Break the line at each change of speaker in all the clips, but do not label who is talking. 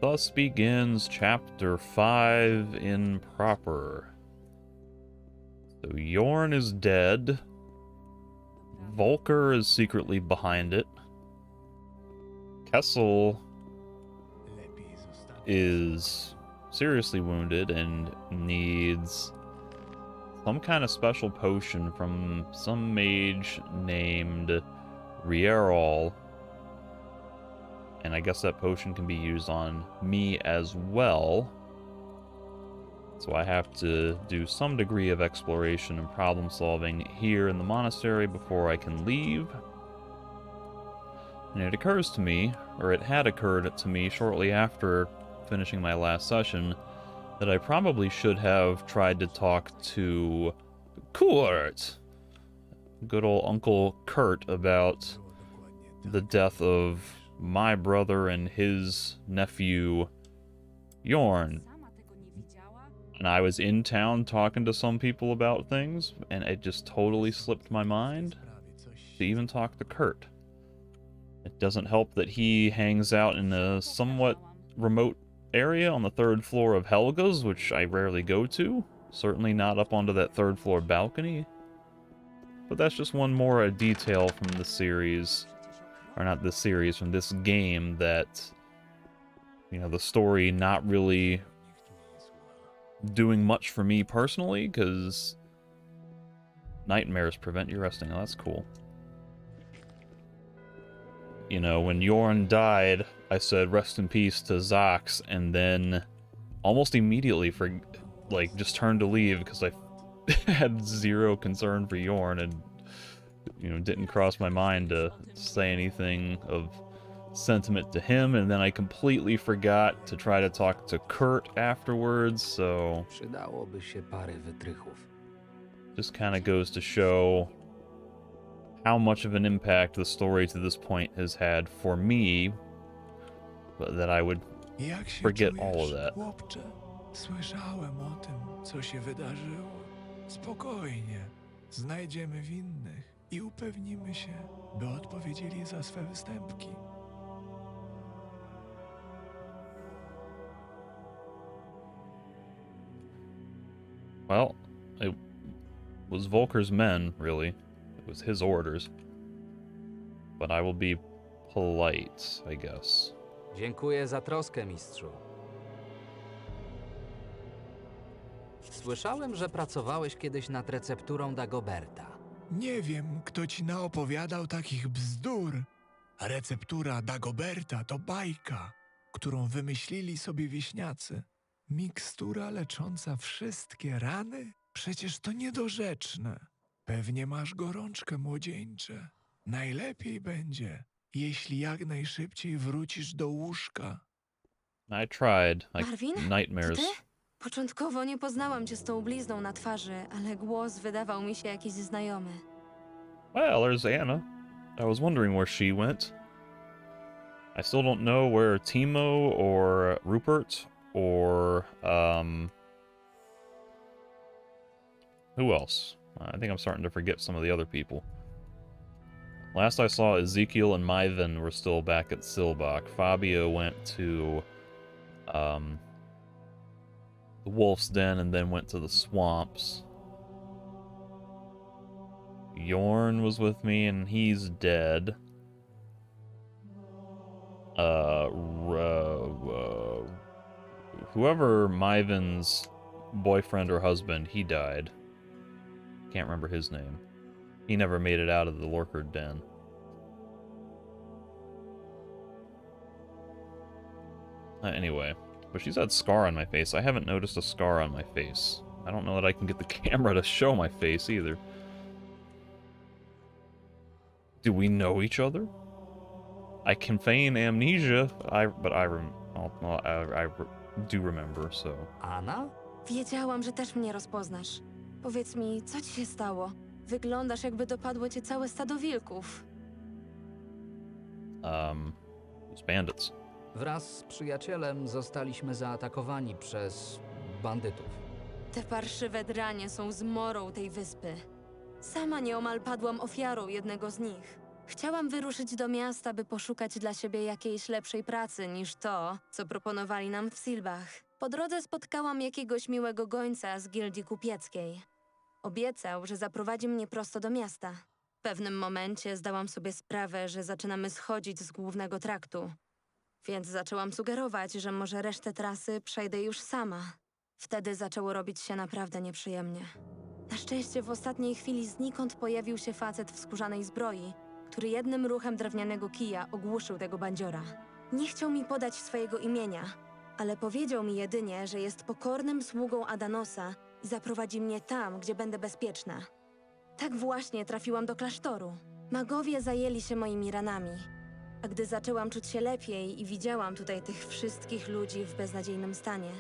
thus begins Chapter 5 in proper. So Yorn is dead. Volker is secretly behind it. Kessel is seriously wounded and needs some kind of special potion from some mage named Rierol. And I guess that potion can be used on me as well. So I have to do some degree of exploration and problem solving here in the monastery before I can leave. And it occurs to me, or it had occurred to me shortly after finishing my last session, that I probably should have tried to talk to Kurt, good old Uncle Kurt, about the death of my brother and his nephew, Yorn. And I was in town talking to some people about things, and it just totally slipped my mind to even talk to Kurt. It doesn't help that he hangs out in a somewhat remote area on the 3rd floor of Helga's, which I rarely go to. Certainly not up onto that 3rd floor balcony. But that's just one more detail from the series, or not this series, from this game that, you know, the story not really doing much for me personally, because nightmares prevent you resting. Oh, that's cool. You know, when Yorn died, I said rest in peace to Zox, and then almost immediately just turned to leave because I had zero concern for Yorn, and, you know, didn't cross my mind to say anything of sentiment to him, and then I completely forgot to try to talk to Kurt afterwards, so just kind of goes to show how much of an impact the story to this point has had for me, but that I would forget all of that.
Chłopcze? Słyszałem o tym, co się wydarzyło. Spokojnie. Znajdziemy winnych i upewnimy się, by odpowiedzieli za swe występki.
Well, it was Volker's men, really. It was his orders. But I will be polite, I guess.
Dziękuję za troskę, mistrzu. Słyszałem, że pracowałeś kiedyś nad recepturą Dagoberta.
Nie wiem, kto ci naopowiadał takich bzdur. Receptura Dagoberta to bajka, którą wymyślili sobie wieśniacy. Mikstura lecząca wszystkie rany? Przecież to niedorzeczne. Pewnie masz gorączkę, młodzieńcze. Najlepiej będzie, jeśli jak najszybciej wrócisz do łóżka.
I tried. Like
Marvin?
nightmares.
To ty? Początkowo nie poznałam cię z tą blizną na twarzy, ale głos wydawał mi się jakiś znajomy.
Well, there's Anna. I was wondering where she went. I still don't know where Timo or Rupert or who else? I think I'm starting to forget some of the other people. Last I saw, Ezekiel and Myvan were still back at Silbach. Fabio went to the Wolf's Den and then went to the swamps. Yorn was with me and he's dead. Whoever Myvan's boyfriend or husband, he died. Can't remember his name. He never made it out of the Lurker Den. Anyway, but she's had scar on my face. I haven't noticed a scar on my face. I don't know that I can get the camera to show my face either. Do we know each other? I can feign amnesia, but I do remember, so...
Anna?
Wiedziałam, że też mnie rozpoznasz. Powiedz mi, co ci się stało? Wyglądasz, jakby dopadło cię całe stado wilków.
Those bandits.
Wraz z przyjacielem zostaliśmy zaatakowani przez bandytów.
Te parszywe dranie są zmorą tej wyspy. Sama nieomal padłam ofiarą jednego z nich. Chciałam wyruszyć do miasta, by poszukać dla siebie jakiejś lepszej pracy niż to, co proponowali nam w Silbach. Po drodze spotkałam jakiegoś miłego gońca z gildii kupieckiej. Obiecał, że zaprowadzi mnie prosto do miasta. W pewnym momencie zdałam sobie sprawę, że zaczynamy schodzić z głównego traktu. Więc zaczęłam sugerować, że może resztę trasy przejdę już sama. Wtedy zaczęło robić się naprawdę nieprzyjemnie. Na szczęście w ostatniej chwili znikąd pojawił się facet w skórzanej zbroi, który jednym ruchem drewnianego kija ogłuszył tego bandziora. Nie chciał mi podać swojego imienia, ale powiedział mi jedynie, że jest pokornym sługą Adanosa i zaprowadzi mnie tam, gdzie będę bezpieczna. Tak właśnie trafiłam do klasztoru. Magowie zajęli się moimi ranami. A gdy zaczęłam czuć się lepiej i widziałam tutaj tych wszystkich ludzi w beznadziejnym stanie,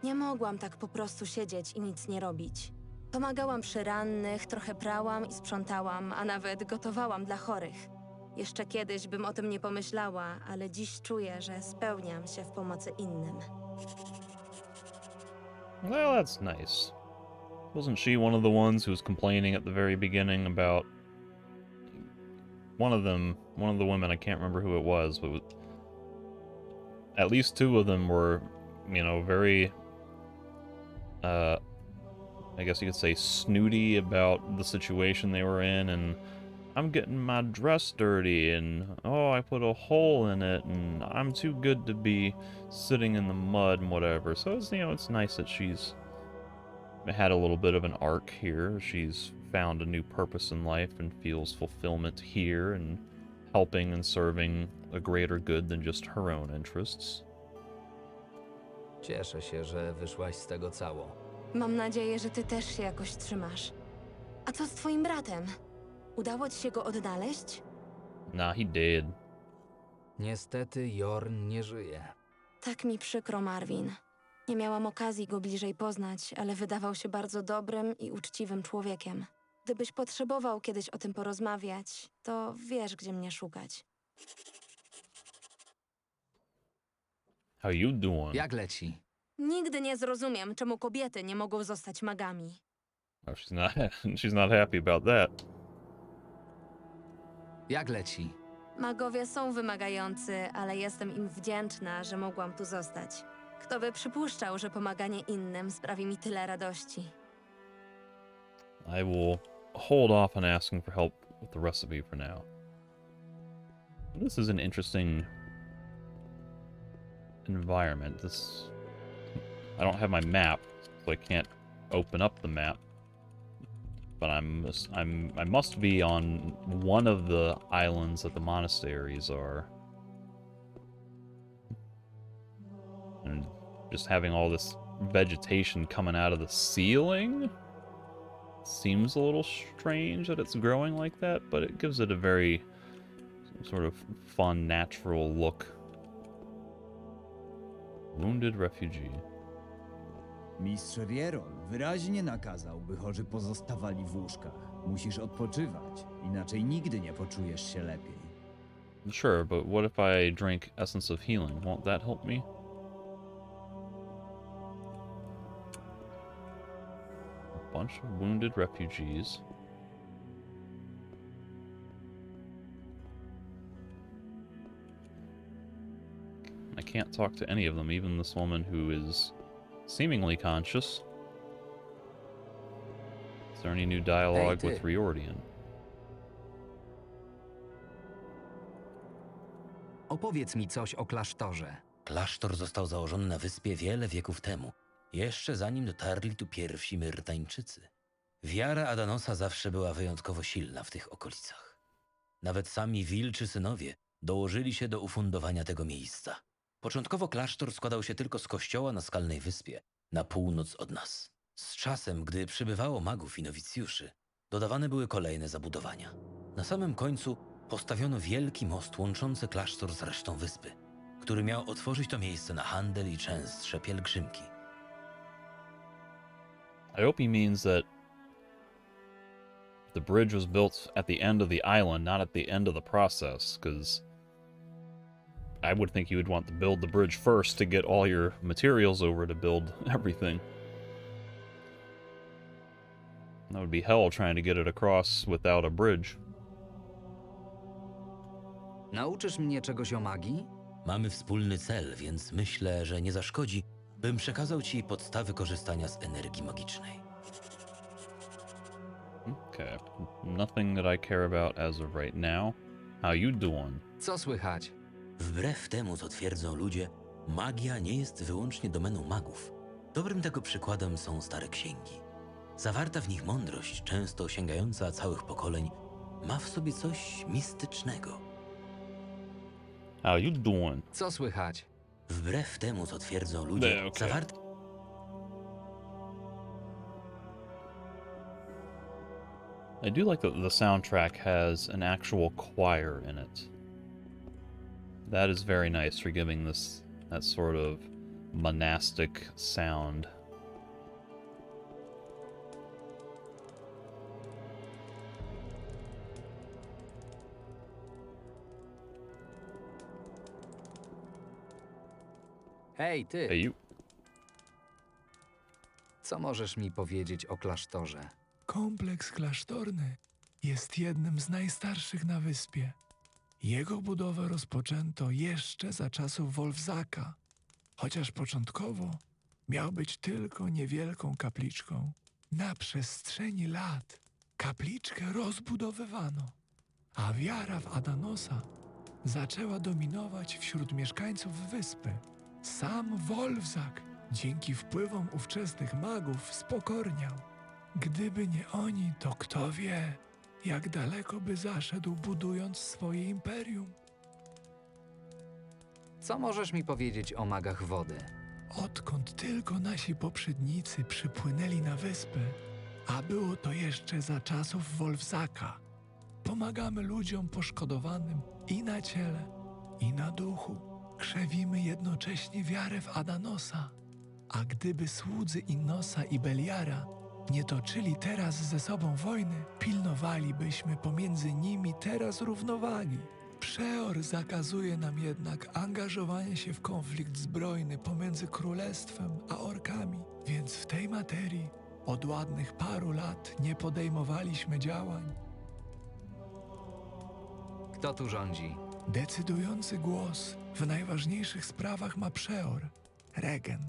nie mogłam tak po prostu siedzieć i nic nie robić. Pomagałam przy rannych, trochę prałam i sprzątałam, a nawet gotowałam dla chorych. Jeszcze kiedyś bym o tym nie pomyślała, ale dziś czuję, że spełniam się w pomocy innym.
Well, that's nice. Wasn't she one of the ones who was complaining at the very beginning about one of the women, I can't remember who it was, but at least two of them were, very, I guess you could say snooty about the situation they were in, and I'm getting my dress dirty, and oh, I put a hole in it, and I'm too good to be sitting in the mud and whatever. So it's, it's nice that she's had a little bit of an arc here. She's found a new purpose in life and feels fulfillment here and helping and serving a greater good than just her own interests.
Cieszę się, że wyszłaś z tego cało.
Mam nadzieję, że ty też się jakoś trzymasz. A co z twoim bratem? Udało ci się go odnaleźć?
Nah, he did.
Niestety Jorn nie żyje.
Tak mi przykro, Marvin. Nie miałam okazji go bliżej poznać, ale wydawał się bardzo dobrym i uczciwym człowiekiem. Gdybyś potrzebował kiedyś o tym porozmawiać, to wiesz, gdzie mnie szukać.
How you doing?
Jak leci?
Nigdy nie zrozumiem, czemu kobiety nie mogą zostać magami.
Oh, she's not happy about that.
Jak leci?
Magowie są wymagający, ale jestem im wdzięczna, że mogłam tu zostać. Kto by przypuszczał, że pomaganie innym sprawi mi tyle radości.
I will hold off on asking for help with the recipe for now. This is an interesting environment. I don't have my map, so I can't open up the map. But I must be on one of the islands that the monasteries are. And just having all this vegetation coming out of the ceiling seems a little strange that it's growing like that, but it gives it a very sort of fun, natural look. Wounded refugee.
Mistrz Rieron wyraźnie nakazał, by chorzy pozostawali w łóżkach. Musisz odpoczywać, inaczej nigdy nie poczujesz się lepiej.
Sure, but what if I drink Essence of Healing? Won't that help me? A bunch of wounded refugees. I can't talk to any of them, even this woman who is seemingly conscious. Is there any new dialogue
Hey,
with Riordan?
Opowiedz mi coś o klasztorze.
Klasztor został założony na wyspie wiele wieków temu, jeszcze zanim dotarli tu pierwsi Myrtańczycy. Wiara Adanosa zawsze była wyjątkowo silna w tych okolicach. Nawet sami wilczy synowie dołożyli się do ufundowania tego miejsca. Początkowo klasztor składał się tylko z kościoła na skalnej wyspie, na północ od nas. Z czasem, gdy przybywało magów i nowicjuszy, dodawane były kolejne zabudowania. Na samym końcu postawiono wielki most łączący klasztor z resztą wyspy, który miał otworzyć to miejsce na handel i częstsze pielgrzymki.
I hope he means that the bridge was built at the end of the island, not at the end of the process, because I would think you would want to build the bridge first to get all your materials over to build everything. That would be hell trying to get it across without a bridge.
Nauczysz mnie czegoś o magii?
Mamy wspólny cel, więc myślę, że nie zaszkodzi, bym przekazał ci podstawy korzystania z energii magicznej.
Okay. Nothing that I care about as of right now. How you doing?
Co słychać?
Wbrew temu, co twierdzą ludzie, magia nie jest wyłącznie domeną magów. Dobrym tego przykładem są stare księgi. Zawarta w nich mądrość, często sięgająca całych pokoleń, ma w sobie coś mistycznego.
How you doing?
Co słychać?
Wbrew temu, co twierdzą ludzie,
Okay.
zawarta...
I do like that the soundtrack has an actual choir in it. That is very nice for giving this that sort of monastic sound.
Hej, ty!
Hey, you.
Co możesz mi powiedzieć o klasztorze?
Kompleks klasztorny jest jednym z najstarszych na wyspie. Jego budowę rozpoczęto jeszcze za czasów Wolfzaka, chociaż początkowo miał być tylko niewielką kapliczką. Na przestrzeni lat kapliczkę rozbudowywano, a wiara w Adanosa zaczęła dominować wśród mieszkańców wyspy. Sam Wolfzak dzięki wpływom ówczesnych magów spokorniał. Gdyby nie oni, to kto wie, jak daleko by zaszedł, budując swoje imperium.
Co możesz mi powiedzieć o magach wody?
Odkąd tylko nasi poprzednicy przypłynęli na wyspę, a było to jeszcze za czasów Wolfzaka, pomagamy ludziom poszkodowanym i na ciele, i na duchu. Krzewimy jednocześnie wiarę w Adanosa, a gdyby słudzy Innosa i Beliara nie toczyli teraz ze sobą wojny, pilnowalibyśmy pomiędzy nimi teraz równowagi. Przeor zakazuje nam jednak angażowania się w konflikt zbrojny pomiędzy królestwem a orkami, więc w tej materii od ładnych paru lat nie podejmowaliśmy działań.
Kto tu rządzi?
Decydujący głos w najważniejszych sprawach ma Przeor, Regen.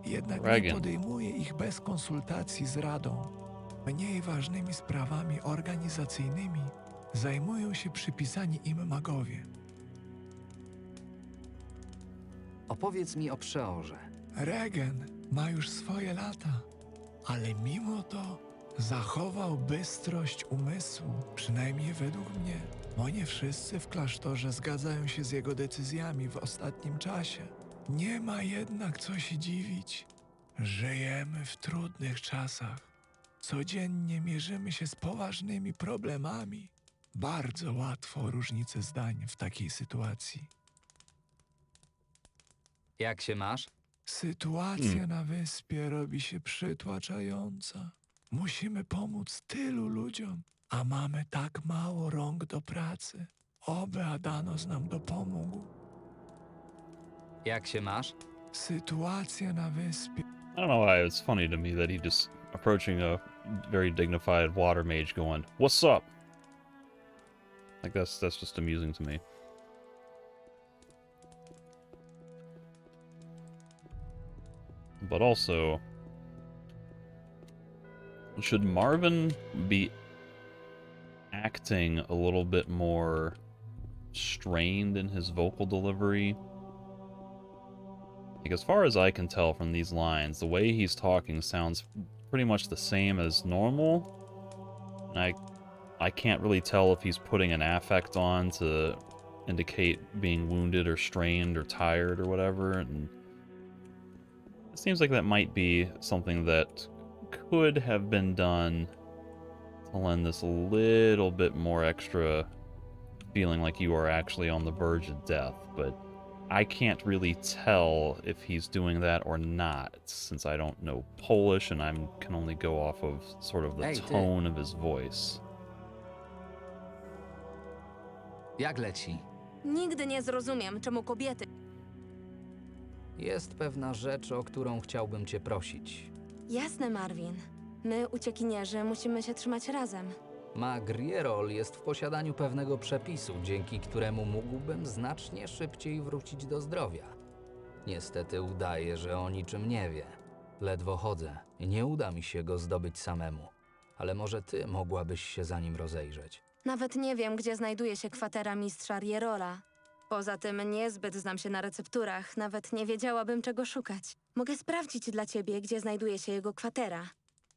Jednak nie
Regen.
podejmuje ich bez konsultacji z Radą. Mniej ważnymi sprawami organizacyjnymi zajmują się przypisani im magowie.
Opowiedz mi o Przeorze.
Regen ma już swoje lata, ale mimo to zachował bystrość umysłu, przynajmniej według mnie, bo nie wszyscy w klasztorze zgadzają się z jego decyzjami w ostatnim czasie. Nie ma jednak co się dziwić. Żyjemy w trudnych czasach. Codziennie mierzymy się z poważnymi problemami. Bardzo łatwo o różnicę zdań w takiej sytuacji.
Jak się masz?
Sytuacja na wyspie robi się przytłaczająca. Musimy pomóc tylu ludziom, a mamy tak mało rąk do pracy. Oby Adanos nam dopomógł.
Jak się masz?
Sytuacja na wyspie...
I don't know why it's funny to me that he just approaching a very dignified water mage going, "What's up?" Like that's just amusing to me. But also, should Marvin be acting a little bit more strained in his vocal delivery? Like, as far as I can tell from these lines, the way he's talking sounds pretty much the same as normal. And I can't really tell if he's putting an affect on to indicate being wounded or strained or tired or whatever. And it seems like that might be something that could have been done to lend this a little bit more extra feeling like you are actually on the verge of death, but I can't really tell if he's doing that or not, since I don't know Polish and I can only go off of sort of the
Hey, ty.
tone of his voice.
Jak leci?
Nigdy nie zrozumiem, czemu kobiety...
Jest pewna rzecz, o którą chciałbym cię prosić.
Jasne, Marvin. My, uciekinierzy, musimy się trzymać razem.
Mag Rierol jest w posiadaniu pewnego przepisu, dzięki któremu mógłbym znacznie szybciej wrócić do zdrowia. Niestety udaje, że o niczym nie wie. Ledwo chodzę i nie uda mi się go zdobyć samemu. Ale może ty mogłabyś się za nim rozejrzeć.
Nawet nie wiem, gdzie znajduje się kwatera mistrza Rierola. Poza tym niezbyt znam się na recepturach, nawet nie wiedziałabym, czego szukać. Mogę sprawdzić dla ciebie, gdzie znajduje się jego kwatera.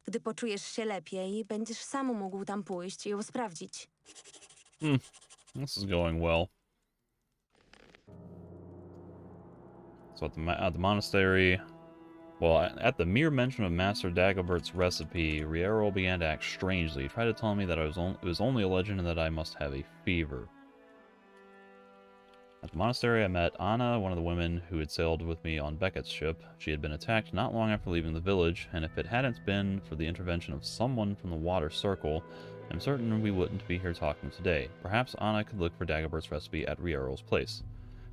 Gdy poczujesz się lepiej, będziesz sam mógł tam pójść i ją sprawdzić.
This is going well. So at the monastery, well, at the mere mention of Master Dagobert's recipe, Rierol began to act strangely. He tried to tell me that it was only a legend and that I must have a fever. At the monastery, I met Anna, one of the women who had sailed with me on Beckett's ship. She had been attacked not long after leaving the village, and if it hadn't been for the intervention of someone from the Water Circle, I'm certain we wouldn't be here talking today. Perhaps Anna could look for Dagobert's recipe at Rierol's place.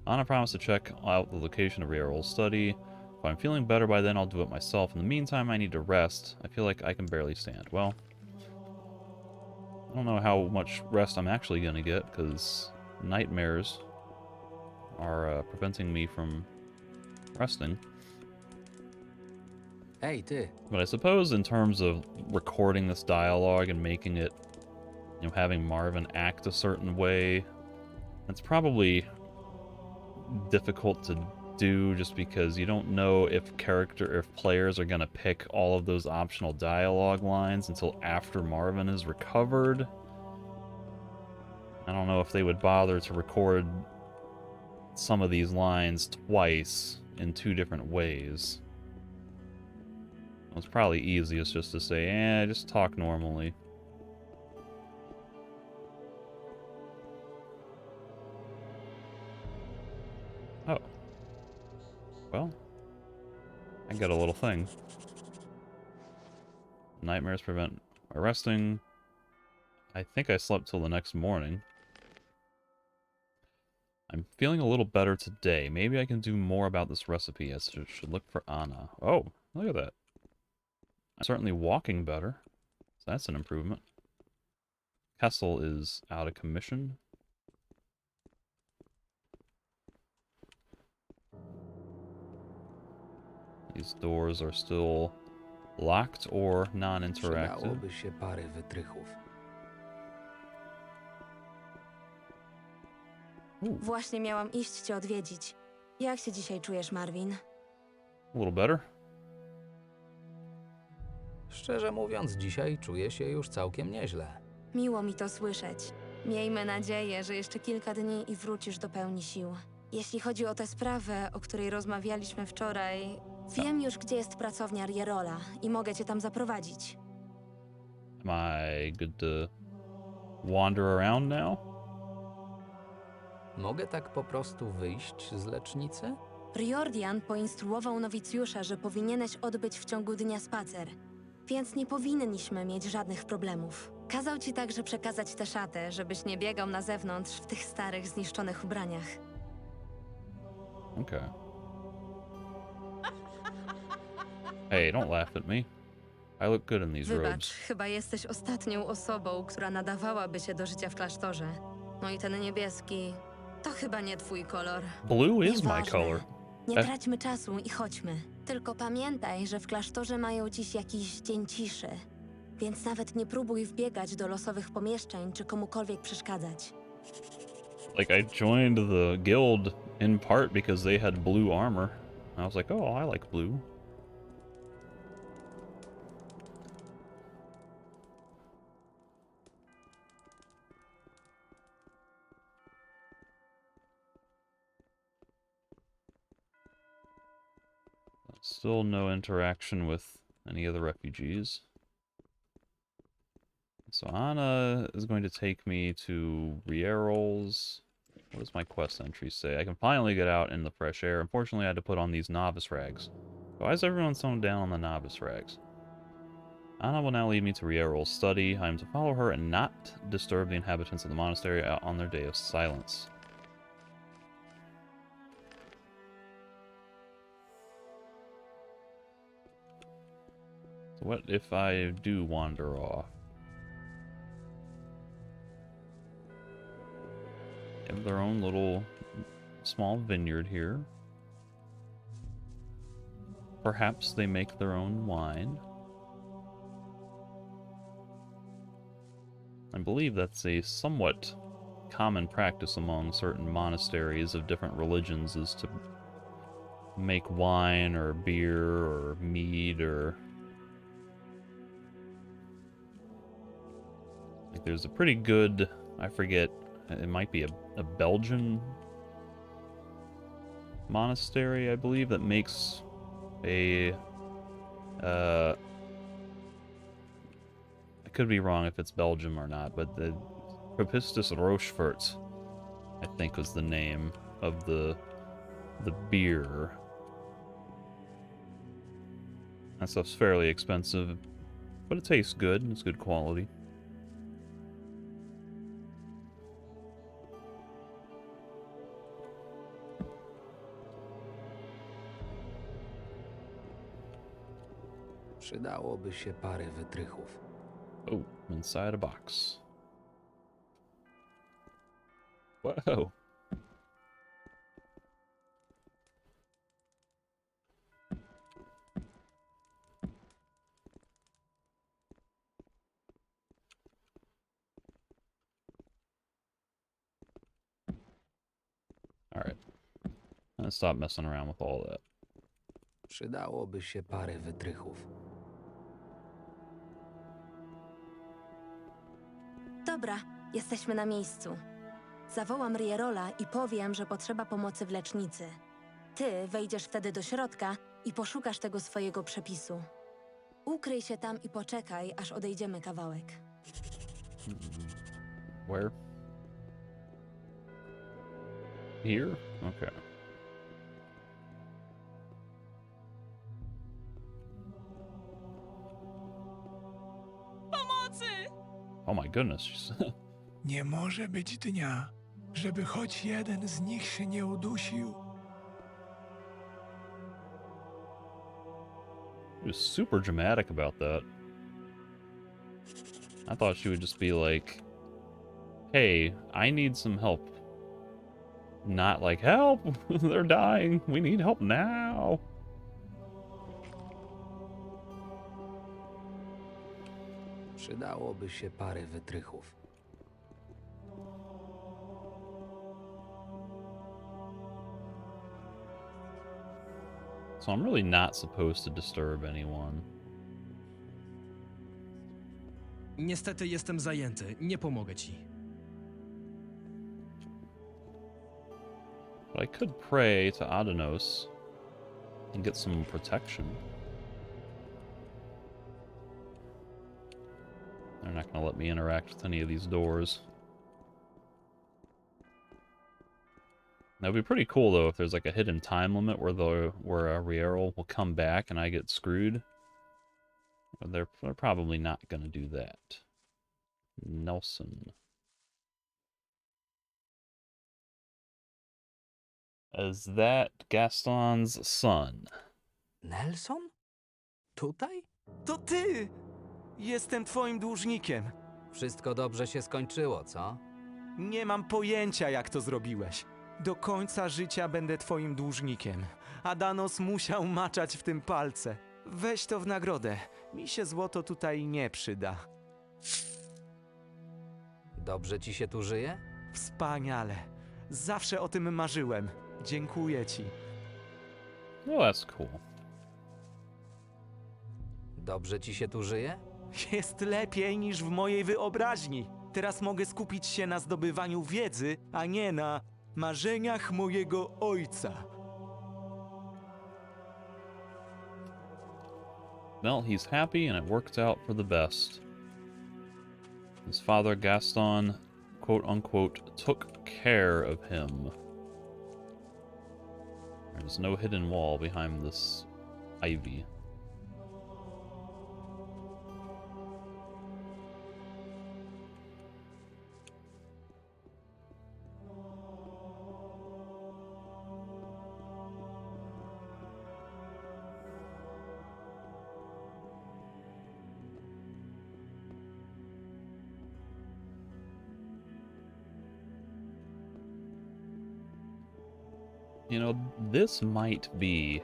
Anna promised to check out the location of Rierol's study. If I'm feeling better by then, I'll do it myself. In the meantime, I need to rest. I feel like I can barely stand. Well, I don't know how much rest I'm actually going to get, because nightmares are preventing me from resting.
Ej, ty,
But I suppose in terms of recording this dialogue and making it, you know, having Marvin act a certain way, that's probably difficult to do just because you don't know if players are going to pick all of those optional dialogue lines until after Marvin is recovered. I don't know if they would bother to record some of these lines twice in two different ways. It's probably easiest just to say, just talk normally. Oh. Well, I got a little thing. Nightmares prevent arresting. I think I slept till the next morning. I'm feeling a little better today. Maybe I can do more about this recipe. I should look for Anna. Oh, look at that. I'm certainly walking better. So that's an improvement. Kessel is out of commission. These doors are still locked or non-interactive.
Przydałoby się parę wytrychów.
Właśnie miałam iść cię odwiedzić. Jak się dzisiaj czujesz, Marvin?
A little better.
Szczerze mówiąc, dzisiaj czuję się już całkiem nieźle.
Miło mi to słyszeć. Miejmy nadzieję, że jeszcze kilka dni i wrócisz do pełni sił. Jeśli chodzi o tę sprawę, o której rozmawialiśmy wczoraj, wiem już, gdzie jest pracownia Rierola i mogę cię tam zaprowadzić.
Am I good to wander around now?
Mogę tak po prostu wyjść z lecznicy?
Riordian poinstruował nowicjusza, że powinieneś odbyć w ciągu dnia spacer, więc nie powinniśmy mieć żadnych problemów. Kazał ci także przekazać tę szatę, żebyś nie biegał na zewnątrz w tych starych, zniszczonych ubraniach.
Okay. Hey, don't laugh at me. I look good in these
Wybacz,
robes.
chyba jesteś ostatnią osobą, która nadawałaby się do życia w klasztorze. No i ten niebieski, to chyba nie twój kolor.
Blue is my
Nieważne.
color.
Nie traćmy czasu i chodźmy. Tylko pamiętaj, że w klasztorze mają dziś jakiś dzień ciszy. Więc nawet nie próbuj wbiegać do losowych pomieszczeń, czy komukolwiek przeszkadzać.
Like, I joined the guild in part because they had blue armor. I was like, oh, I like blue. Still no interaction with any of the refugees. So Anna is going to take me to Rierol's. What does my quest entry say? I can finally get out in the fresh air. Unfortunately, I had to put on these novice rags. Why is everyone so down on the novice rags? Anna will now lead me to Rierol's study. I am to follow her and not disturb the inhabitants of the monastery out on their day of silence. So what if I do wander off? have their own little small vineyard here. Perhaps they make their own wine. I believe that's a somewhat common practice among certain monasteries of different religions, is to make wine or beer or mead, or like there's a pretty good, I forget, it might be a Belgian monastery, I believe, that makes a I could be wrong if it's Belgium or not, but the Propistus Rochefort, I think, was the name of the beer. That stuff's fairly expensive, but it tastes good, and it's good quality.
Przydałoby się parę wytrychów.
Oh, inside a box. Whoa. Alright. I'm gonna stop messing around with all that.
Przydałoby się parę wytrychów.
Dobra, jesteśmy na miejscu. Zawołam Rierola i powiem, że potrzeba pomocy w lecznicy. Ty wejdziesz wtedy do środka i poszukasz tego swojego przepisu. Ukryj się tam i poczekaj, aż odejdziemy kawałek.
Where? Here? Okay. Oh my goodness, she's...
Nie może być dnia, żeby choć jeden z nich się nie udusił.
She was super dramatic about that. I thought she would just be like, hey, I need some help. Not like, help! They're dying! We need help now!
Przydałoby się parę wytrychów.
So I'm really not supposed to disturb anyone.
Niestety jestem zajęty, nie pomogę ci.
But I could pray to Adanos and get some protection. They're not going to let me interact with any of these doors. That would be pretty cool, though, if there's like a hidden time limit where a Rierol will come back and I get screwed. But they're probably not going to do that. Nelson. Is that Gaston's son?
Nelson? Tutaj?
To ty! Jestem twoim dłużnikiem.
Wszystko dobrze się skończyło, co?
Nie mam pojęcia, jak to zrobiłeś. Do końca życia będę twoim dłużnikiem. Adanos musiał maczać w tym palce. Weź to w nagrodę. Mi się złoto tutaj nie przyda.
Dobrze ci się tu żyje?
Wspaniale. Zawsze o tym marzyłem. Dziękuję ci.
Oh, that's cool.
Dobrze ci się tu żyje?
Jest lepiej niż w mojej wyobraźni. Teraz mogę skupić się na zdobywaniu wiedzy, a nie na marzeniach mojego ojca.
Well, he's happy and it worked out for the best. His father, Gaston, quote-unquote, took care of him. There's no hidden wall behind this ivy. You know, this might be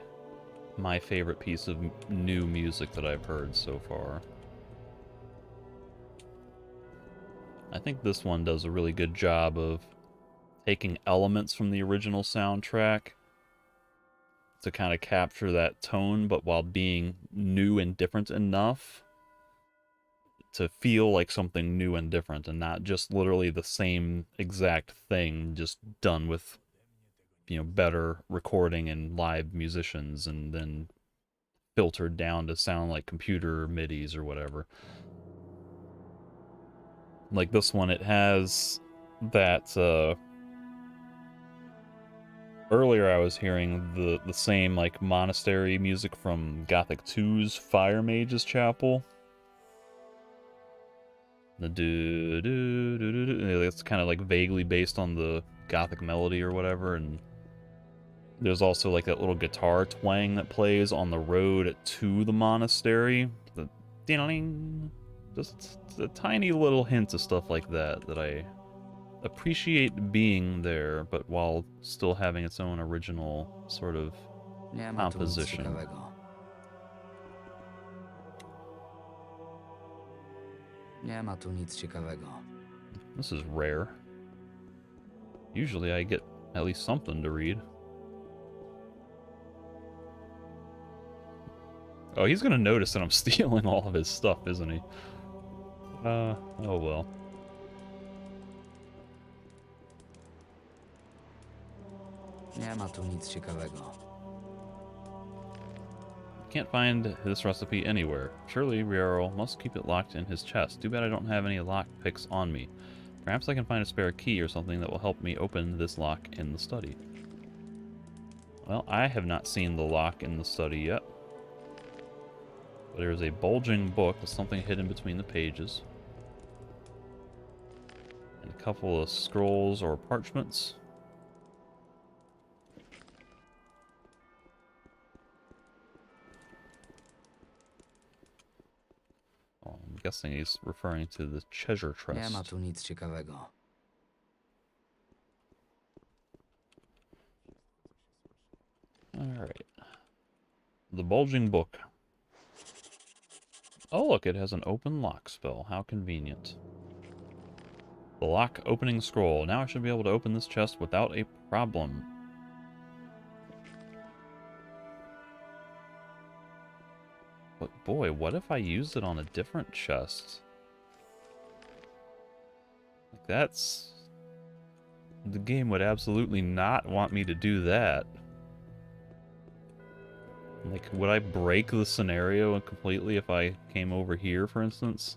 my favorite piece of new music that I've heard so far. I think this one does a really good job of taking elements from the original soundtrack to kind of capture that tone, but while being new and different enough to feel like something new and different, and not just literally the same exact thing, just done with, you know, better recording and live musicians, and then filtered down to sound like computer MIDIs or whatever. Like this one, it has that, earlier I was hearing the same, like, monastery music from Gothic 2's Fire Mage's Chapel. The do-do-do-do-do. It's kind of like vaguely based on the Gothic melody or whatever, and there's also like that little guitar twang that plays on the road to the monastery. The ding, just a tiny little hint of stuff like that that I appreciate being there, but while still having its own original sort of
Nie ma tu nic
composition.
ciekawego. Nie ma tu nic ciekawego.
This is rare. Usually I get at least something to read. Oh, he's gonna notice that I'm stealing all of his stuff, isn't he? Oh well.
Nie ma tu nic ciekawego.
Can't find this recipe anywhere. Surely Riero must keep it locked in his chest. Too bad I don't have any lock picks on me. Perhaps I can find a spare key or something that will help me open this lock in the study. Well, I have not seen the lock in the study yet. But there is a bulging book with something hidden between the pages. And a couple of scrolls or parchments. I'm guessing he's referring to the treasure
Nie ma
chest.
tu nic ciekawego.
Alright. The bulging book. Oh look, it has an open lock spell. How convenient. The lock opening scroll. Now I should be able to open this chest without a problem. But boy, what if I used it on a different chest? Like that's... The game would absolutely not want me to do that. Like, would I break the scenario completely if I came over here, for instance?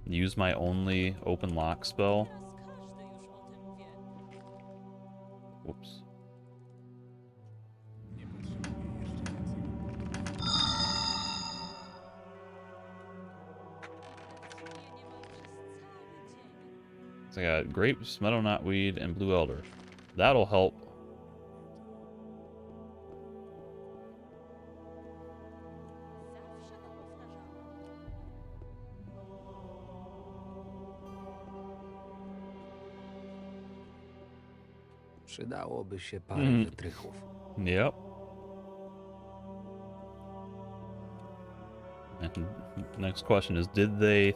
Use my only open lock spell? Whoops. So I got grapes, meadow knotweed, and blue elder. That'll help.
Przydałoby się parę wytrychów.
Yep. And next question is, did they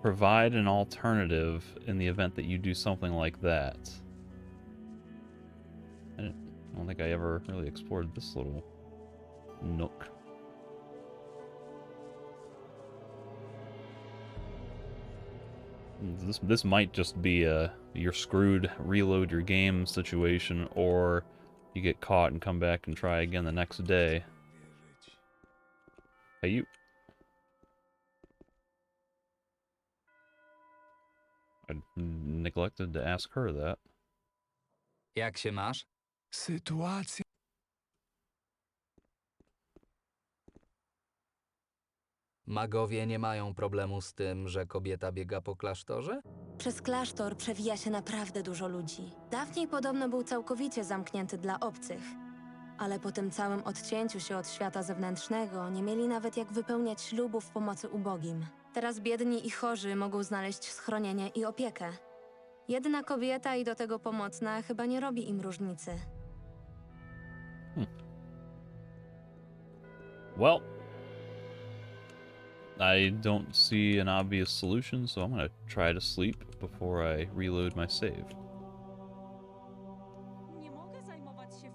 provide an alternative in the event that you do something like that? I don't think I ever really explored this little nook. This might just be a you're screwed, reload your game situation, or you get caught and come back and try again the next day. Hey, you. I neglected to ask her that.
Jak się masz?
Sytuacja.
Magowie nie mają problemu z tym, że kobieta biega po klasztorze?
Przez klasztor przewija się naprawdę dużo ludzi. Dawniej podobno był całkowicie zamknięty dla obcych. Ale po tym całym odcięciu się od świata zewnętrznego nie mieli nawet jak wypełniać ślubów pomocy ubogim. Teraz biedni i chorzy mogą znaleźć schronienie i opiekę. Jedna kobieta i do tego pomocna chyba nie robi im różnicy.
Well, I don't see an obvious solution, so I'm gonna try to sleep before I reload my save.
Nie mogę zajmować się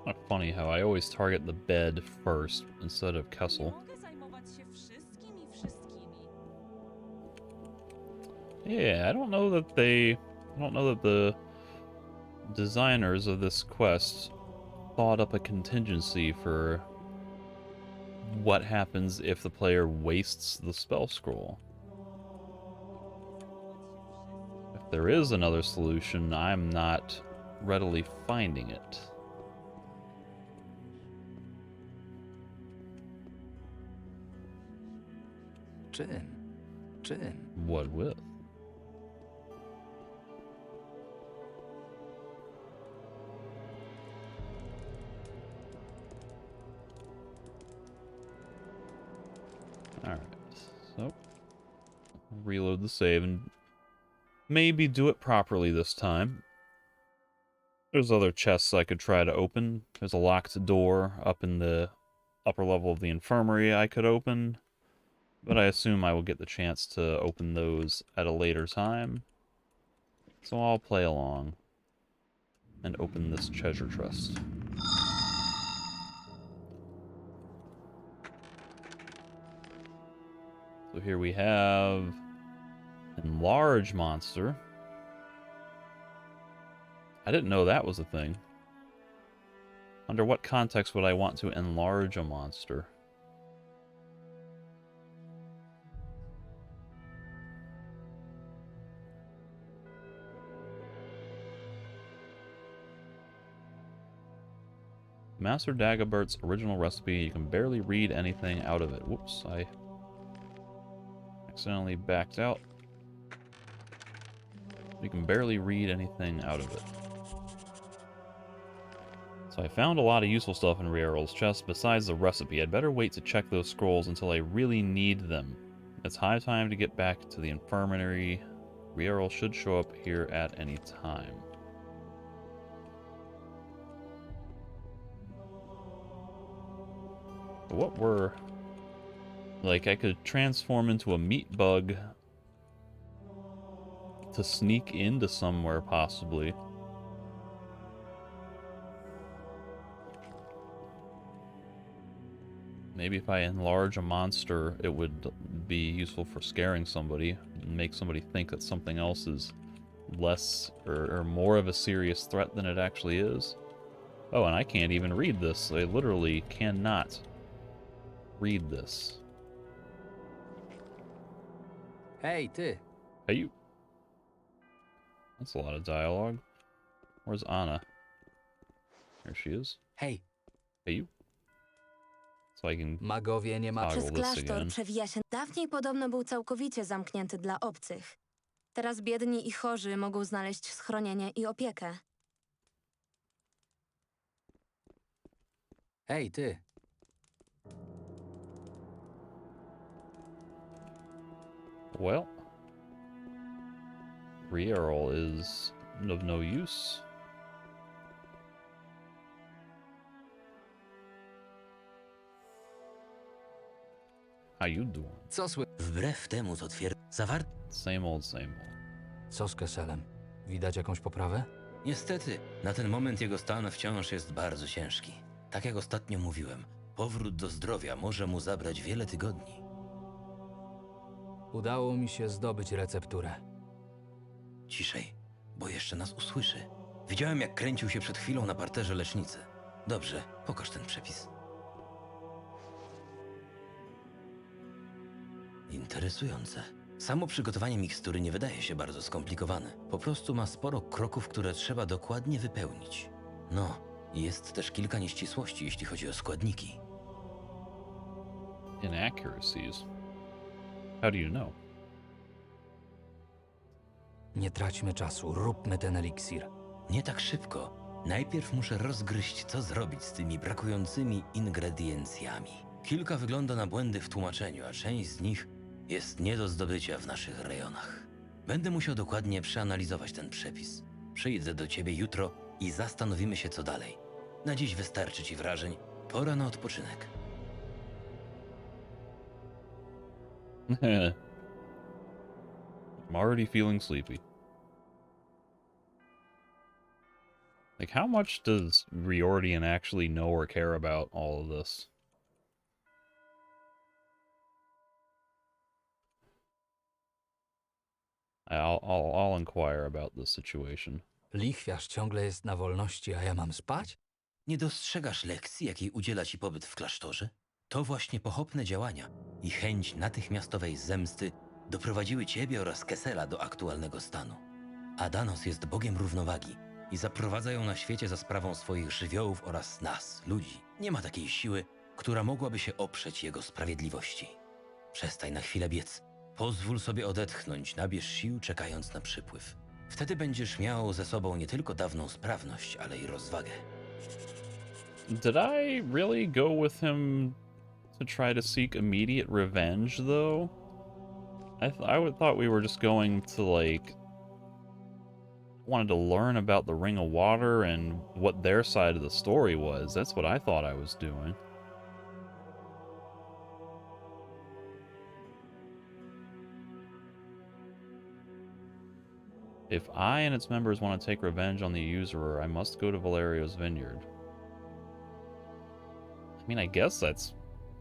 Kind of funny how I always target the bed first instead of
Nie
Kessel.
mogę zajmować się wszystkimi.
Yeah, I don't know that the designers of this quest thought up a contingency for what happens if the player wastes the spell scroll. If there is another solution, I'm not readily finding it.
Czym?
What with? Alright, so reload the save and maybe do it properly this time. There's other chests I could try to open. There's a locked door up in the upper level of the infirmary I could open, but I assume I will get the chance to open those at a later time. So I'll play along and open this treasure chest. So here we have enlarge monster. I didn't know that was a thing. Under what context would I want to enlarge a monster? Master Dagobert's original recipe, you can barely read anything out of it. Whoops, I accidentally backed out. You can barely read anything out of it. So I found a lot of useful stuff in Riarol's chest besides the recipe. I'd better wait to check those scrolls until I really need them. It's high time to get back to the infirmary. Riarol should show up here at any time. But what were... Like, I could transform into a meat bug to sneak into somewhere, possibly. Maybe if I enlarge a monster, it would be useful for scaring somebody and make somebody think that something else is less or more of a serious threat than it actually is. Oh, and I can't even read this. I literally cannot read this.
Hej, ty!
Hey, you. That's a lot of dialogue. Where's Anna? There she is.
Hej!
Hey, you. So I can
Magowie nie ma...
toggle
Przez
this
klasztor
again.
przewija się... Dawniej podobno był całkowicie zamknięty dla obcych. Teraz biedni i chorzy mogą znaleźć schronienie i opiekę.
Hej, ty!
Well, Riarol is of no use. How you doing?
Co
Wbrew temu, co zawarte...
Same old, same old.
Co z Kesselem? Widać jakąś poprawę?
Niestety, na ten moment jego stan wciąż jest bardzo ciężki. Tak jak ostatnio mówiłem, powrót do zdrowia może mu zabrać wiele tygodni.
Udało mi się zdobyć recepturę.
Ciszej, bo jeszcze nas usłyszy. Widziałem, jak kręcił się przed chwilą na parterze lecznicy. Dobrze, pokaż ten przepis. Interesujące. Samo przygotowanie mikstury nie wydaje się bardzo skomplikowane. Po prostu ma sporo kroków, które trzeba dokładnie wypełnić. No, jest też kilka nieścisłości, jeśli chodzi o składniki.
Inaccuracies. How do you know?
Nie traćmy czasu, róbmy ten eliksir.
Nie tak szybko. Najpierw muszę rozgryźć, co zrobić z tymi brakującymi ingrediencjami. Kilka wygląda na błędy w tłumaczeniu, a część z nich jest nie do zdobycia w naszych rejonach. Będę musiał dokładnie przeanalizować ten przepis. Przyjdę do ciebie jutro i zastanowimy się, co dalej. Na dziś wystarczy ci wrażeń. Pora na odpoczynek.
I'm already feeling sleepy. Like, how much does Riordan actually know or care about all of this? I'll inquire about this situation.
Lichwiarz ciągle jest na wolności, a ja mam spać?
Nie dostrzegasz lekcji, jakiej udziela ci pobyt w klasztorze? To właśnie pochopne działania i chęć natychmiastowej zemsty doprowadziły ciebie oraz Kessela do aktualnego stanu. Adanos jest bogiem równowagi i zaprowadza ją na świecie za sprawą swoich żywiołów oraz nas, ludzi. Nie ma takiej siły, która mogłaby się oprzeć jego sprawiedliwości. Przestań na chwilę biec. Pozwól sobie odetchnąć, nabierz sił, czekając na przypływ. Wtedy będziesz miał ze sobą nie tylko dawną sprawność, ale i rozwagę.
Did I really go with him to try to seek immediate revenge, though? I thought we were just going to, like, wanted to learn about the Ring of Water and what their side of the story was. That's what I thought I was doing. If I and its members want to take revenge on the usurer, I must go to Valerio's vineyard. I mean, I guess that's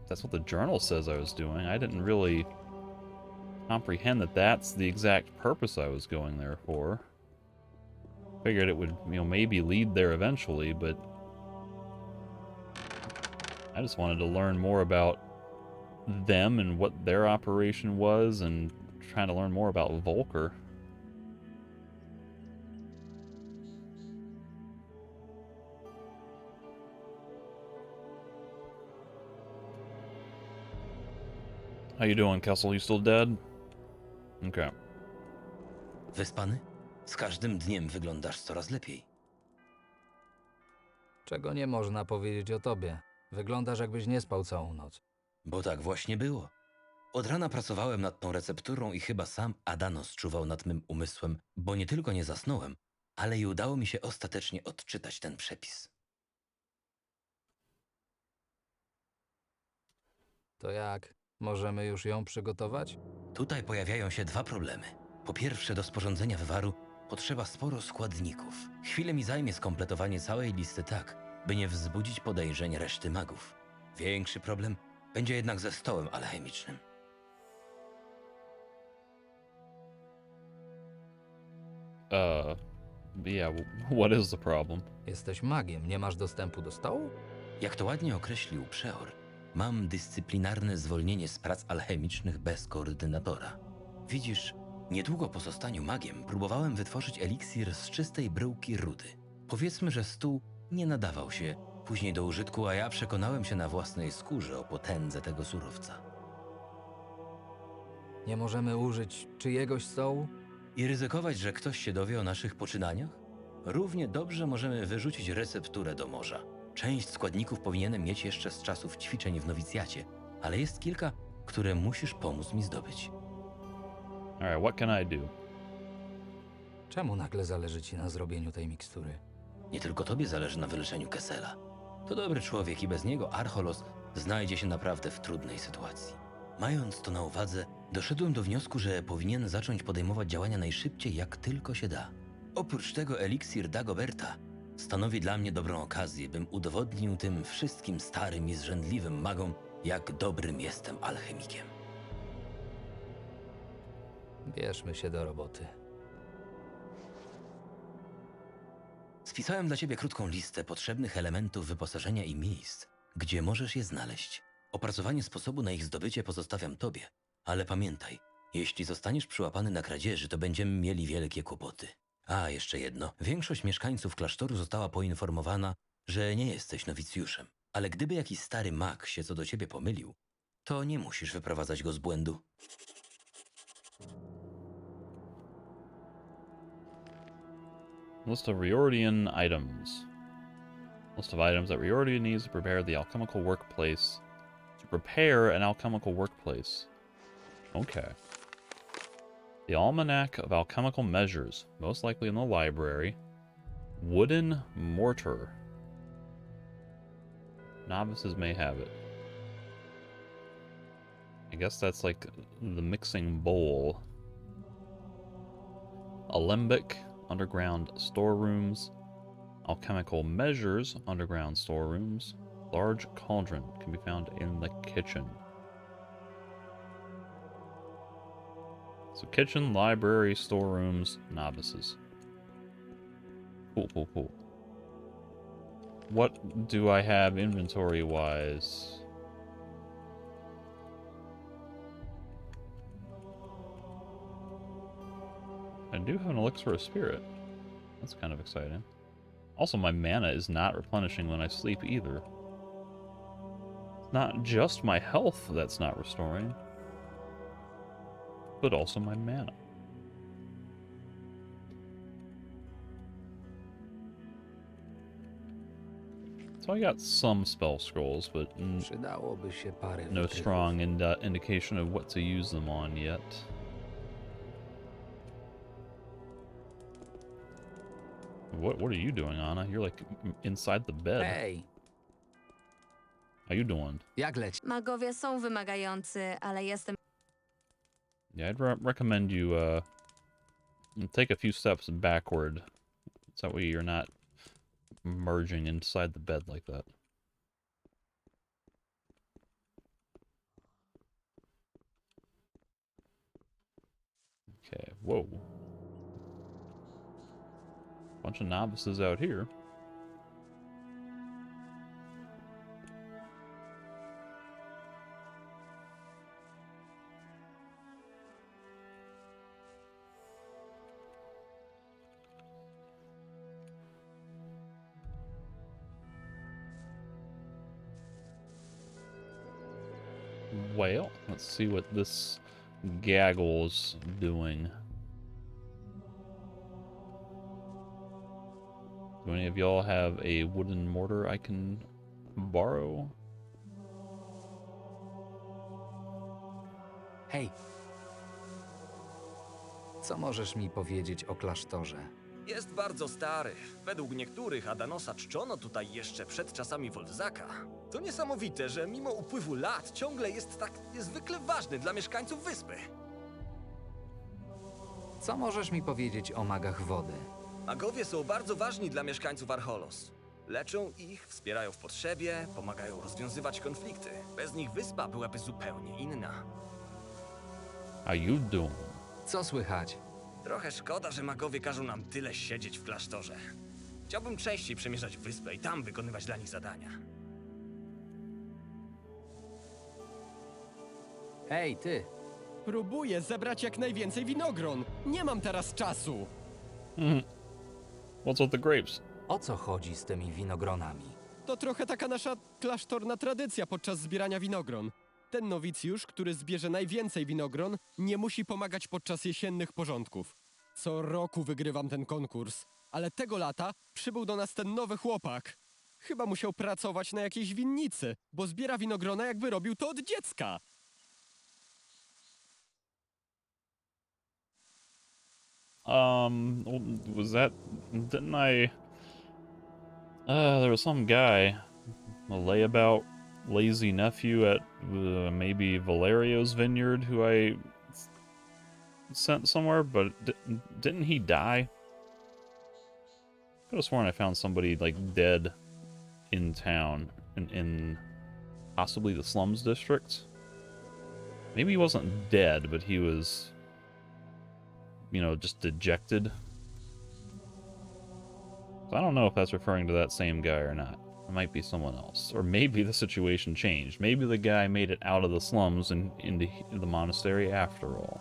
what the journal says I was doing. I didn't really comprehend that that's the exact purpose I was going there for. Figured it would, maybe lead there eventually, but I just wanted to learn more about them and what their operation was, and trying to learn more about Volker. How you doing, Kessel? You still dead? Okay.
Wyspany? Z każdym dniem wyglądasz coraz lepiej.
Czego nie można powiedzieć o tobie. Wyglądasz, jakbyś nie spał całą noc.
Bo tak właśnie było. Od rana pracowałem nad tą recepturą i chyba sam Adanos czuwał nad mym umysłem, bo nie tylko nie zasnąłem, ale i udało mi się ostatecznie odczytać ten przepis.
To jak? Możemy już ją przygotować?
Tutaj pojawiają się dwa problemy. Po pierwsze, do sporządzenia wywaru potrzeba sporo składników. Chwilę mi zajmie skompletowanie całej listy tak, by nie wzbudzić podejrzeń reszty magów. Większy problem będzie jednak ze stołem alchemicznym.
Yeah, what is the problem?
Jesteś magiem, nie masz dostępu do stołu?
Jak to ładnie określił Przeor, mam dyscyplinarne zwolnienie z prac alchemicznych bez koordynatora. Widzisz, niedługo po zostaniu magiem próbowałem wytworzyć eliksir z czystej bryłki rudy. Powiedzmy, że stół nie nadawał się później do użytku, a ja przekonałem się na własnej skórze o potędze tego surowca.
Nie możemy użyć czyjegoś stołu?
I ryzykować, że ktoś się dowie o naszych poczynaniach? Równie dobrze możemy wyrzucić recepturę do morza. Część składników powinienem mieć jeszcze z czasów ćwiczeń w nowicjacie, ale jest kilka, które musisz pomóc mi zdobyć.
Alright, what can I do?
Czemu nagle zależy ci na zrobieniu tej mikstury?
Nie tylko tobie zależy na wyleczeniu Kessela. To dobry człowiek i bez niego Archolos znajdzie się naprawdę w trudnej sytuacji. Mając to na uwadze, doszedłem do wniosku, że powinien zacząć podejmować działania najszybciej, jak tylko się da. Oprócz tego eliksir Dagoberta stanowi dla mnie dobrą okazję, bym udowodnił tym wszystkim starym i zrzędliwym magom, jak dobrym jestem alchemikiem.
Bierzmy się do roboty.
Spisałem dla ciebie krótką listę potrzebnych elementów wyposażenia i miejsc, gdzie możesz je znaleźć. Opracowanie sposobu na ich zdobycie pozostawiam tobie, ale pamiętaj, jeśli zostaniesz przyłapany na kradzieży, to będziemy mieli wielkie kłopoty. A, jeszcze jedno. Większość mieszkańców klasztoru została poinformowana, że nie jesteś nowicjuszem. Ale gdyby jakiś stary mag się co do ciebie pomylił, to nie musisz wyprowadzać go z błędu.
List of Riordan items. List of items that Riordan needs to prepare the alchemical workplace. To prepare an alchemical workplace. Okay. The Almanac of Alchemical Measures, most likely in the library. Wooden mortar. Novices may have it. I guess that's like the mixing bowl. Alembic, underground storerooms. Alchemical measures, underground storerooms. Large cauldron can be found in the kitchen. So kitchen, library, storerooms, novices. Cool, cool, cool. What do I have inventory-wise? I do have an elixir of spirit. That's kind of exciting. Also, my mana is not replenishing when I sleep either. It's not just my health that's not restoring, but also my mana. So I got some spell scrolls, but
Przydałoby się parę
no
wytrychów.
strong indication of what to use them on yet. What are you doing, Anna? You're like inside the bed.
Hej,
How you doing?
jak leci?
Magowie są wymagający, ale jestem
Yeah, I'd recommend you take a few steps backward. So that way you're not merging inside the bed like that. Okay, whoa. Bunch of novices out here. Well, let's see what this gaggle's doing. Do any of y'all have a wooden mortar I can borrow?
Hej. Co możesz mi powiedzieć o klasztorze?
Jest bardzo stary. Według niektórych Adanosa czczono tutaj jeszcze przed czasami Wolfzaka. To niesamowite, że mimo upływu lat ciągle jest tak niezwykle ważny dla mieszkańców wyspy.
Co możesz mi powiedzieć o magach wody?
Magowie są bardzo ważni dla mieszkańców Archolos. Leczą ich, wspierają w potrzebie, pomagają rozwiązywać konflikty. Bez nich wyspa byłaby zupełnie inna.
How you doing?
Co słychać?
Trochę szkoda, że magowie każą nam tyle siedzieć w klasztorze. Chciałbym częściej przemierzać wyspę i tam wykonywać dla nich zadania.
Hej, ty!
Próbuję zebrać jak najwięcej winogron. Nie mam teraz czasu.
What's with the grapes?
O co chodzi z tymi winogronami?
To trochę taka nasza klasztorna tradycja podczas zbierania winogron. Ten nowicjusz, który zbierze najwięcej winogron, nie musi pomagać podczas jesiennych porządków. Co roku wygrywam ten konkurs, ale tego lata przybył do nas ten nowy chłopak. Chyba musiał pracować na jakiejś winnicy, bo zbiera winogrona jakby robił to od dziecka.
Was that... Didn't I... there was some guy, a layabout lazy nephew at maybe Valerio's vineyard who I sent somewhere, but didn't he die? Could have sworn I found somebody like dead in town, in possibly the slums district. Maybe he wasn't dead, but he was, you know, just dejected. So I don't know if that's referring to that same guy or not. It might be someone else. Or maybe the situation changed. Maybe the guy made it out of the slums and into the monastery after all.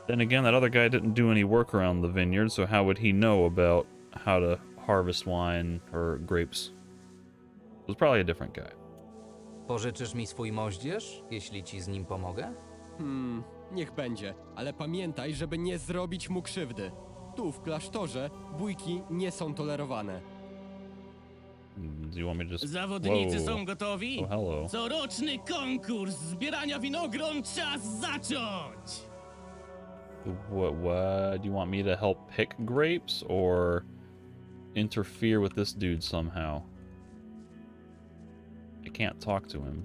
Then again, that other guy didn't do any work around the vineyard, so how would he know about how to harvest wine or grapes? It was probably a different guy.
Pożyczysz mi swój moździerz, jeśli ci z nim pomogę?
Niech będzie, ale pamiętaj, żeby nie zrobić mu krzywdy. Tu, w klasztorze, bójki nie są tolerowane.
Do you want me to just...
Zawodnicy
Whoa.
są gotowi?
Oh, hello.
Coroczny konkurs zbierania winogron czas zacząć!
What? Do you want me to help pick grapes or interfere with this dude somehow? I can't talk to him.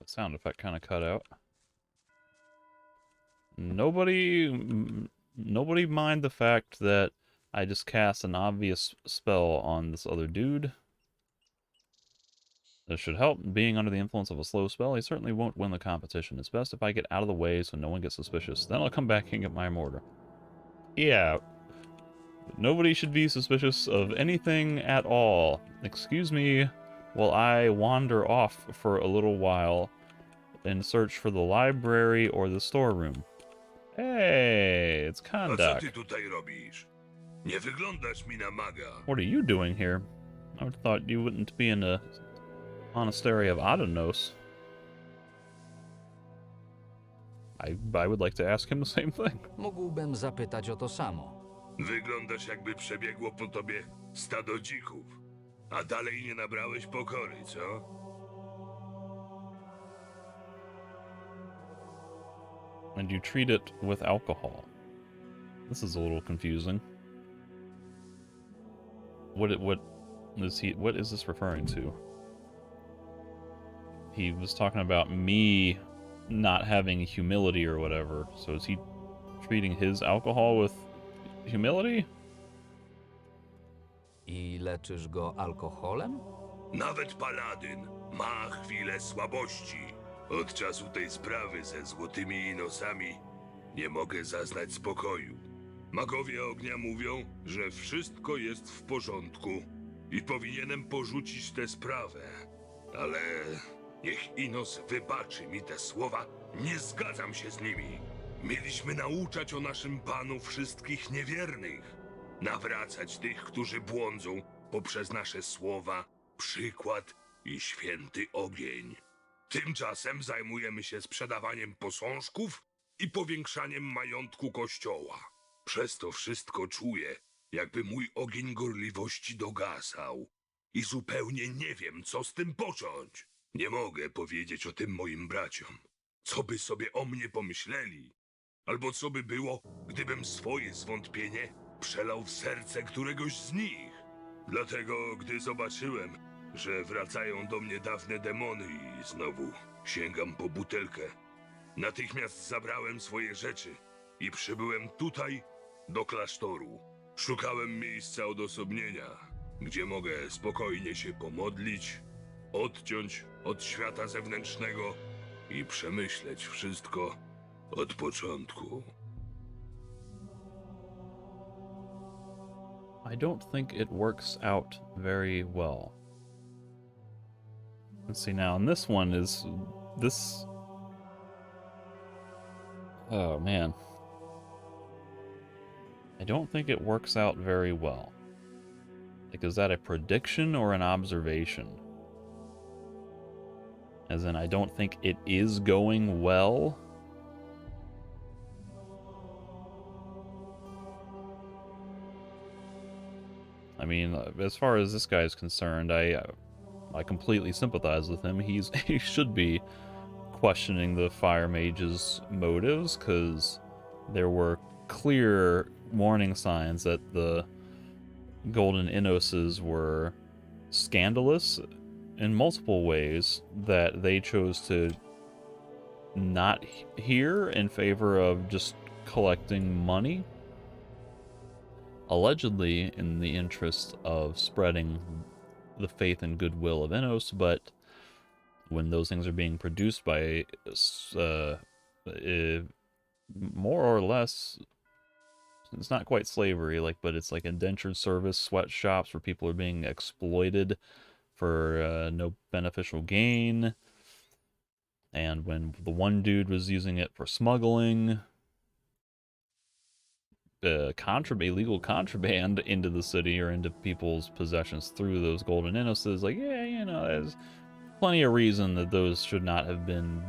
The sound effect kind of cut out. Nobody mind the fact that I just cast an obvious spell on this other dude. This should help. Being under the influence of a slow spell, he certainly won't win the competition. It's best if I get out of the way so no one gets suspicious. Then I'll come back and get my mortar. Yeah. Nobody should be suspicious of anything at all. Excuse me while I wander off for a little while and search for the library or the storeroom. Hey, it's
A co
Kondak.
ty tutaj robisz? Nie wyglądasz mi na maga.
What are you doing here? I would have thought you wouldn't be in the monastery of Adanos. I would like to ask him the same thing.
Mógłbym zapytać o to samo.
Wyglądasz jakby przebiegło po tobie stado dzików. A dalej nie nabrałeś pokory, co?
And you treat it with alcohol. This is a little confusing. What is this referring to? He was talking about me not having humility or whatever. So is he treating his alcohol with humility?
I leczysz go alkoholem?
Nawet paladyn ma chwilę słabości. Od czasu tej sprawy ze złotymi nosami nie mogę zaznać spokoju. Magowie ognia mówią, że wszystko jest w porządku i powinienem porzucić tę sprawę. Ale niech Inos wybaczy mi te słowa, nie zgadzam się z nimi. Mieliśmy nauczać o naszym Panu wszystkich niewiernych. Nawracać tych, którzy błądzą poprzez nasze słowa, przykład i święty ogień. Tymczasem zajmujemy się sprzedawaniem posążków i powiększaniem majątku kościoła. Przez to wszystko czuję, jakby mój ogień gorliwości dogasał. I zupełnie nie wiem, co z tym począć. Nie mogę powiedzieć o tym moim braciom. Co by sobie o mnie pomyśleli? Albo co by było, gdybym swoje zwątpienie przelał w serce któregoś z nich. Dlatego, gdy zobaczyłem, że wracają do mnie dawne demony i znowu sięgam po butelkę, natychmiast zabrałem swoje rzeczy i przybyłem tutaj, do klasztoru. Szukałem miejsca odosobnienia, gdzie mogę spokojnie się pomodlić, odciąć od świata zewnętrznego i przemyśleć wszystko od początku.
I don't think it works out very well. Let's see now, and this one is this. Oh man. I don't think it works out very well. Like, is that a prediction or an observation? As in, I don't think it is going well. I mean, as far as this guy is concerned, I completely sympathize with him. He should be questioning the Fire Mage's motives, because there were clear warning signs that the Golden Innoses were scandalous in multiple ways that they chose to not hear in favor of just collecting money, allegedly in the interest of spreading the faith and goodwill of Innos, but when those things are being produced by more or less, it's not quite slavery, but it's like indentured service sweatshops where people are being exploited for no beneficial gain. And when the one dude was using it for smuggling, illegal contraband into the city or into people's possessions through those golden innocents, like, yeah, you know, there's plenty of reason that those should not have been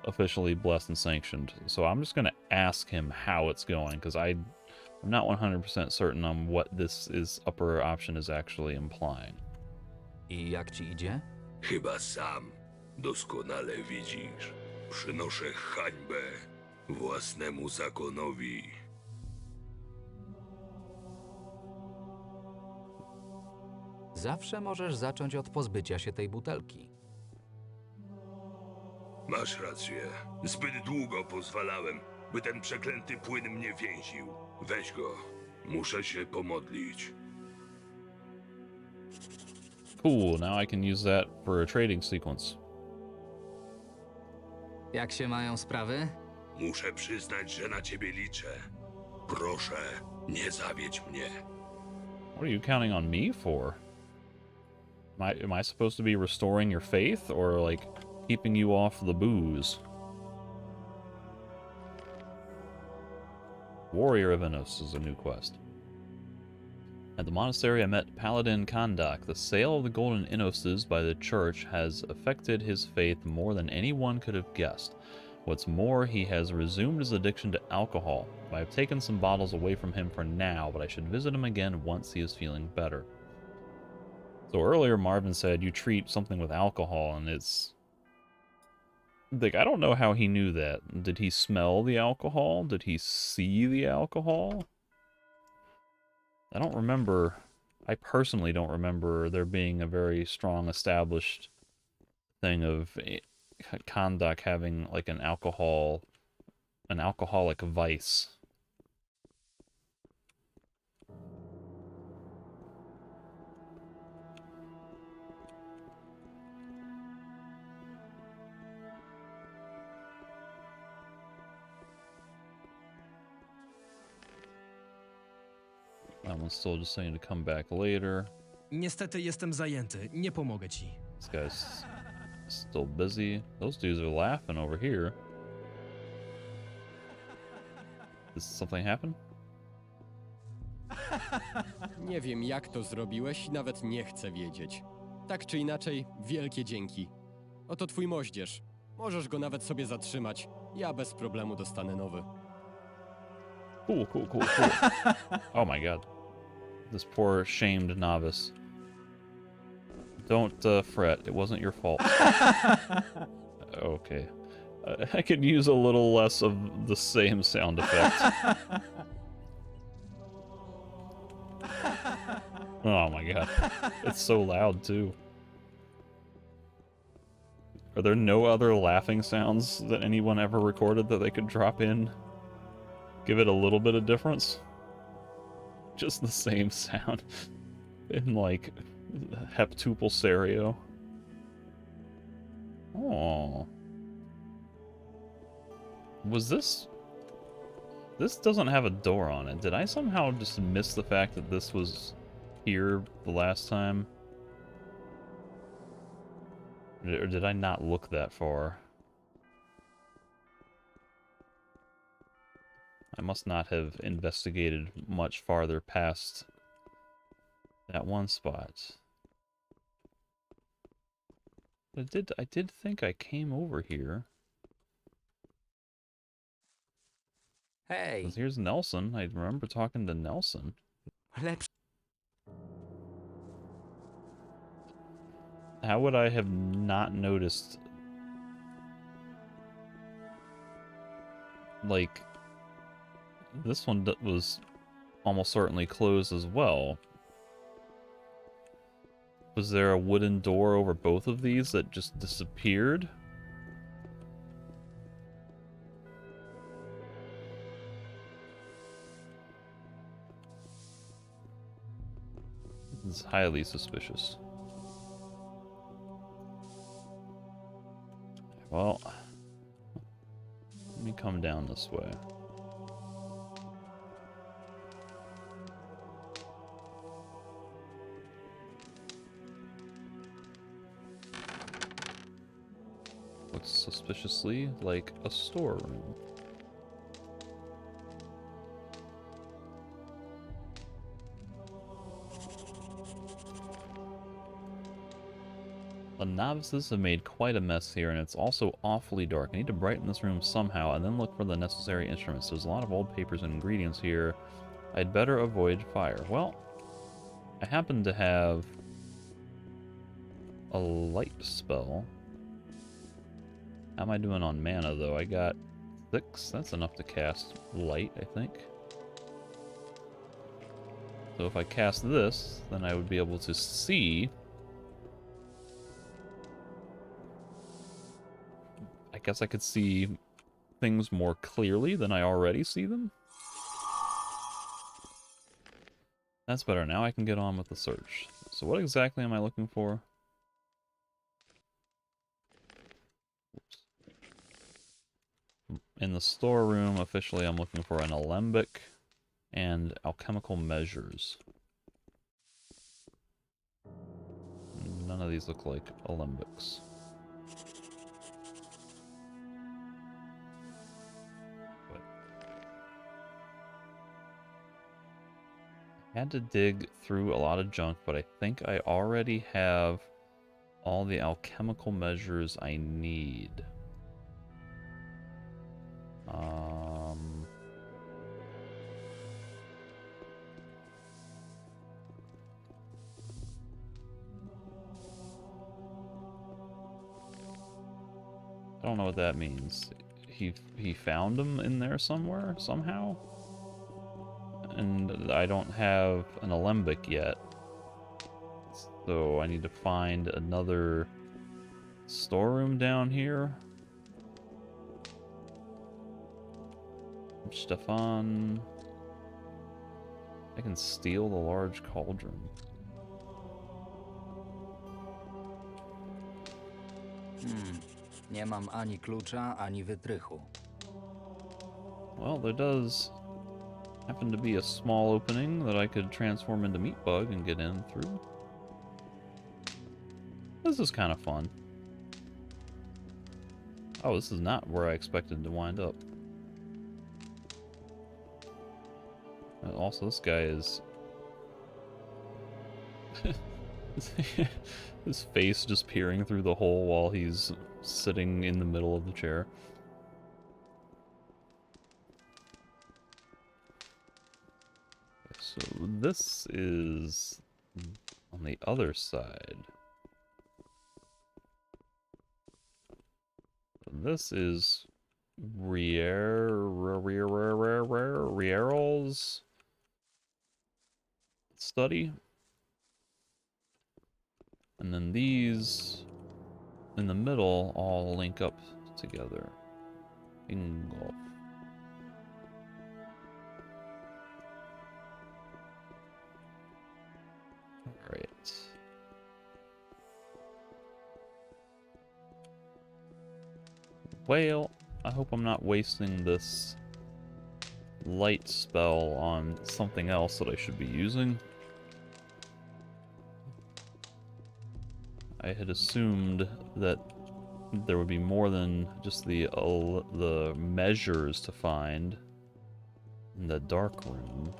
officially blessed and sanctioned. So I'm just going to ask him how it's going, because I'm not 100% certain on what this upper option is actually implying.
I jak ci idzie?
Chyba sam doskonale widzisz. Przynoszę hańbę własnemu zakonowi.
Zawsze możesz zacząć od pozbycia się tej butelki.
Masz rację. Zbyt długo pozwalałem, by ten przeklęty płyn mnie więził. Weź go. Muszę się pomodlić.
Cool, now I can use that for a trading sequence.
Jak się mają sprawy?
Muszę przyznać, że na ciebie liczę. Proszę, nie zawiedź mnie.
What are you counting on me for? Am I supposed to be restoring your faith, or like keeping you off the booze? Warrior of Enos is a new quest. At the monastery I met Paladin Kandak. The sale of the golden Innoses by the church has affected his faith more than anyone could have guessed. What's more, he has resumed his addiction to alcohol. I have taken some bottles away from him for now, but I should visit him again once he is feeling better. So earlier Marvin said you treat something with alcohol, and it's... like, I don't know how he knew that. Did he smell the alcohol? Did he see the alcohol? I don't remember... I personally don't remember there being a very strong established thing of Kandak having, like, an alcoholic vice. That one's still just saying to come back later.
Niestety jestem zajęty, nie pomogę ci.
This guy's still busy. Those dudes are laughing over here. Did something happen?
Nie wiem, jak to zrobiłeś i nawet nie chcę wiedzieć. Tak czy inaczej, wielkie dzięki. Oto twój moździerz. Możesz go nawet sobie zatrzymać. Ja bez problemu dostanę nowy.
Cool. Oh my god. This poor shamed novice. Don't fret, it wasn't your fault. Okay. I could use a little less of the same sound effect. Oh my god. It's so loud too. Are there no other laughing sounds that anyone ever recorded that they could drop in? Give it a little bit of difference? Just the same sound in, like, heptuple stereo. Oh. Was this... This doesn't have a door on it. Did I somehow just miss the fact that this was here the last time? Or did I not look that far? I must not have investigated much farther past that one spot. I did think I came over here.
Hej!
'Cause here's Nelson. I remember talking to Nelson. How would I have not noticed, like, this one was almost certainly closed as well. Was there a wooden door over both of these that just disappeared? It's highly suspicious. Well, let me come down this way. Looks suspiciously like a storeroom. novices have made quite a mess here, and it's also awfully dark. I need to brighten this room somehow, and then look for the necessary instruments. There's a lot of old papers and ingredients here. I'd better avoid fire. Well, I happen to have a light spell. How am I doing on mana, though? I got 6. That's enough to cast light, I think. So if I cast this, then I would be able to see... I guess I could see things more clearly than I already see them. That's better. Now I can get on with the search. So what exactly am I looking for? Oops. In the storeroom, officially I'm looking for an alembic and alchemical measures. None of these look like alembics. Had to dig through a lot of junk, but I think I already have all the alchemical measures I need. I don't know what that means. He found them in there somewhere, somehow? And I don't have an alembic yet. So I need to find another storeroom down here. Stefan. I can steal the large cauldron.
Nie mam ani klucza, ani wytrychu.
Well, there does happen to be a small opening that I could transform into Meatbug and get in through. This is kind of fun. Oh, this is not where I expected to wind up. Also, this guy is... his face just peering through the hole while he's sitting in the middle of the chair. So this is on the other side. This is Rierol's study. And then these in the middle all link up together. Ingolf. Alright. Well, I hope I'm not wasting this light spell on something else that I should be using. I had assumed that there would be more than just the measures to find in the dark room.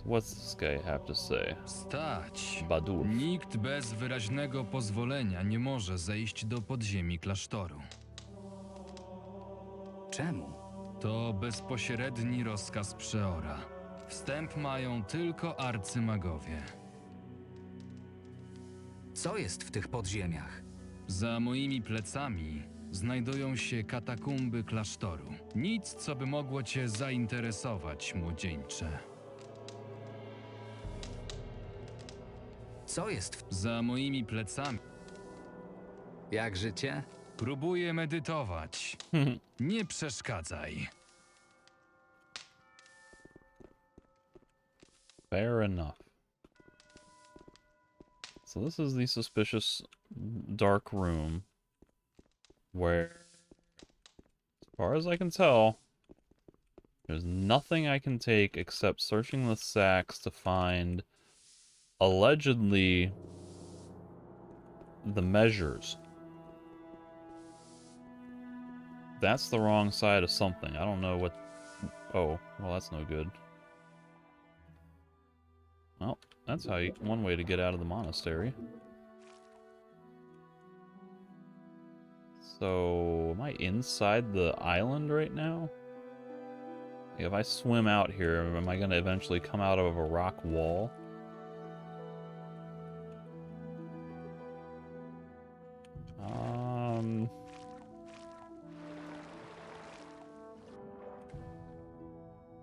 What's this guy have to say?
Stać!
Badów.
Nikt bez wyraźnego pozwolenia nie może zejść do podziemi klasztoru.
Czemu?
To bezpośredni rozkaz przeora. Wstęp mają tylko arcymagowie.
Co jest w tych podziemiach?
Za moimi plecami znajdują się katakumby klasztoru. Nic, co by mogło cię zainteresować, młodzieńcze.
Co jest
Za moimi plecami.
Jak życie?
Próbuję medytować. Nie przeszkadzaj.
Fair enough. So this is the suspicious dark room where, as far as I can tell, there's nothing I can take except searching the sacks to find allegedly the measures. That's the wrong side of something. I don't know what... Oh, well, that's no good. Well, that's how you... one way to get out of the monastery. So, am I inside the island right now? Like, if I swim out here, am I gonna eventually come out of a rock wall?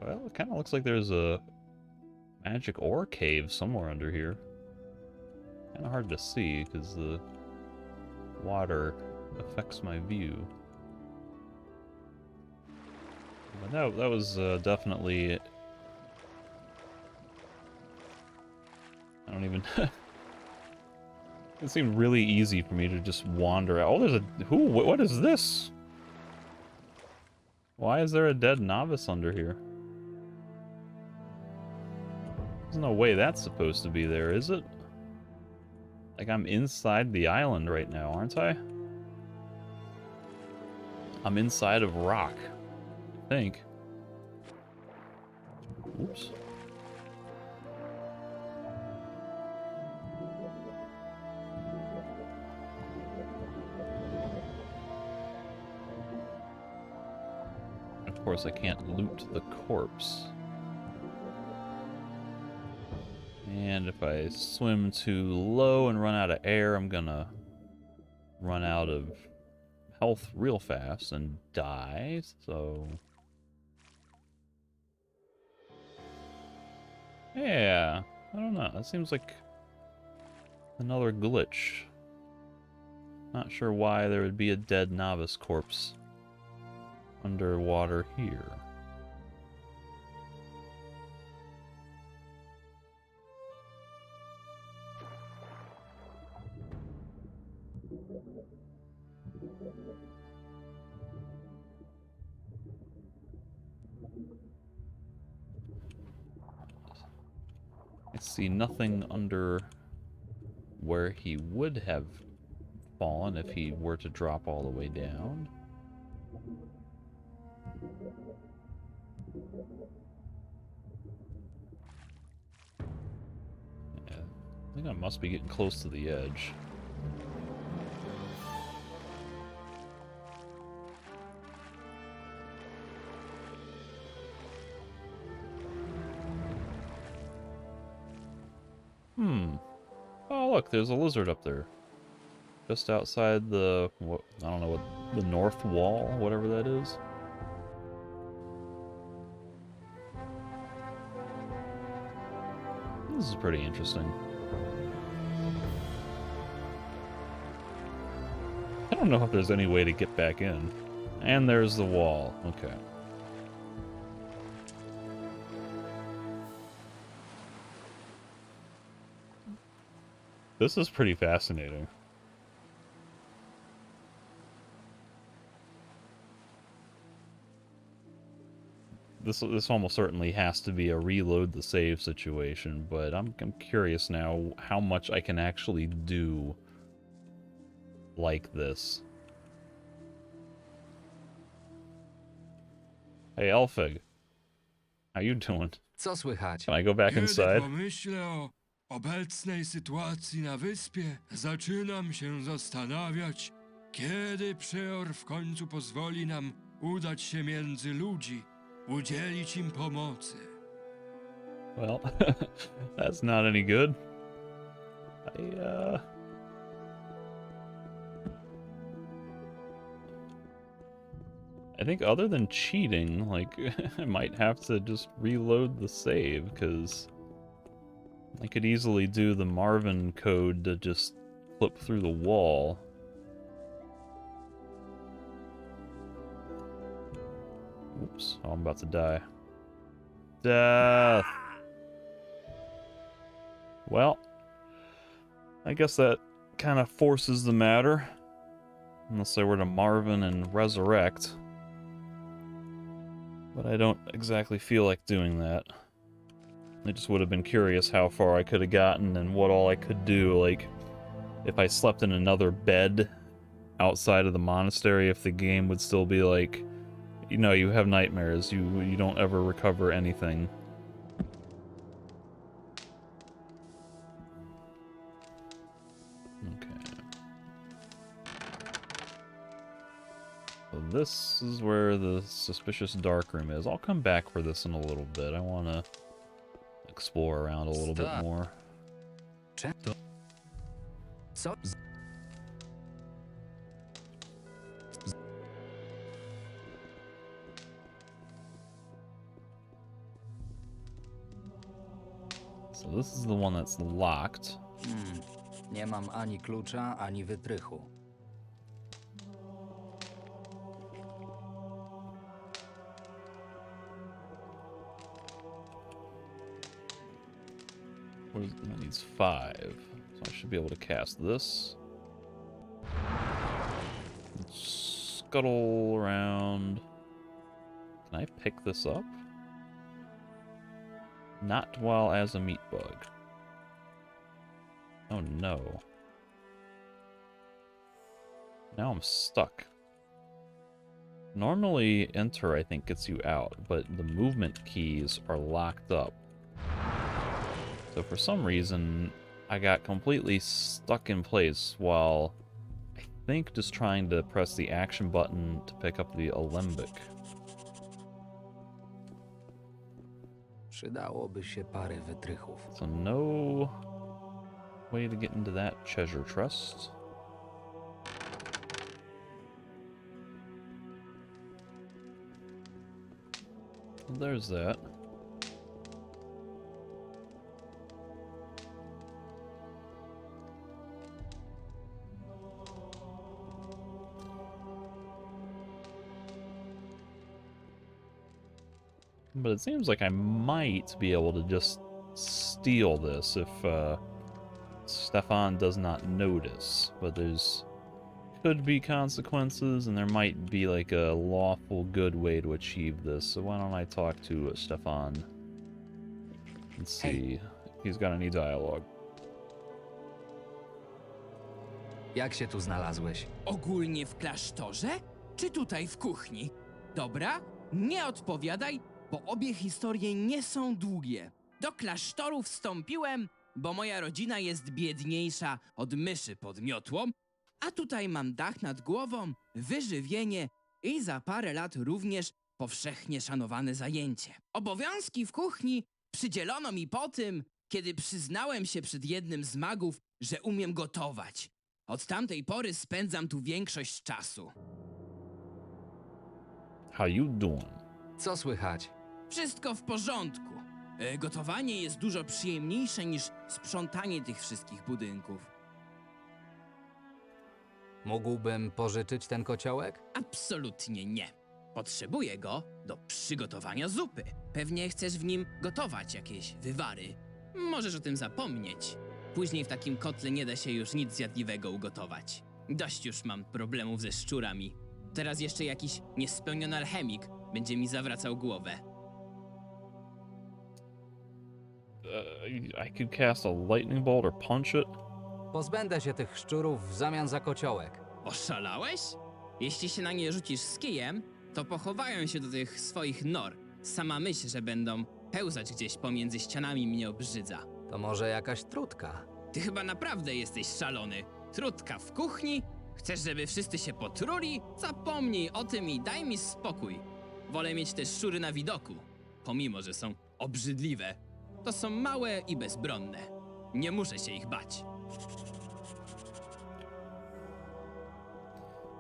Well, it kind of looks like there's a magic ore cave somewhere under here. Kind of hard to see because the water affects my view. But that was definitely... I don't even... It seemed really easy for me to just wander out. Oh, there's a... Who? What is this? Why is there a dead novice under here? There's no way that's supposed to be there, is it? Like, I'm inside the island right now, aren't I? I'm inside of rock, I think. Oops. Of course, I can't loot the corpse. And if I swim too low and run out of air, I'm gonna run out of health real fast and die, so... Yeah, I don't know, that seems like another glitch. Not sure why there would be a dead novice corpse underwater here. I see nothing under where he would have fallen if he were to drop all the way down. Yeah, I think I must be getting close to the edge. Oh, look, there's a lizard up there. Just outside the, what, I don't know what, the north wall, whatever that is. This is pretty interesting. I don't know if there's any way to get back in. And there's the wall. Okay. This is pretty fascinating. This almost certainly has to be a reload the save situation, but I'm curious now how much I can actually do like this. Hey, Elfig. How you doing?
Co słychać?
Can I go back inside?
Pomyślę o obecnej sytuacji na wyspie, zaczynam się zastanawiać, kiedy Przeor w końcu pozwoli nam udać się między ludzi, udzielić im pomocy.
Well, that's not any good. I think other than cheating, like, I might have to just reload the save, because I could easily do the Marvin code to just flip through the wall. Oops, oh, I'm about to die. Death! Well, I guess that kind of forces the matter. Unless I were to Marvin and resurrect. But I don't exactly feel like doing that. I just would have been curious how far I could have gotten and what all I could do. Like, if I slept in another bed outside of the monastery, if the game would still be like, you know, you have nightmares, you don't ever recover anything. Okay. So this is where the suspicious darkroom is. I'll come back for this in a little bit. I want to explore around a little bit more. So this is the one that's locked.
Nie mam ani klucza, ani wytrychu.
That needs 5. So I should be able to cast this. Scuttle around. Can I pick this up? Not while as a meat bug. Oh no. Now I'm stuck. Normally enter, I think, gets you out, but the movement keys are locked up. So for some reason, I got completely stuck in place while I think just trying to press the action button to pick up the alembic.
Przydałoby się parę wytrychów.
So no way to get into that treasure chest. There's that. But it seems like I might be able to just steal this if Stefan does not notice. But there's could be consequences, and there might be like a lawful good way to achieve this. So why don't I talk to Stefan and see if he's got any dialogue.
Jak się tu znalazłeś?
Ogólnie w klasztorze? Czy tutaj w kuchni? Dobra, nie odpowiadaj, bo obie historie nie są długie. Do klasztoru wstąpiłem, bo moja rodzina jest biedniejsza od myszy pod miotłą, a tutaj mam dach nad głową, wyżywienie i za parę lat również powszechnie szanowane zajęcie. Obowiązki w kuchni przydzielono mi po tym, kiedy przyznałem się przed jednym z magów, że umiem gotować. Od tamtej pory spędzam tu większość czasu.
How you doing?
Co słychać?
Wszystko w porządku. Gotowanie jest dużo przyjemniejsze niż sprzątanie tych wszystkich budynków.
Mógłbym pożyczyć ten kociołek?
Absolutnie nie. Potrzebuję go do przygotowania zupy. Pewnie chcesz w nim gotować jakieś wywary. Możesz o tym zapomnieć. Później w takim kotle nie da się już nic zjadliwego ugotować. Dość już mam problemów ze szczurami. Teraz jeszcze jakiś niespełniony alchemik będzie mi zawracał głowę.
I could cast a lightning bolt or punch it.
Pozbędę się tych szczurów w zamian za kociołek.
Oszalałeś? Jeśli się na nie rzucisz z kijem, to pochowają się do tych swoich nor. Sama myśl, że będą pełzać gdzieś pomiędzy ścianami, mnie obrzydza.
To może jakaś trutka?
Ty chyba naprawdę jesteś szalony. Trutka w kuchni? Chcesz, żeby wszyscy się potruli? Zapomnij o tym i daj mi spokój. Wolę mieć te szczury na widoku, pomimo że są obrzydliwe. To są małe i bezbronne. Nie muszę się ich bać.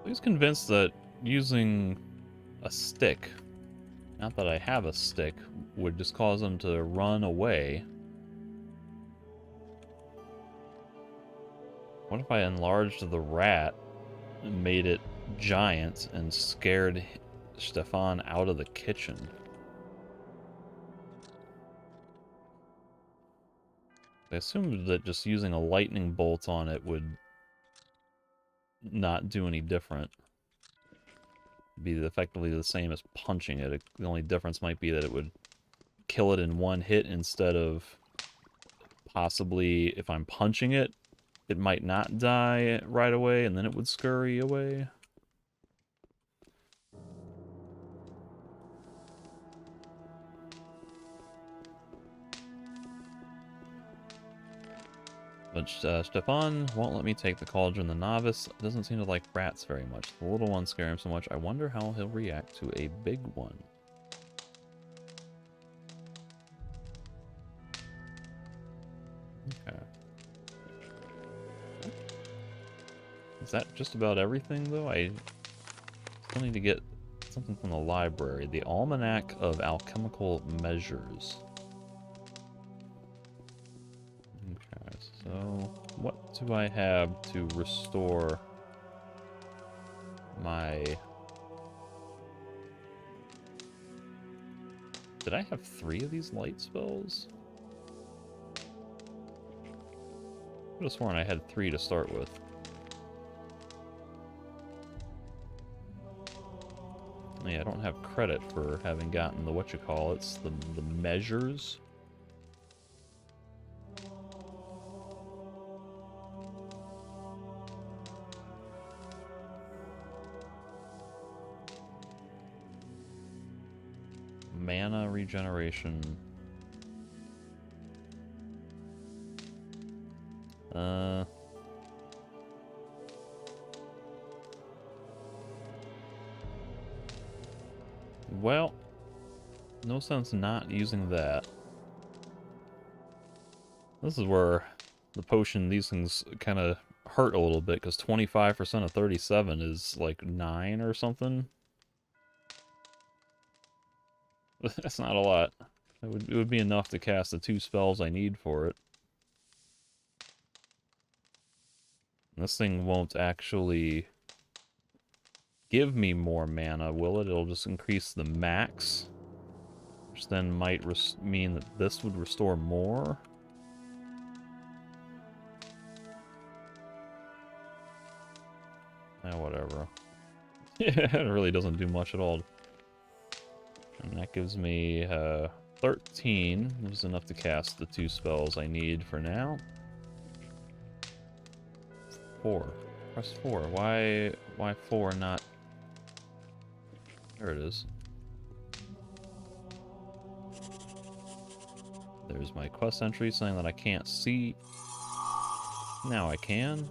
He's convinced that using a stick, not that I have a stick, would just cause him to run away. What if I enlarged the rat and made it giant and scared Stefan out of the kitchen? I assumed that just using a lightning bolt on it would not do any different. Be effectively the same as punching it. The only difference might be that it would kill it in one hit instead of possibly if I'm punching it, it might not die right away and then it would scurry away. But Stefan won't let me take the Cauldron. The novice doesn't seem to like rats very much. The little ones scare him so much. I wonder how he'll react to a big one. Okay. Is that just about everything, though? I still need to get something from the library. The Almanac of Alchemical Measures. Okay, so what do I have to restore my... Did I have 3 of these light spells? I could have sworn I had 3 to start with. Yeah, I don't have credit for having gotten the whatchamacallits, the measures. Mana regeneration. Well, no sense not using that. This is where the potion, these things kind of hurt a little bit, because 25% of 37 is like 9 or something. That's not a lot. It would be enough to cast the 2 spells I need for it. And this thing won't actually give me more mana, will it? It'll just increase the max, which then might mean that this would restore more. Whatever. It really doesn't do much at all. And that gives me 13, which is enough to cast the 2 spells I need for now. 4. Press 4. Why 4 not... There it is. There's my quest entry saying that I can't see. Now I can.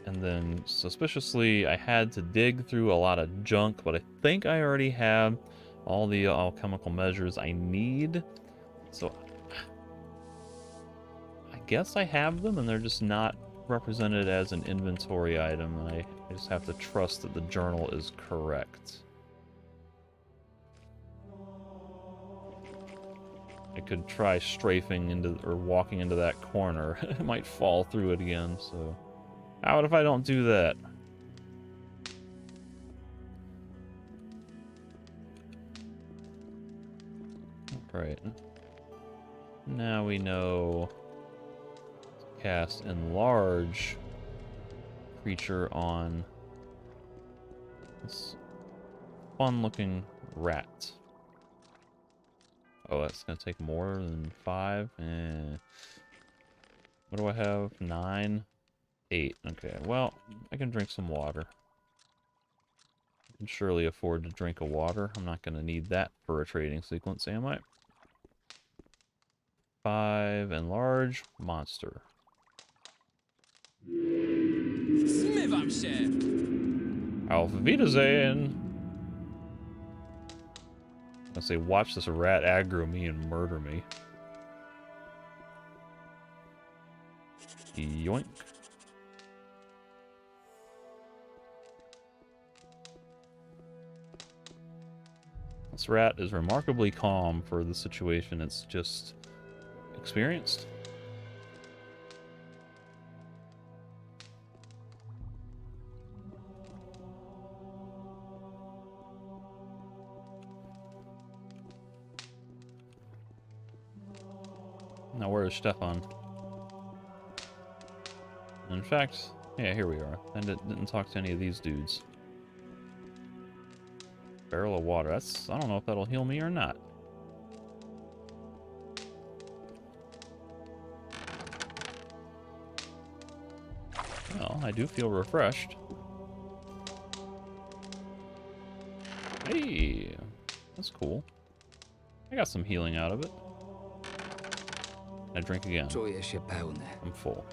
And then, suspiciously, I had to dig through a lot of junk, but I think I already have all the alchemical measures I need. So, I guess I have them, and they're just not represented as an inventory item, and I just have to trust that the journal is correct. I could try strafing into, or walking into that corner. I might fall through it again, so... What if I don't do that? Right. Now we know to cast Enlarge creature on this fun-looking rat. Oh, that's gonna take more than 5? What do I have? 9? 8. Okay, well, I can drink some water. I can surely afford to drink a water. I'm not going to need that for a trading sequence, am I? 5, enlarge, monster.
Zmywam się!
Auf Wiedersehen! I say, watch this rat aggro me and murder me. Yoink. This rat is remarkably calm for the situation it's just experienced. Now where is Stefan? In fact, Yeah, here we are. I didn't talk to any of these dudes. Barrel of water. That's... I don't know if that'll heal me or not. Well, I do feel refreshed. Hey! That's cool. I got some healing out of it. I drink again.
Czuję się pełny.
I'm full.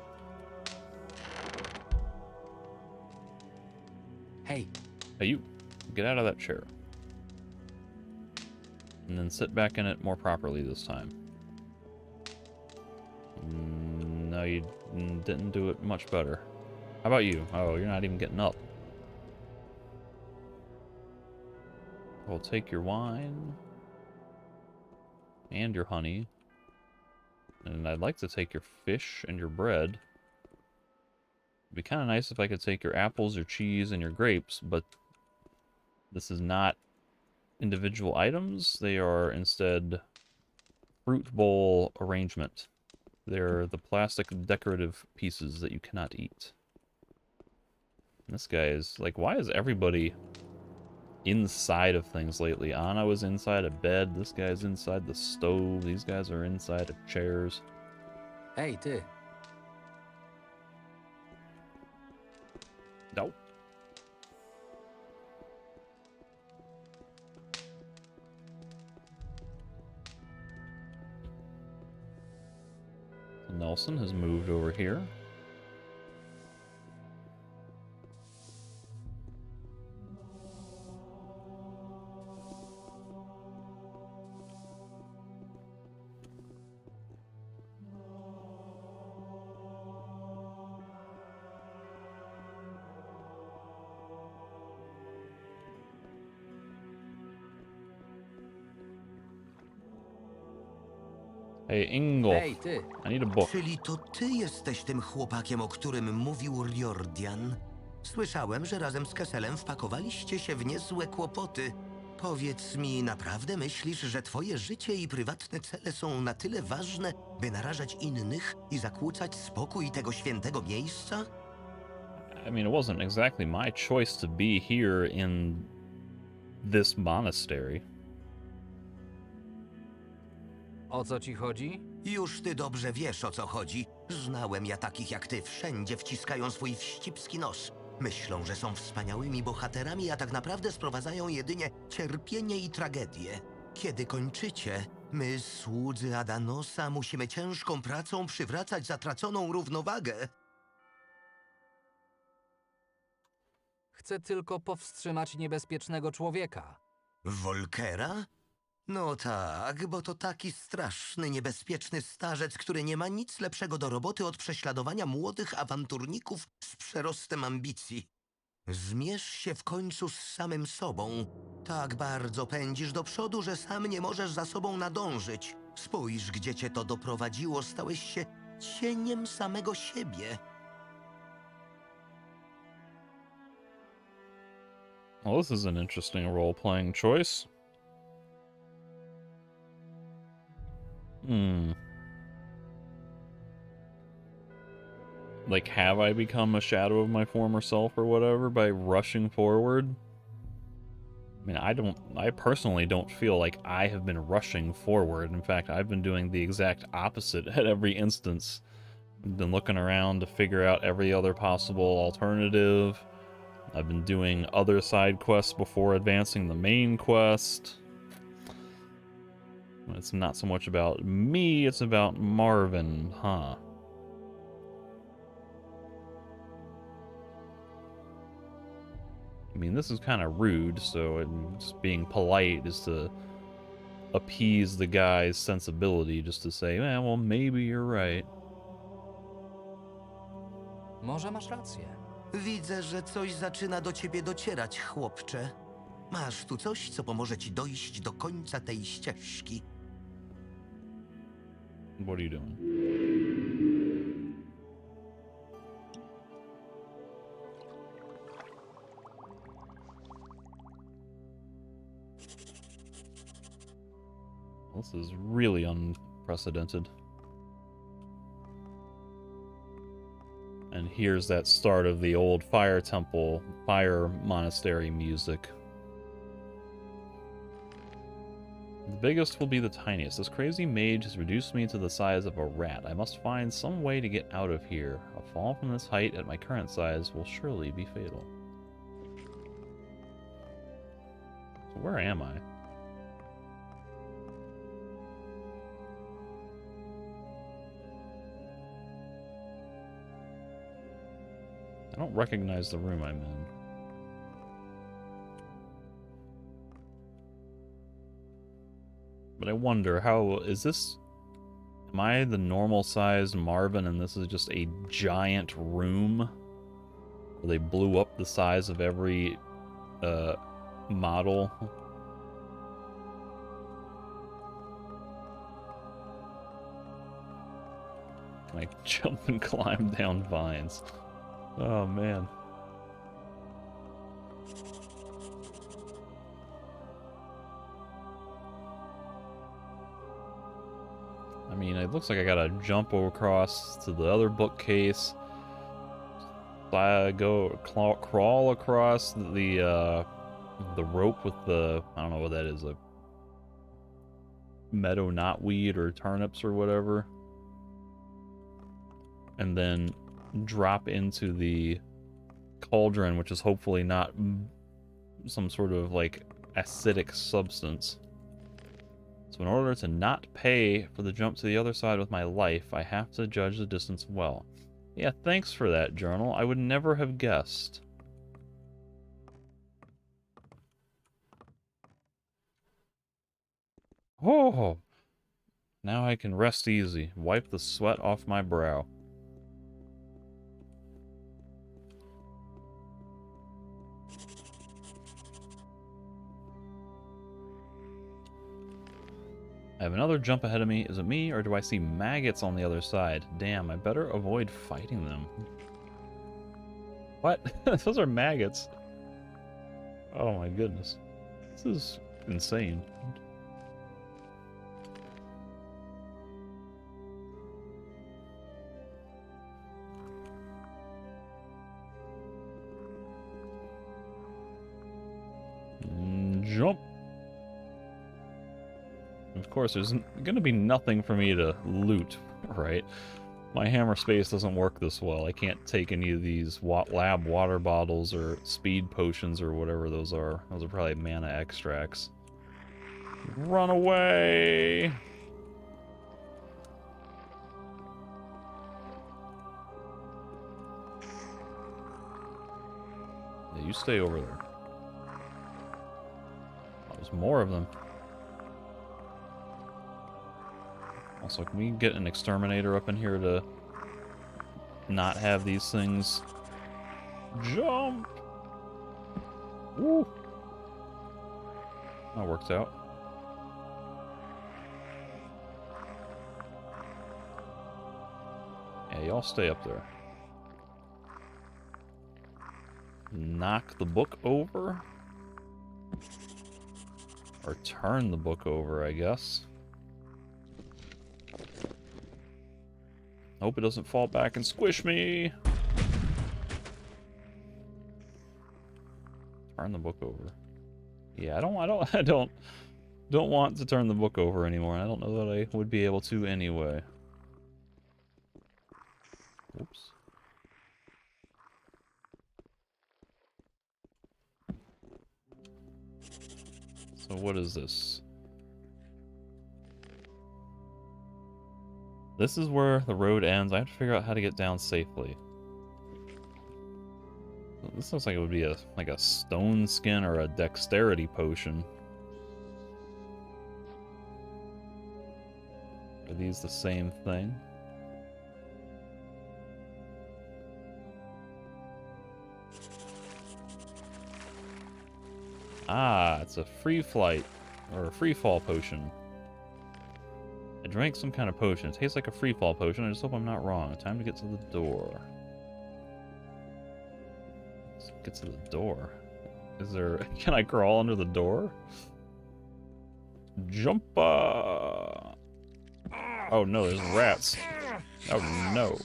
Hey.
Hey, you. Get out of that chair. And then sit back in it more properly this time. No, you didn't do it much better. How about you? Oh, you're not even getting up. We'll take your wine. And your honey. And I'd like to take your fish and your bread. It'd be kind of nice if I could take your apples, your cheese, and your grapes, but this is not individual items. They are instead fruit bowl arrangement. They're the plastic decorative pieces that you cannot eat. And this guy is like, why is everybody inside of things lately? Anna was inside a bed. This guy's inside the stove. These guys are inside of chairs.
Hey, ty.
No. Nelson has moved over here. Hey, Ingolf.
Hej, ty.
I need a book.
Czyli to ty jesteś tym chłopakiem, o którym mówił Riordian? Słyszałem, że razem z Kesselem wpakowaliście się w niezłe kłopoty. Powiedz mi, naprawdę myślisz, że twoje życie i prywatne cele są na tyle ważne, by narażać innych i zakłócać spokój tego świętego miejsca?
I mean, it wasn't exactly my choice to be here in this monastery.
O co ci chodzi?
Już ty dobrze wiesz, o co chodzi. Znałem ja takich jak ty, wszędzie wciskają swój wścibski nos. Myślą, że są wspaniałymi bohaterami, a tak naprawdę sprowadzają jedynie cierpienie i tragedię. Kiedy kończycie, my, słudzy Adanosa, musimy ciężką pracą przywracać zatraconą równowagę.
Chcę tylko powstrzymać niebezpiecznego człowieka.
Volkera? No tak, bo to taki straszny, niebezpieczny starzec, który nie ma nic lepszego do roboty od prześladowania młodych awanturników z przerostem ambicji. Zmierz się w końcu z samym sobą. Tak bardzo pędzisz do przodu, że sam nie możesz za sobą nadążyć. Spójrz, gdzie cię to doprowadziło, stałeś się cieniem samego siebie.
Well, this is an interesting role-playing choice. Like, have I become a shadow of my former self or whatever by rushing forward? I mean, I personally don't feel like I have been rushing forward. In fact, I've been doing the exact opposite at every instance. I've been looking around to figure out every other possible alternative. I've been doing other side quests before advancing the main quest. It's not so much about me, it's about Marvin, huh? I mean, this is kind of rude, so just being polite is to appease the guy's sensibility, just to say, eh, well, maybe you're right.
Może masz rację.
Widzę, że coś zaczyna do ciebie docierać, chłopcze. Masz tu coś, co pomoże ci dojść do końca tej ścieżki.
What are you doing? This is really unprecedented. And here's that start of the old fire temple, fire monastery music. The biggest will be the tiniest. This crazy mage has reduced me to the size of a rat. I must find some way to get out of here. A fall from this height at my current size will surely be fatal. So where am I? I don't recognize the room I'm in. But I wonder, how is this? Am I the normal sized Marvin and this is just a giant room where they blew up the size of every model? Can I jump and climb down vines? Oh man. I mean, it looks like I gotta jump across to the other bookcase. Crawl across the rope with the, I don't know what that is, a meadow knotweed or turnips or whatever. And then drop into the cauldron, which is hopefully not some sort of like acidic substance. So in order to not pay for the jump to the other side with my life, I have to judge the distance well. Yeah, thanks for that, journal. I would never have guessed. Oh! Now I can rest easy, wipe the sweat off my brow. I have another jump ahead of me. Is it me, or do I see maggots on the other side? Damn, I better avoid fighting them. What? Those are maggots. Oh my goodness. This is insane. Jump. Of course, there's going to be nothing for me to loot, right? My hammer space doesn't work this well. I can't take any of these lab water bottles or speed potions or whatever those are. Those are probably mana extracts. Run away! Yeah, you stay over there. Oh, there's more of them. Also, can we get an exterminator up in here to not have these things jump? Woo! That worked out. Yeah, y'all stay up there. Knock the book over? Or turn the book over, I guess. Hope it doesn't fall back and squish me. Turn the book over. Yeah, I don't want to turn the book over anymore. I don't know that I would be able to anyway. Oops. So what is this? This is where the road ends. I have to figure out how to get down safely. This looks like it would be like a stone skin or a dexterity potion. Are these the same thing? Ah, it's a free flight or a free fall potion. I drank some kind of potion. It tastes like a free fall potion. I just hope I'm not wrong. Time to get to the door. Let's get to the door. Is there... Can I crawl under the door? Jump! Oh no, there's rats. Oh no.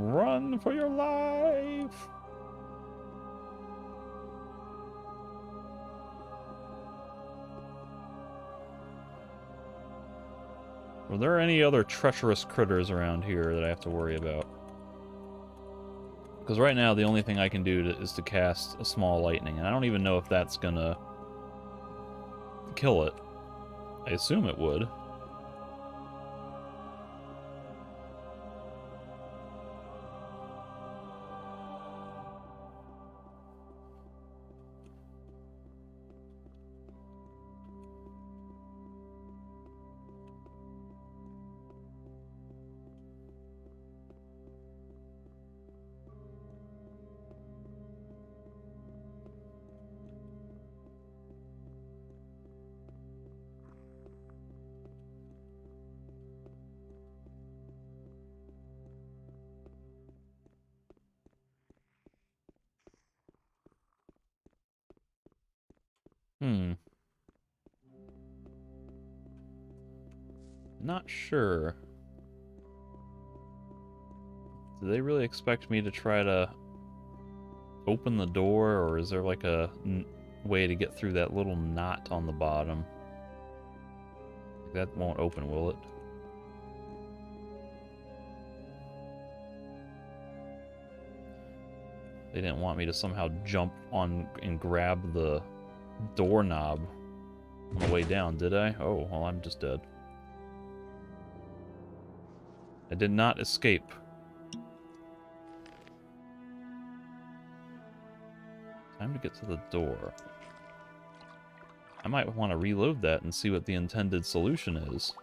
Run for your life! Are there any other treacherous critters around here that I have to worry about? Because right now the only thing I can do is to cast a small lightning, and I don't even know if that's gonna kill it. I assume it would. Not sure. Do they really expect me to try to open the door, or is there like a way to get through that little knot on the bottom? That won't open, will it? They didn't want me to somehow jump on and grab the doorknob on the way down, did I? Oh, well, I'm just dead. I did not escape. Time to get to the door. I might want to reload that and see what the intended solution is.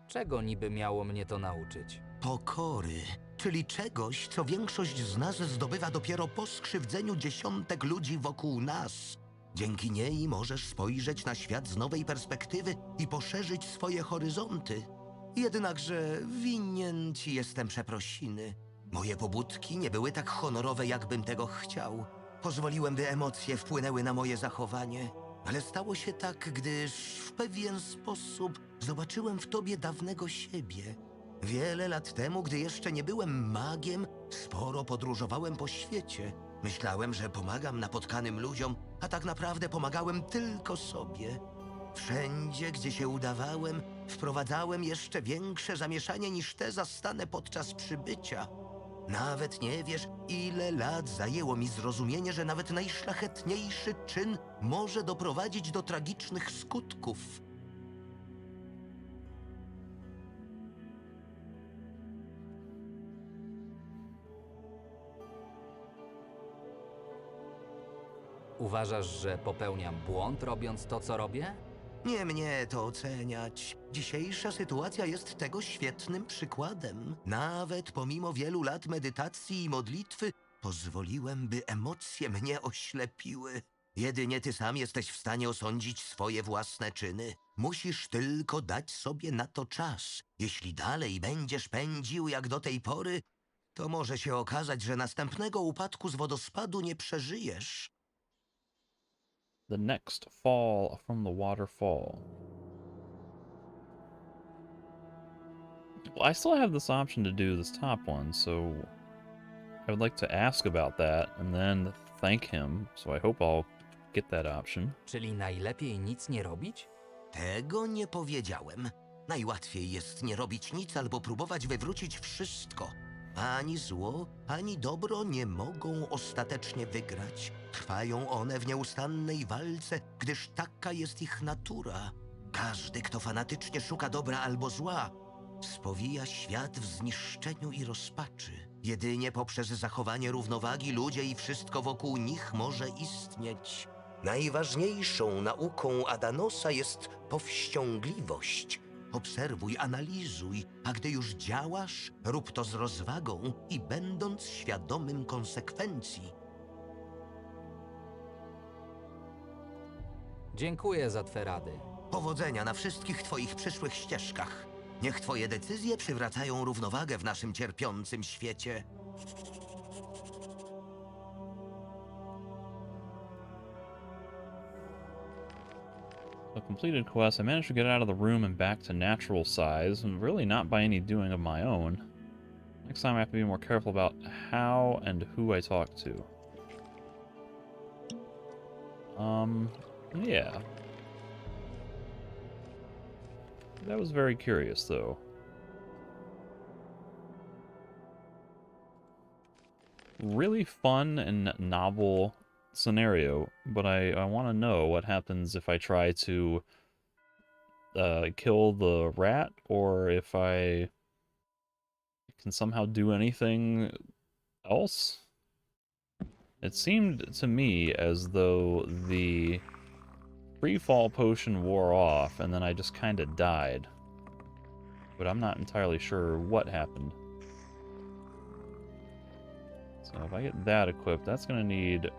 Czego niby miało mnie to nauczyć?
Pokory, czyli czegoś, co większość z nas zdobywa dopiero po skrzywdzeniu dziesiątek ludzi wokół nas. Dzięki niej możesz spojrzeć na świat z nowej perspektywy i poszerzyć swoje horyzonty. Jednakże winien ci jestem przeprosiny. Moje pobudki nie były tak honorowe, jakbym tego chciał. Pozwoliłem, by emocje wpłynęły na moje zachowanie. Ale stało się tak, gdyż w pewien sposób zobaczyłem w tobie dawnego siebie. Wiele lat temu, gdy jeszcze nie byłem magiem, sporo podróżowałem po świecie. Myślałem, że pomagam napotkanym ludziom, a tak naprawdę pomagałem tylko sobie. Wszędzie, gdzie się udawałem, wprowadzałem jeszcze większe zamieszanie niż te zastane podczas przybycia. Nawet nie wiesz, ile lat zajęło mi zrozumienie, że nawet najszlachetniejszy czyn może doprowadzić do tragicznych skutków.
Uważasz, że popełniam błąd, robiąc to, co robię?
Nie mnie to oceniać. Dzisiejsza sytuacja jest tego świetnym przykładem. Nawet pomimo wielu lat medytacji i modlitwy, pozwoliłem, by emocje mnie oślepiły. Jedynie ty sam jesteś w stanie osądzić swoje własne czyny. Musisz tylko dać sobie na to czas. Jeśli dalej będziesz pędził jak do tej pory, to może się okazać, że następnego upadku z wodospadu nie przeżyjesz.
The next fall from the waterfall. Well, I still have this option to do this top one, so I would like to ask about that and then thank him, so I hope I'll get that option.
Czyli najlepiej nic nie robić?
Tego nie powiedziałem. Najłatwiej jest nie robić nic albo próbować wywrócić wszystko. Ani zło, ani dobro nie mogą ostatecznie wygrać. Trwają one w nieustannej walce, gdyż taka jest ich natura. Każdy, kto fanatycznie szuka dobra albo zła, spowija świat w zniszczeniu i rozpaczy. Jedynie poprzez zachowanie równowagi ludzie i wszystko wokół nich może istnieć. Najważniejszą nauką Adanosa jest powściągliwość. Obserwuj, analizuj, a gdy już działasz, rób to z rozwagą i będąc świadomym konsekwencji.
Dziękuję za twe rady.
Powodzenia na wszystkich twoich przyszłych ścieżkach. Niech twoje decyzje przywracają równowagę w naszym cierpiącym świecie.
A completed quest. I managed to get out of the room and back to natural size, and really not by any doing of my own. Next time I have to be more careful about how and who I talk to. Yeah. That was very curious, though. Really fun and novel scenario, but I want to know what happens if I try to kill the rat, or if I can somehow do anything else. It seemed to me as though the free fall potion wore off, and then I just kind of died. But I'm not entirely sure what happened. So if I get that equipped, that's going to need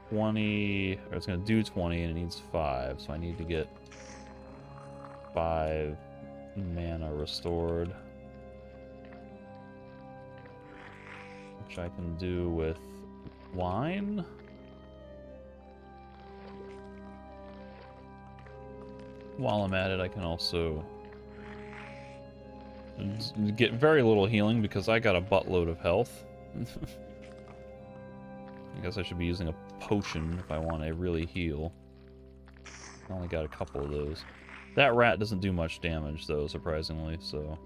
20, or it's going to do 20, and it needs 5, so I need to get 5 mana restored. Which I can do with wine. While I'm at it, I can also get very little healing because I got a buttload of health. I guess I should be using a potion if I want to really heal. I only got a couple of those. That rat doesn't do much damage, though, surprisingly, so...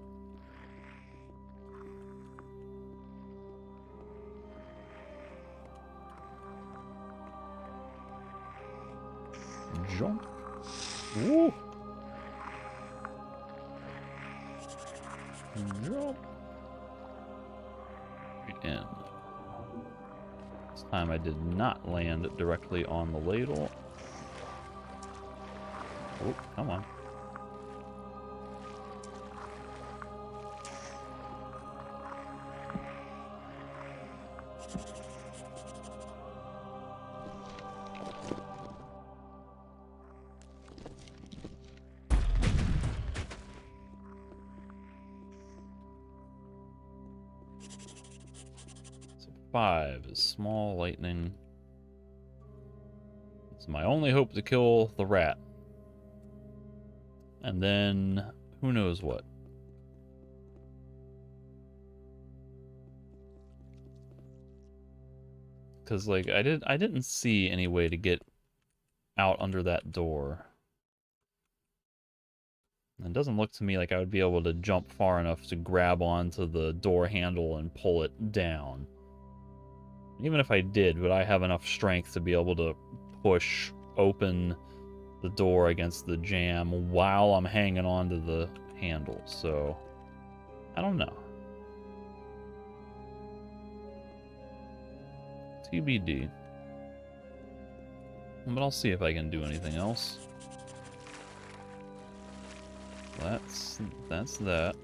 Jump. Woo! Jump. And this time I did not land directly on the ladle. Oh, come on. So 5 is small lightning. It's my only hope to kill the rat. And then, who knows what. Because, like, I didn't see any way to get out under that door. It doesn't look to me like I would be able to jump far enough to grab onto the door handle and pull it down. Even if I did, would I have enough strength to be able to push open the door against the jamb while I'm hanging onto the handle? So, I don't know. TBD. But I'll see if I can do anything else. That's that.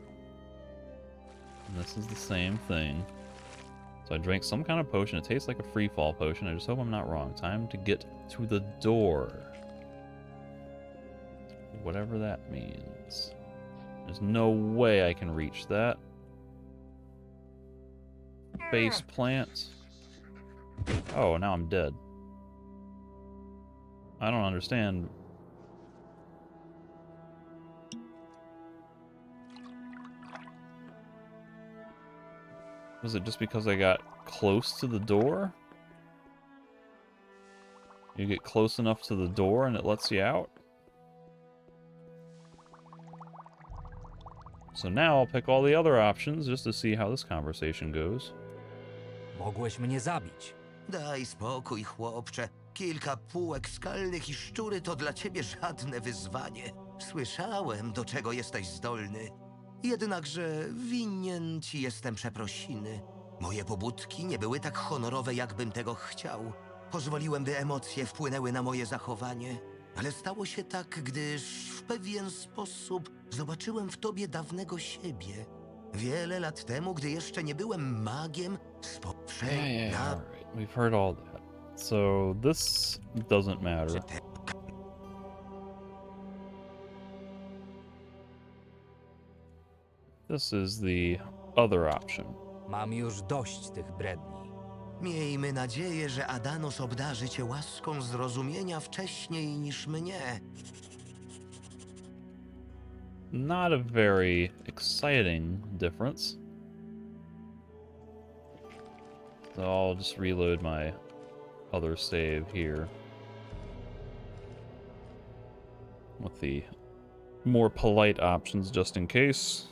And this is the same thing. So I drank some kind of potion. It tastes like a free fall potion. I just hope I'm not wrong. Time to get to the door. Whatever that means. There's no way I can reach that. Base plant. Oh, now I'm dead. I don't understand. Was it just because I got close to the door? You get close enough to the door and it lets you out? So now I'll pick all the other options just to see how this conversation goes.
Mogłeś mnie zabić.
Daj spokój, chłopcze. Kilka półek skalnych i szczury to dla ciebie żadne wyzwanie. Słyszałem, do czego jesteś zdolny. Jednakże winien ci jestem przeprosiny. Moje pobudki nie były tak honorowe, jakbym tego chciał. Pozwoliłem, by emocje wpłynęły na moje zachowanie. Ale stało się tak, gdyż w pewien sposób zobaczyłem w tobie dawnego siebie. Wiele lat temu, gdy jeszcze nie byłem magiem,
Yeah, right. We've heard all that. So this doesn't matter. This is the other option.
Mam już dość tych bredni.
Miejmy nadzieję, że Adanos obdarzy cię łaską zrozumienia wcześniej niż mnie.
Not a very exciting difference. So I'll just reload my other save here with the more polite options just in case.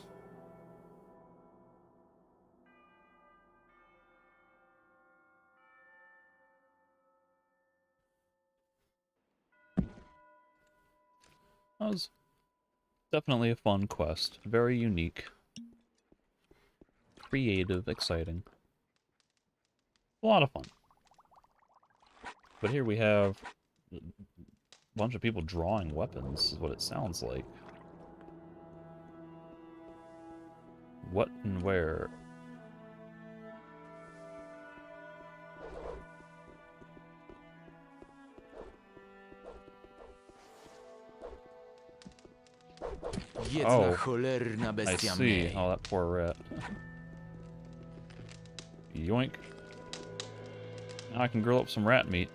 That was definitely a fun quest. Very unique. Creative, exciting. A lot of fun. But here we have a bunch of people drawing weapons, is what it sounds like. What and where?
Biedna, cholerna
I
bestia
see.
mniej.
Oh, that poor rat. Yoink. Now I can grill up some rat meat.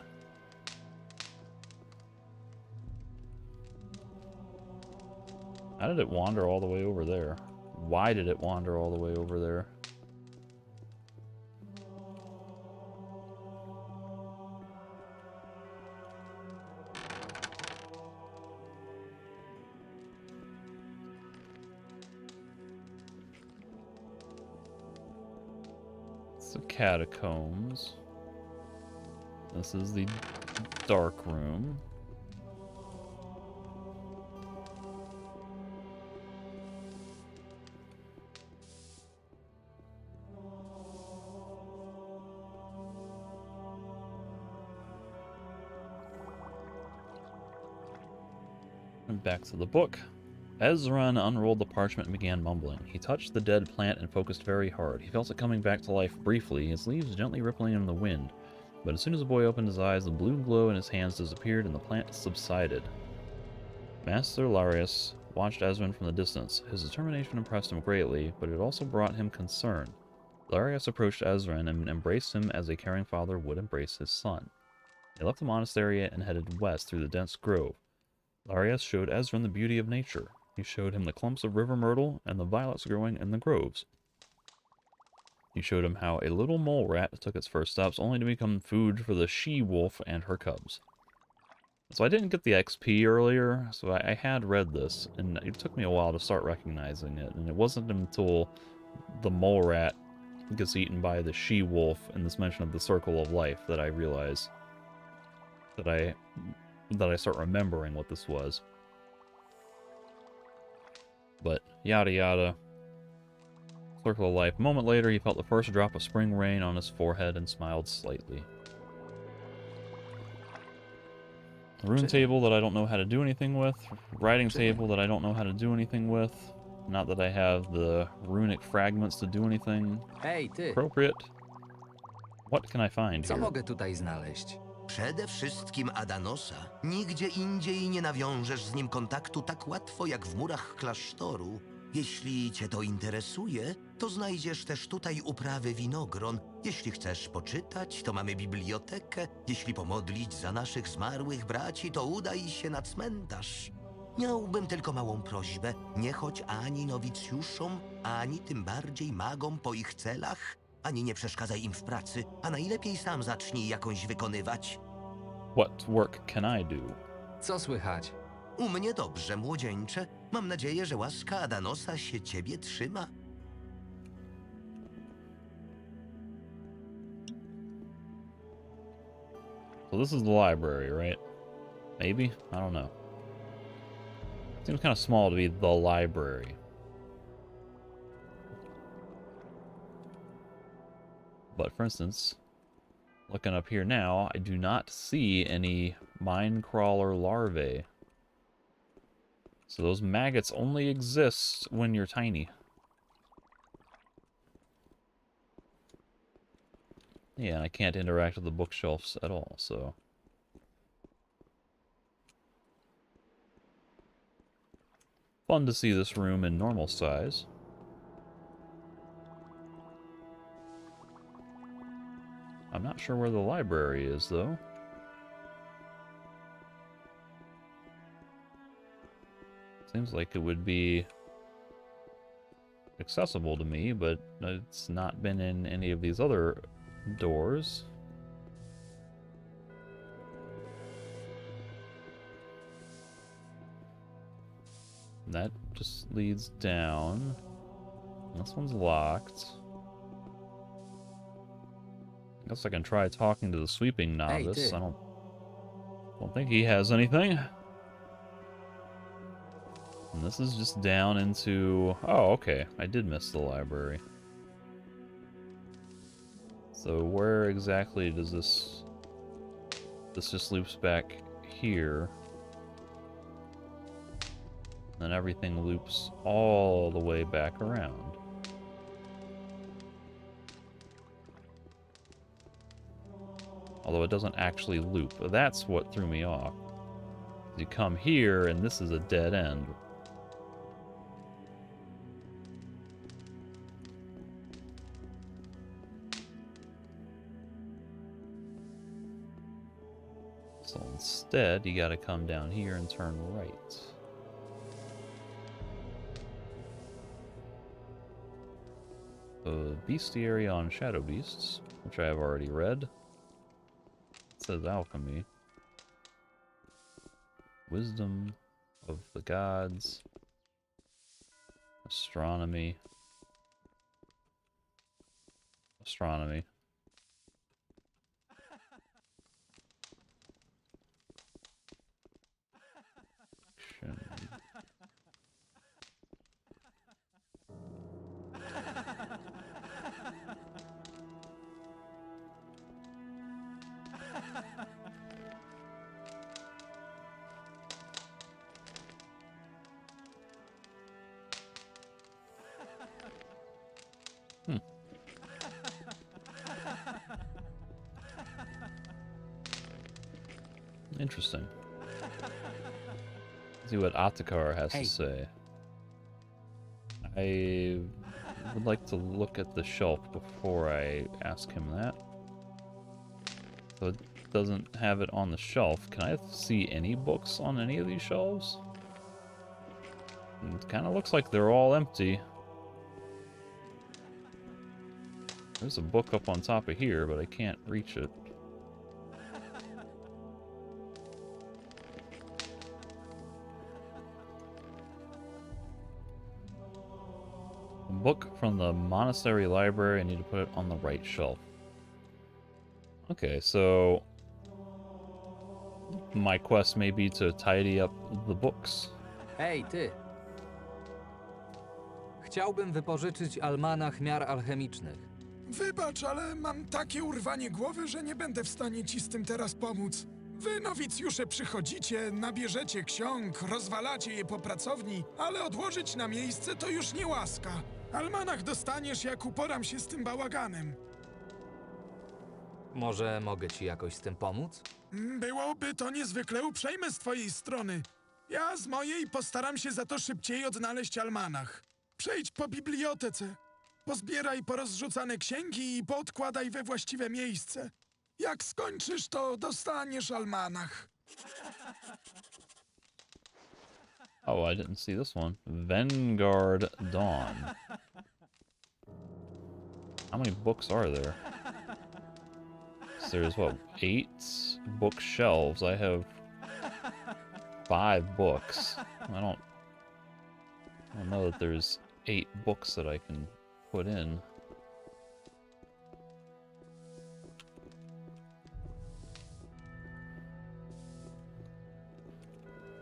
How did it wander all the way over there? Why did it wander all the way over there? It's the catacombs. This is the dark room. And back to the book. Ezran unrolled the parchment and began mumbling. He touched the dead plant and focused very hard. He felt it coming back to life briefly, his leaves gently rippling in the wind. But as soon as the boy opened his eyes, the blue glow in his hands disappeared and the plant subsided. Master Larius watched Ezran from the distance. His determination impressed him greatly, but it also brought him concern. Larius approached Ezran and embraced him as a caring father would embrace his son. They left the monastery and headed west through the dense grove. Larius showed Ezran the beauty of nature. He showed him the clumps of river myrtle and the violets growing in the groves. He showed him how a little mole rat took its first steps only to become food for the she-wolf and her cubs. So I didn't get the XP earlier, so I had read this, and it took me a while to start recognizing it, and it wasn't until the mole rat gets eaten by the she-wolf in this mention of the circle of life that I realized that I start remembering what this was. But yada yada. Circle of life. A moment later, he felt the first drop of spring rain on his forehead and smiled slightly. A rune table that I don't know how to do anything with. Writing table that I don't know how to do anything with. Not that I have the runic fragments to do anything
Hej, ty!
appropriate. What can I find
Co
here?
mogę tutaj znaleźć?
Przede wszystkim Adanosa. Nigdzie indziej nie nawiążesz z nim kontaktu tak łatwo jak w murach klasztoru. Jeśli cię to interesuje, to znajdziesz też tutaj uprawy winogron. Jeśli chcesz poczytać, to mamy bibliotekę. Jeśli pomodlić za naszych zmarłych braci, to udaj się na cmentarz. Miałbym tylko małą prośbę. Nie chodź ani nowicjuszom, ani tym bardziej magom po ich celach, ani nie przeszkadzaj im w pracy, a najlepiej sam zacznij jakąś wykonywać.
What work can I do?
Co słychać?
U mnie dobrze, młodzieńcze. Mam nadzieję, że łaska Adanosa się ciebie trzyma.
So this is the library, right? Maybe? I don't know. Seems kind of small to be the library. But for instance, looking up here now, I do not see any mine crawler larvae. So those maggots only exist when you're tiny. Yeah, I can't interact with the bookshelves at all, so... Fun to see this room in normal size. I'm not sure where the library is, though. Seems like it would be accessible to me, but it's not been in any of these other doors. That just leads down. This one's locked. I guess I can try talking to the sweeping novice.
Hey,
I don't think he has anything. And this is just down into... Oh, okay. I did miss the library. So where exactly does this... This just loops back here. Then everything loops all the way back around. Although it doesn't actually loop. That's what threw me off. You come here, and this is a dead end. So instead, you gotta come down here and turn right. Bestiary on Shadow Beasts, which I have already read. It says alchemy. Wisdom of the gods. Astronomy. Astronomy. Interesting. Let's see what Atakar has to say. I would like to look at the shelf before I ask him that. So it doesn't have it on the shelf. Can I see any books on any of these shelves? It kind of looks like they're all empty. There's a book up on top of here, but I can't reach it. Book from the monastery library. I need to put it on the right shelf. Okay, so my quest may be to tidy up the books.
Hej, ty! Chciałbym wypożyczyć almanach miar alchemicznych.
Wybacz, ale mam takie urwanie głowy, że nie będę w stanie ci z tym teraz pomóc. Wy, nowicjusze, przychodzicie, nabierzecie ksiąg, rozwalacie je po pracowni, ale odłożyć na miejsce to już nie łaska. Almanach dostaniesz, jak uporam się z tym bałaganem.
Może mogę ci jakoś z tym pomóc?
Byłoby to niezwykle uprzejme z twojej strony. Ja z mojej postaram się za to szybciej odnaleźć almanach. Przejdź po bibliotece. Pozbieraj porozrzucane księgi i poodkładaj we właściwe miejsce. Jak skończysz, to dostaniesz almanach.
Oh, I didn't see this one. Vanguard Dawn. How many books are there? So there's, what, 8 bookshelves. I have 5 books. I don't know that there's 8 books that I can put in.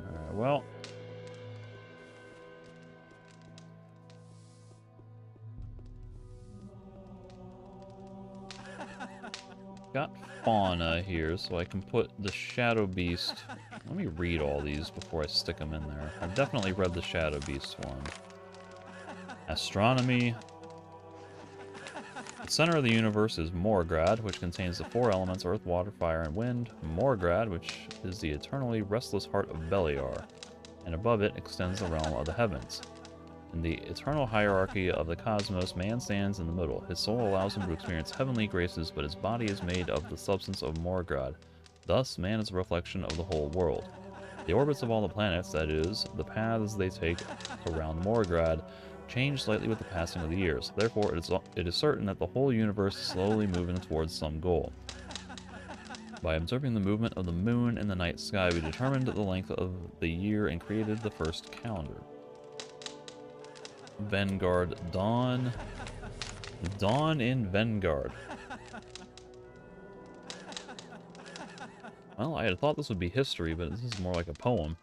Alright, well... got fauna here, so I can put the Shadow Beast... Let me read all these before I stick them in there. I've definitely read the Shadow Beast one. Astronomy. The center of the universe is Morgrad, which contains the 4 elements, earth, water, fire, and wind. Morgrad, which is the eternally restless heart of Beliar, and above it extends the realm of the heavens. In the eternal hierarchy of the cosmos, man stands in the middle. His soul allows him to experience heavenly graces, but his body is made of the substance of Morgrad. Thus, man is a reflection of the whole world. The orbits of all the planets, that is, the paths they take around Morgrad, change slightly with the passing of the years. Therefore, it is certain that the whole universe is slowly moving towards some goal. By observing the movement of the moon in the night sky, we determined the length of the year and created the first calendar. Vanguard Dawn. Dawn in Vanguard. Well, I had thought this would be history, but this is more like a poem.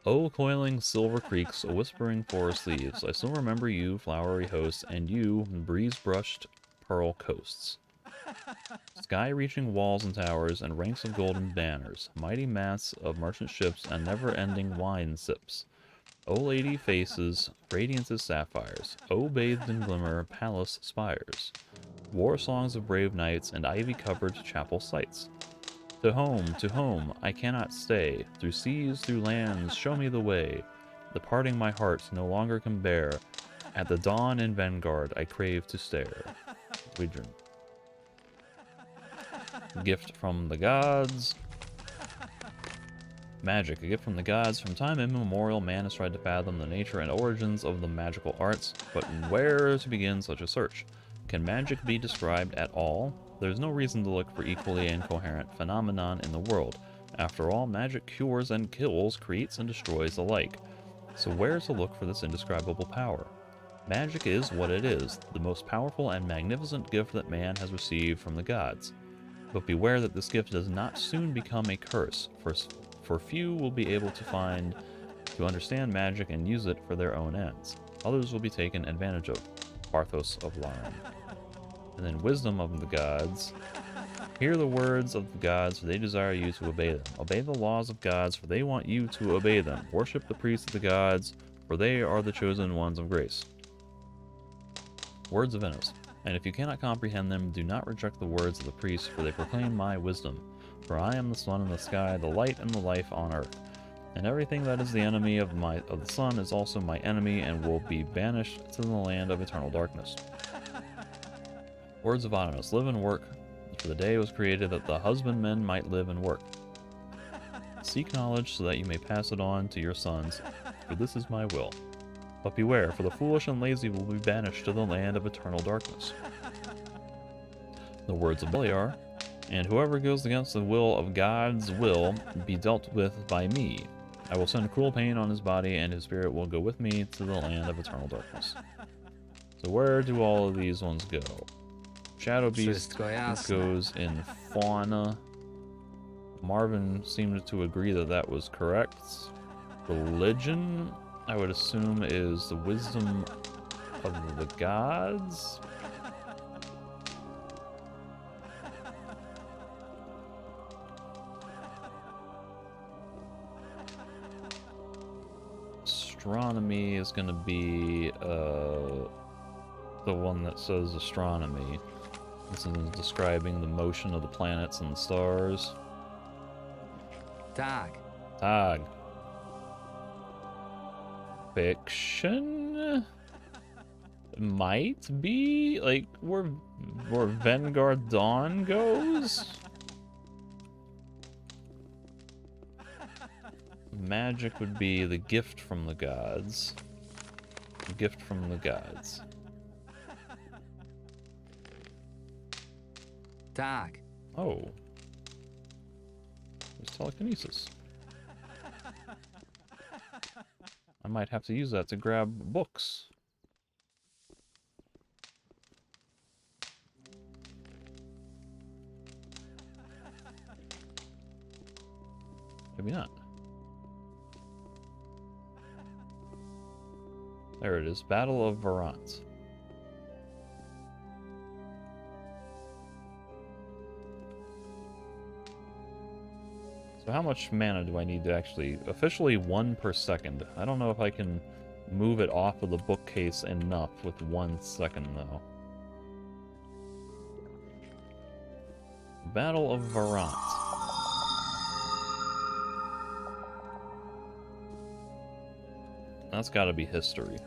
Oh, coiling silver creeks, whispering forest leaves, I still remember you, flowery hosts, and you, breeze-brushed pearl coasts. Sky-reaching walls and towers, and ranks of golden banners, mighty masts of merchant ships, and never-ending wine sips. O lady faces, radiant as sapphires, O bathed in glimmer, palace spires. War songs of brave knights, and ivy-covered chapel sites. To home, I cannot stay. Through seas, through lands, show me the way. The parting my heart no longer can bear. At the dawn in Vanguard, I crave to stare. Widgeon. Gift from the gods. Magic, a gift from the gods. From time immemorial, man has tried to fathom the nature and origins of the magical arts, but where to begin such a search? Can magic be described at all? There's no reason to look for equally incoherent phenomenon in the world. After all, magic cures and kills, creates and destroys alike. So where to look for this indescribable power? Magic is what it is, the most powerful and magnificent gift that man has received from the gods. But beware that this gift does not soon become a curse, for few will be able to understand magic and use it for their own ends. Others will be taken advantage of. Barthos of Larn. And then wisdom of the gods. Hear the words of the gods, for they desire you to obey them. Obey the laws of gods, for they want you to obey them. Worship the priests of the gods, for they are the chosen ones of grace. Words of Enos. And if you cannot comprehend them, do not reject the words of the priests, for they proclaim my wisdom. For I am the sun in the sky, the light and the life on earth. And everything that is the enemy of the sun is also my enemy, and will be banished to the land of eternal darkness. Words of Onomus. Live and work, for the day was created that the husbandmen might live and work. Seek knowledge so that you may pass it on to your sons, for this is my will. But beware, for the foolish and lazy will be banished to the land of eternal darkness. The words of Beliar. And whoever goes against the will of God's will be dealt with by me. I will send cruel pain on his body, and his spirit will go with me to the land of eternal darkness. So where do all of these ones go? Shadow Beast goes in Fauna. Marvin seemed to agree that that was correct. Religion, I would assume, is the wisdom of the gods. Astronomy is going to be the one that says astronomy. This is describing the motion of the planets and the stars.
Tak.
Tag. Fiction? Might be? Like, where Vanguard Dawn goes? Magic would be the gift from the gods. The gift from the gods.
Tak.
Oh. There's telekinesis. I might have to use that to grab books. Maybe not. There it is. Battle of Varant. So how much mana do I need to actually... Officially 1 per second. I don't know if I can move it off of the bookcase enough with 1 second, though. Battle of Varant. That's gotta be history.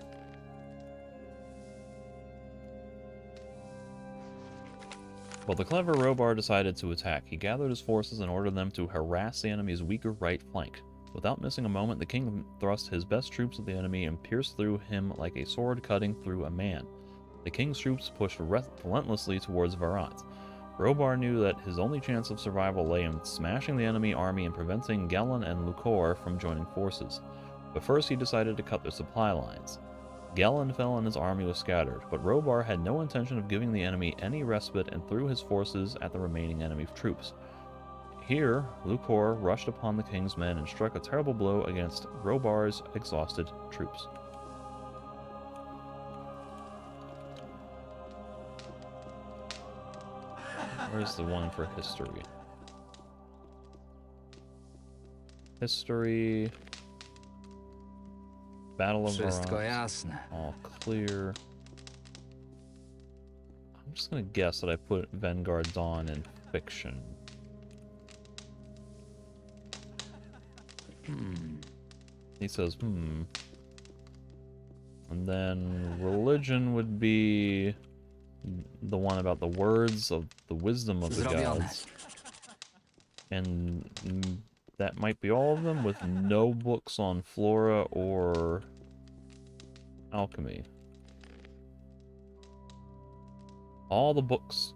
Well, the clever Robar decided to attack. He gathered his forces and ordered them to harass the enemy's weaker right flank. Without missing a moment, the king thrust his best troops at the enemy and pierced through him like a sword cutting through a man. The king's troops pushed relentlessly towards Varat. Robar knew that his only chance of survival lay in smashing the enemy army and preventing Gellin and Lucor from joining forces. But first he decided to cut their supply lines. Gellin fell and his army was scattered, but Robar had no intention of giving the enemy any respite and threw his forces at the remaining enemy troops. Here, Lucor rushed upon the king's men and struck a terrible blow against Robar's exhausted troops. Where's the one for history? History... Battle of Varat. All clear. I'm just gonna guess that I put Vanguard Dawn in fiction. He says, And then religion would be the one about the words of the wisdom of the gods. And that might be all of them, with no books on flora or alchemy. All the books.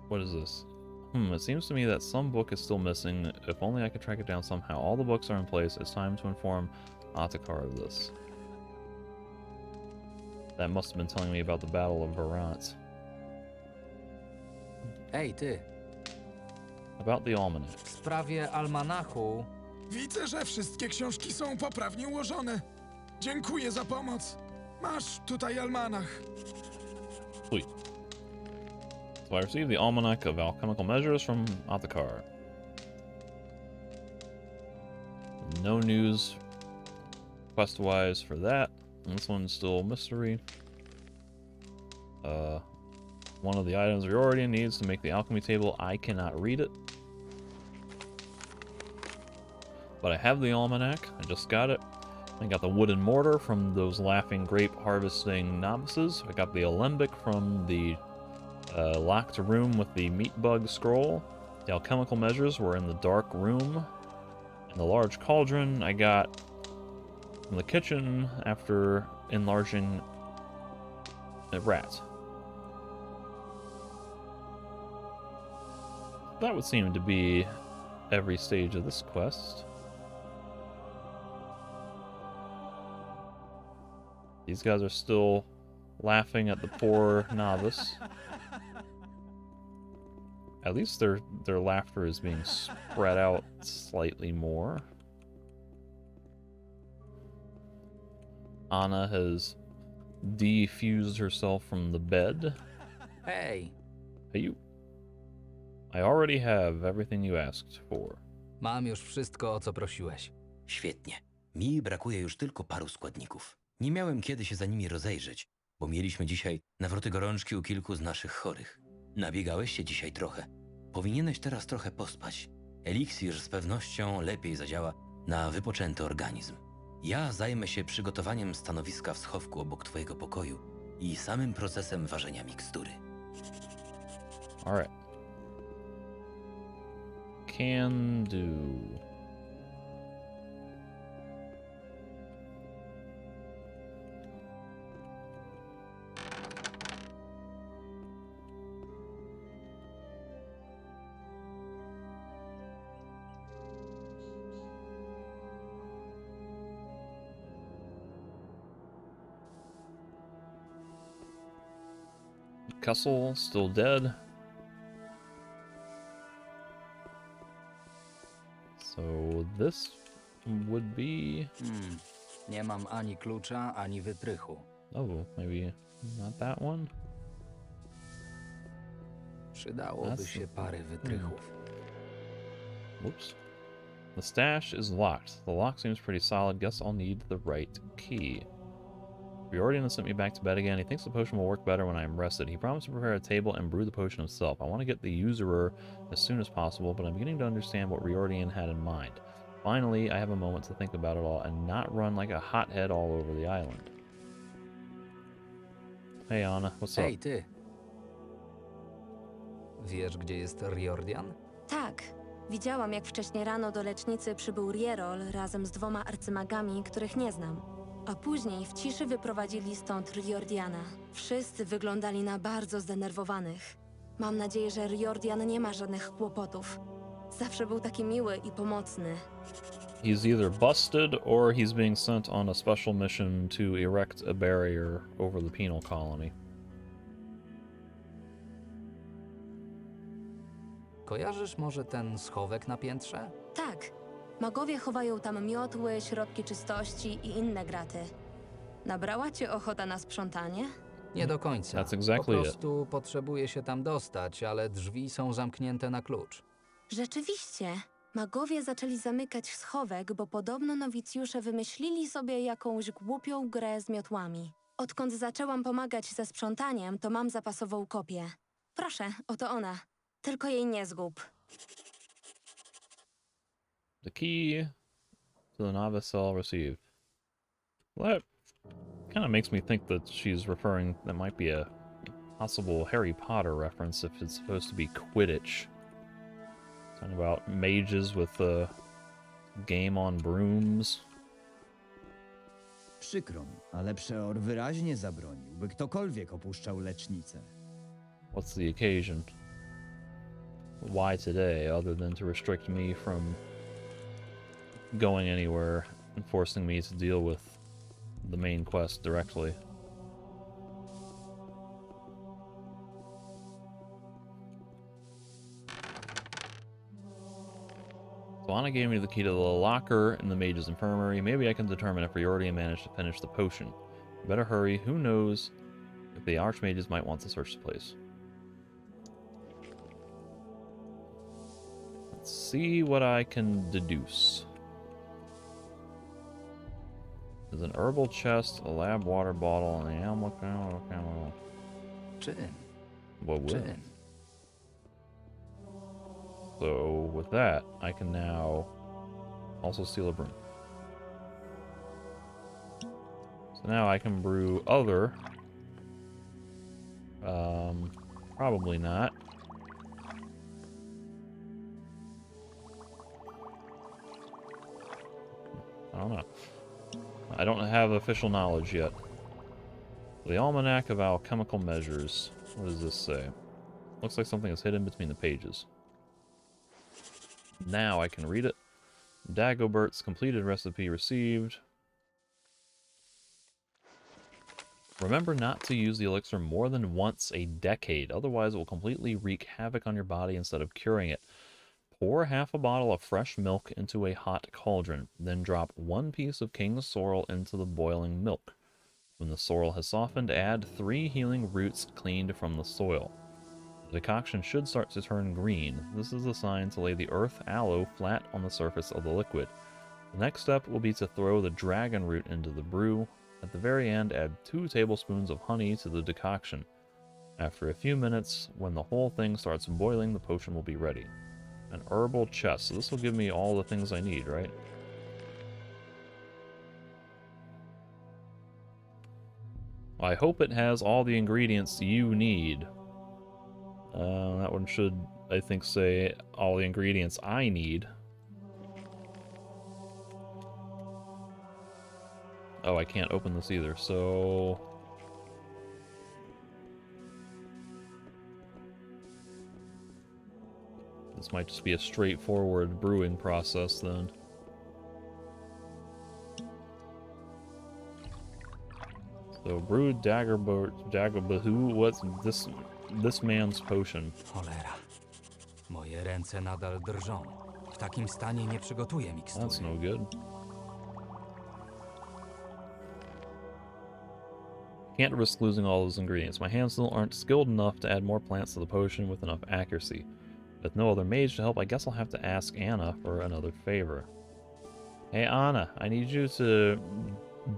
What is this? It seems to me that some book is still missing. If only I could track it down somehow. All the books are in place. It's time to inform Otakar of this. That must have been telling me about the Battle of Varat.
Ej, ty.
About the almanac.
W sprawie almanachu...
Widzę, że wszystkie książki są poprawnie ułożone. Dziękuję za pomoc. Masz tutaj almanach.
Sweet. So I received the Almanac of Alchemical Measures from Otakar. No news quest-wise for that. And this one's still mystery. One of the items Riordan needs to make the alchemy table. I cannot read it. But I have the Almanac. I just got it. I got the wooden mortar from those laughing grape harvesting novices. I got the alembic from the locked room with the meat bug scroll. The alchemical measures were in the dark room. And the large cauldron I got from the kitchen after enlarging a rat. That would seem to be every stage of this quest. These guys are still laughing at the poor novice. At least their laughter is being spread out slightly more. Anna has defused herself from the bed.
Hey.
Hey, you. I already have everything you asked for.
Mam już wszystko, o co prosiłeś.
Świetnie. Mi brakuje już tylko paru składników. Nie miałem kiedy się za nimi rozejrzeć, bo mieliśmy dzisiaj nawroty gorączki u kilku z naszych chorych. Nabiegałeś się dzisiaj trochę. Powinieneś teraz trochę pospać. Eliksir z pewnością lepiej zadziała na wypoczęty organizm. Ja zajmę się przygotowaniem stanowiska w schowku obok twojego pokoju i samym procesem ważenia mikstury.
Alright. Can do. Kessel still dead. So this would be...
Nie mam ani klucza, ani wytrychu.
Oh, maybe not that one?
Przydałoby się parę wytrychów.
Whoops. The stash is locked. The lock seems pretty solid. Guess I'll need the right key. Riordan sent me back to bed again. He thinks the potion will work better when I am rested. He promised to prepare a table and brew the potion himself. I want to get the usurer as soon as possible, but I'm beginning to understand what Riordan had in mind. Finally, I have a moment to think about it all and not run like a hothead all over the island. Hey Anna, what's up?
Hej, ty. Wiesz, gdzie jest Riordan?
Tak, Widziałam, jak wcześniej rano do lecznicy przybył Rierol razem z 2 arcymagami, których nie znam. A później w ciszy wyprowadzili stąd Riordiana. Wszyscy wyglądali na bardzo zdenerwowanych. Mam nadzieję, że Riordian nie ma żadnych kłopotów. Zawsze był taki miły i pomocny.
He's either busted or he's being sent on a special mission to erect a barrier over the penal colony.
Kojarzysz może ten schowek na piętrze?
Tak. Magowie chowają tam miotły, środki czystości i inne graty. Nabrała cię ochota na sprzątanie?
Nie do końca.
That's exactly
Po prostu potrzebuję się tam dostać, ale drzwi są zamknięte na klucz.
Rzeczywiście. Magowie zaczęli zamykać schowek, bo podobno nowicjusze wymyślili sobie jakąś głupią grę z miotłami. Odkąd zaczęłam pomagać ze sprzątaniem, to mam zapasową kopię. Proszę, oto ona. Tylko jej nie zgub.
The key to the novice cell received. Well, that kind of makes me think that she's referring, that might be a possible Harry Potter reference if it's supposed to be Quidditch. Talking about mages with a game on brooms.
Przykro mi, ale Przeor wyraźnie zabronił, by ktokolwiek opuszczał lecznicę.
What's the occasion? Why today, other than to restrict me from going anywhere and forcing me to deal with the main quest directly? So Anna gave me the key to the locker in the mage's infirmary. Maybe I can determine if Riordan managed to finish the potion. Better hurry. Who knows if the archmages might want to search the place. Let's see what I can deduce. There's an herbal chest, a lab water bottle, and an animal camera.
Czym?
What would?
Czym?
So with that, I can now also steal a broom. So now I can brew other. Probably not. I don't know. I don't have official knowledge yet. The Almanac of Alchemical Measures. What does this say? Looks like something is hidden between the pages. Now I can read it. Dagobert's completed recipe received. Remember not to use the elixir more than once a decade, otherwise it will completely wreak havoc on your body instead of curing it. Pour half a bottle of fresh milk into a hot cauldron, then drop 1 piece of king's sorrel into the boiling milk. When the sorrel has softened, add 3 healing roots cleaned from the soil. The decoction should start to turn green. This is a sign to lay the earth aloe flat on the surface of the liquid. The next step will be to throw the dragon root into the brew. At the very end, add 2 tablespoons of honey to the decoction. After a few minutes, when the whole thing starts boiling, the potion will be ready. An herbal chest. So this will give me all the things I need, right? I hope it has all the ingredients you need. That one should, I think, say all the ingredients I need. Oh, I can't open this either, so... This might just be a straightforward brewing process, then. So, brewed Daggerbahu, what's this man's potion?
Cholera. Moje ręce nadal drżą. W takim stanie nie przygotuję mikstury.
That's no good. Can't risk losing all those ingredients. My hands still aren't skilled enough to add more plants to the potion with enough accuracy. With no other mage to help, I guess I'll have to ask Anna for another favor. Hey Anna, I need you to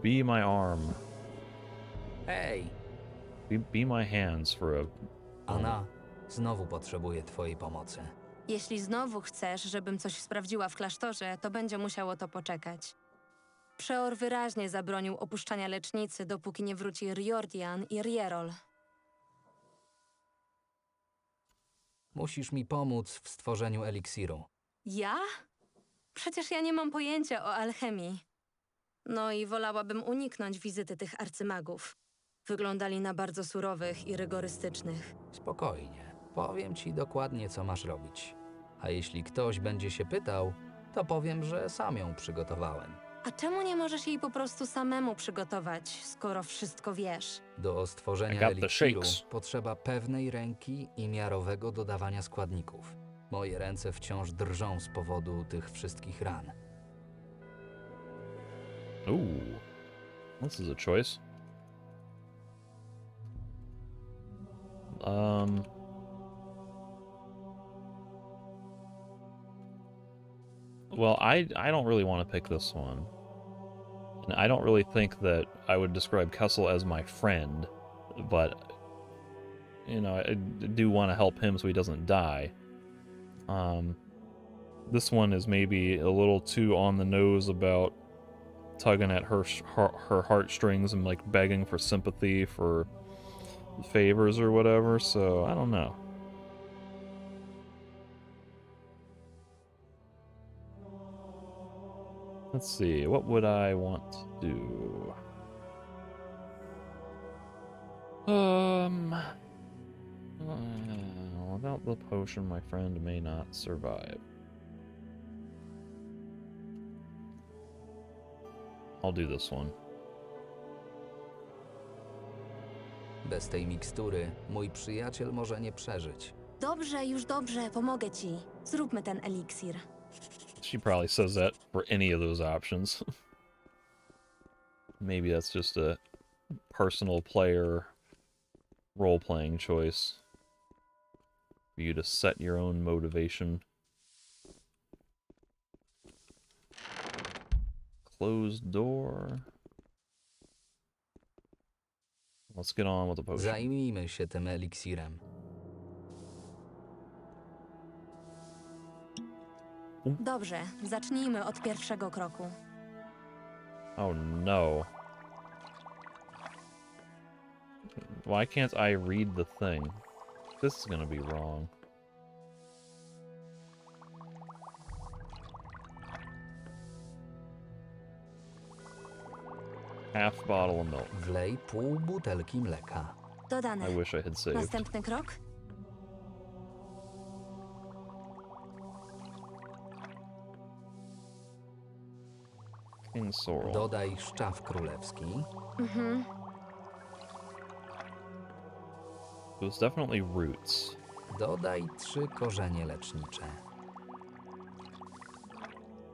be my arm.
Hej!
Be my hands for a...
Anna, znowu potrzebuję twojej pomocy.
Jeśli znowu chcesz, żebym coś sprawdziła w klasztorze, to będzie musiało to poczekać. Przeor wyraźnie zabronił opuszczania lecznicy, dopóki nie wróci Riordan i Rierol.
Musisz mi pomóc w stworzeniu eliksiru.
Ja? Przecież ja nie mam pojęcia o alchemii. No i wolałabym uniknąć wizyty tych arcymagów. Wyglądali na bardzo surowych i rygorystycznych.
Spokojnie. Powiem ci dokładnie, co masz robić. A jeśli ktoś będzie się pytał, to powiem, że sam ją przygotowałem.
A czemu nie możesz jej po prostu samemu przygotować, skoro wszystko wiesz?
Do stworzenia
I got the
eliksiru
shakes.
potrzeba pewnej ręki i miarowego dodawania składników. Moje ręce wciąż drżą z powodu tych wszystkich ran.
Ooh. This is a choice. Well, I don't really want to pick this one. And I don't really think that I would describe Kessel as my friend, but, you know, I do want to help him so he doesn't die. This one is maybe a little too on the nose about tugging at her heartstrings and, like, begging for sympathy, for favors or whatever, so I don't know. Let's see, what would I want to do? Without the potion, my friend may not survive. I'll do this one.
Bez tej mikstury mój przyjaciel może nie przeżyć.
Dobrze, już dobrze, pomogę ci. Zróbmy ten eliksir.
She probably says that for any of those options. Maybe that's just a personal player role-playing choice for you to set your own motivation. Closed door. Let's get on with the potion.
Zajmijmy się tym eliksirem.
Dobrze, zacznijmy od pierwszego kroku.
Oh no. Why can't I read the thing? This is gonna be wrong. Half bottle of milk.
Wlej pół butelki mleka.
Dodane.
I wish I had saved.
Następny krok?
King sorrel.
Dodaj szczaw królewski.
It was definitely roots.
Dodaj 3 korzenie lecznicze.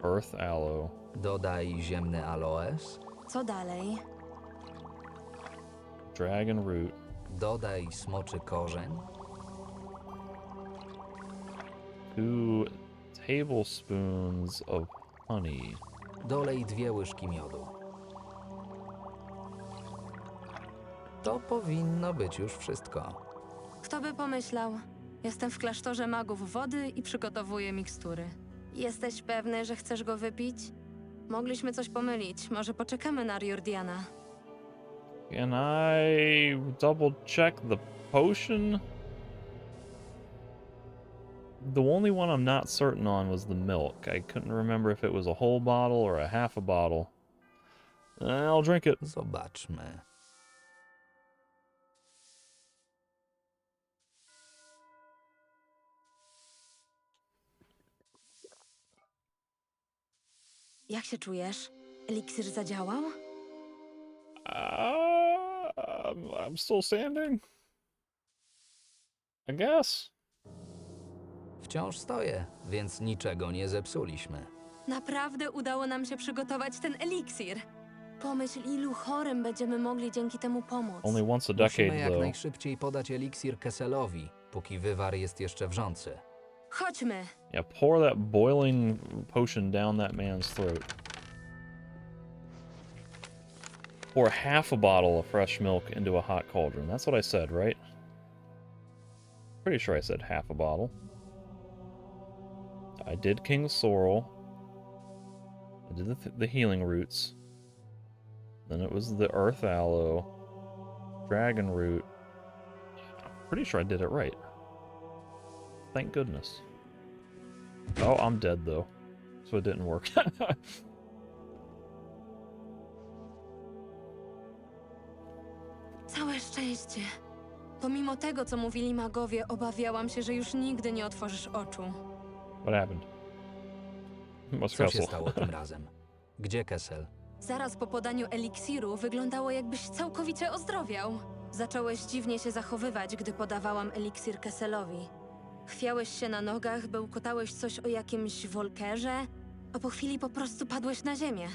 Earth aloe.
Dodaj ziemny aloes.
Co dalej?
Dragon root.
Dodaj smoczy korzeń.
2 tablespoons of honey.
Dolej 2 łyżki miodu. To powinno być już wszystko.
Kto by pomyślał? Jestem w klasztorze magów wody i przygotowuję mikstury. Jesteś pewny, że chcesz go wypić? Mogliśmy coś pomylić. Może poczekamy na Riordiana.
Can I double check the potion? The only one I'm not certain on was the milk. I couldn't remember if it was a whole bottle or a half a bottle. I'll drink it.
Zobaczmy.
Jak się czujesz? Eliksir zadziałał?
I'm still standing. I guess.
Wciąż stoję, więc niczego nie zepsuliśmy.
Naprawdę udało nam się przygotować ten eliksir. Pomyśl, ilu chorym będziemy mogli dzięki temu pomóc.
Only once a decade,
Musimy jak
though.
najszybciej podać eliksir Kesselowi, póki wywar jest jeszcze wrzący.
Chodźmy.
Yeah, pour that boiling potion down that man's throat. Pour half a bottle of fresh milk into a hot cauldron. That's what I said, right? Pretty sure I said half a bottle. I did King's Sorrel. I did the healing roots. Then it was the Earth Aloe. Dragon Root. I'm pretty sure I did it right. Thank goodness. Oh, I'm dead though. So it didn't work.
Całe szczęście. Pomimo tego, co mówili magowie, obawiałam się, że już nigdy nie otworzysz oczu.
What happened?
Co się stało tym razem? Gdzie Kessel?
Zaraz po podaniu eliksiru wyglądało, jakbyś całkowicie ozdrowiał. Zacząłeś dziwnie się zachowywać, gdy podawałam eliksir Kesselowi. Chwiałeś się na nogach, bełkotałeś coś o jakimś wolkerze, a po chwili po prostu padłeś na ziemię.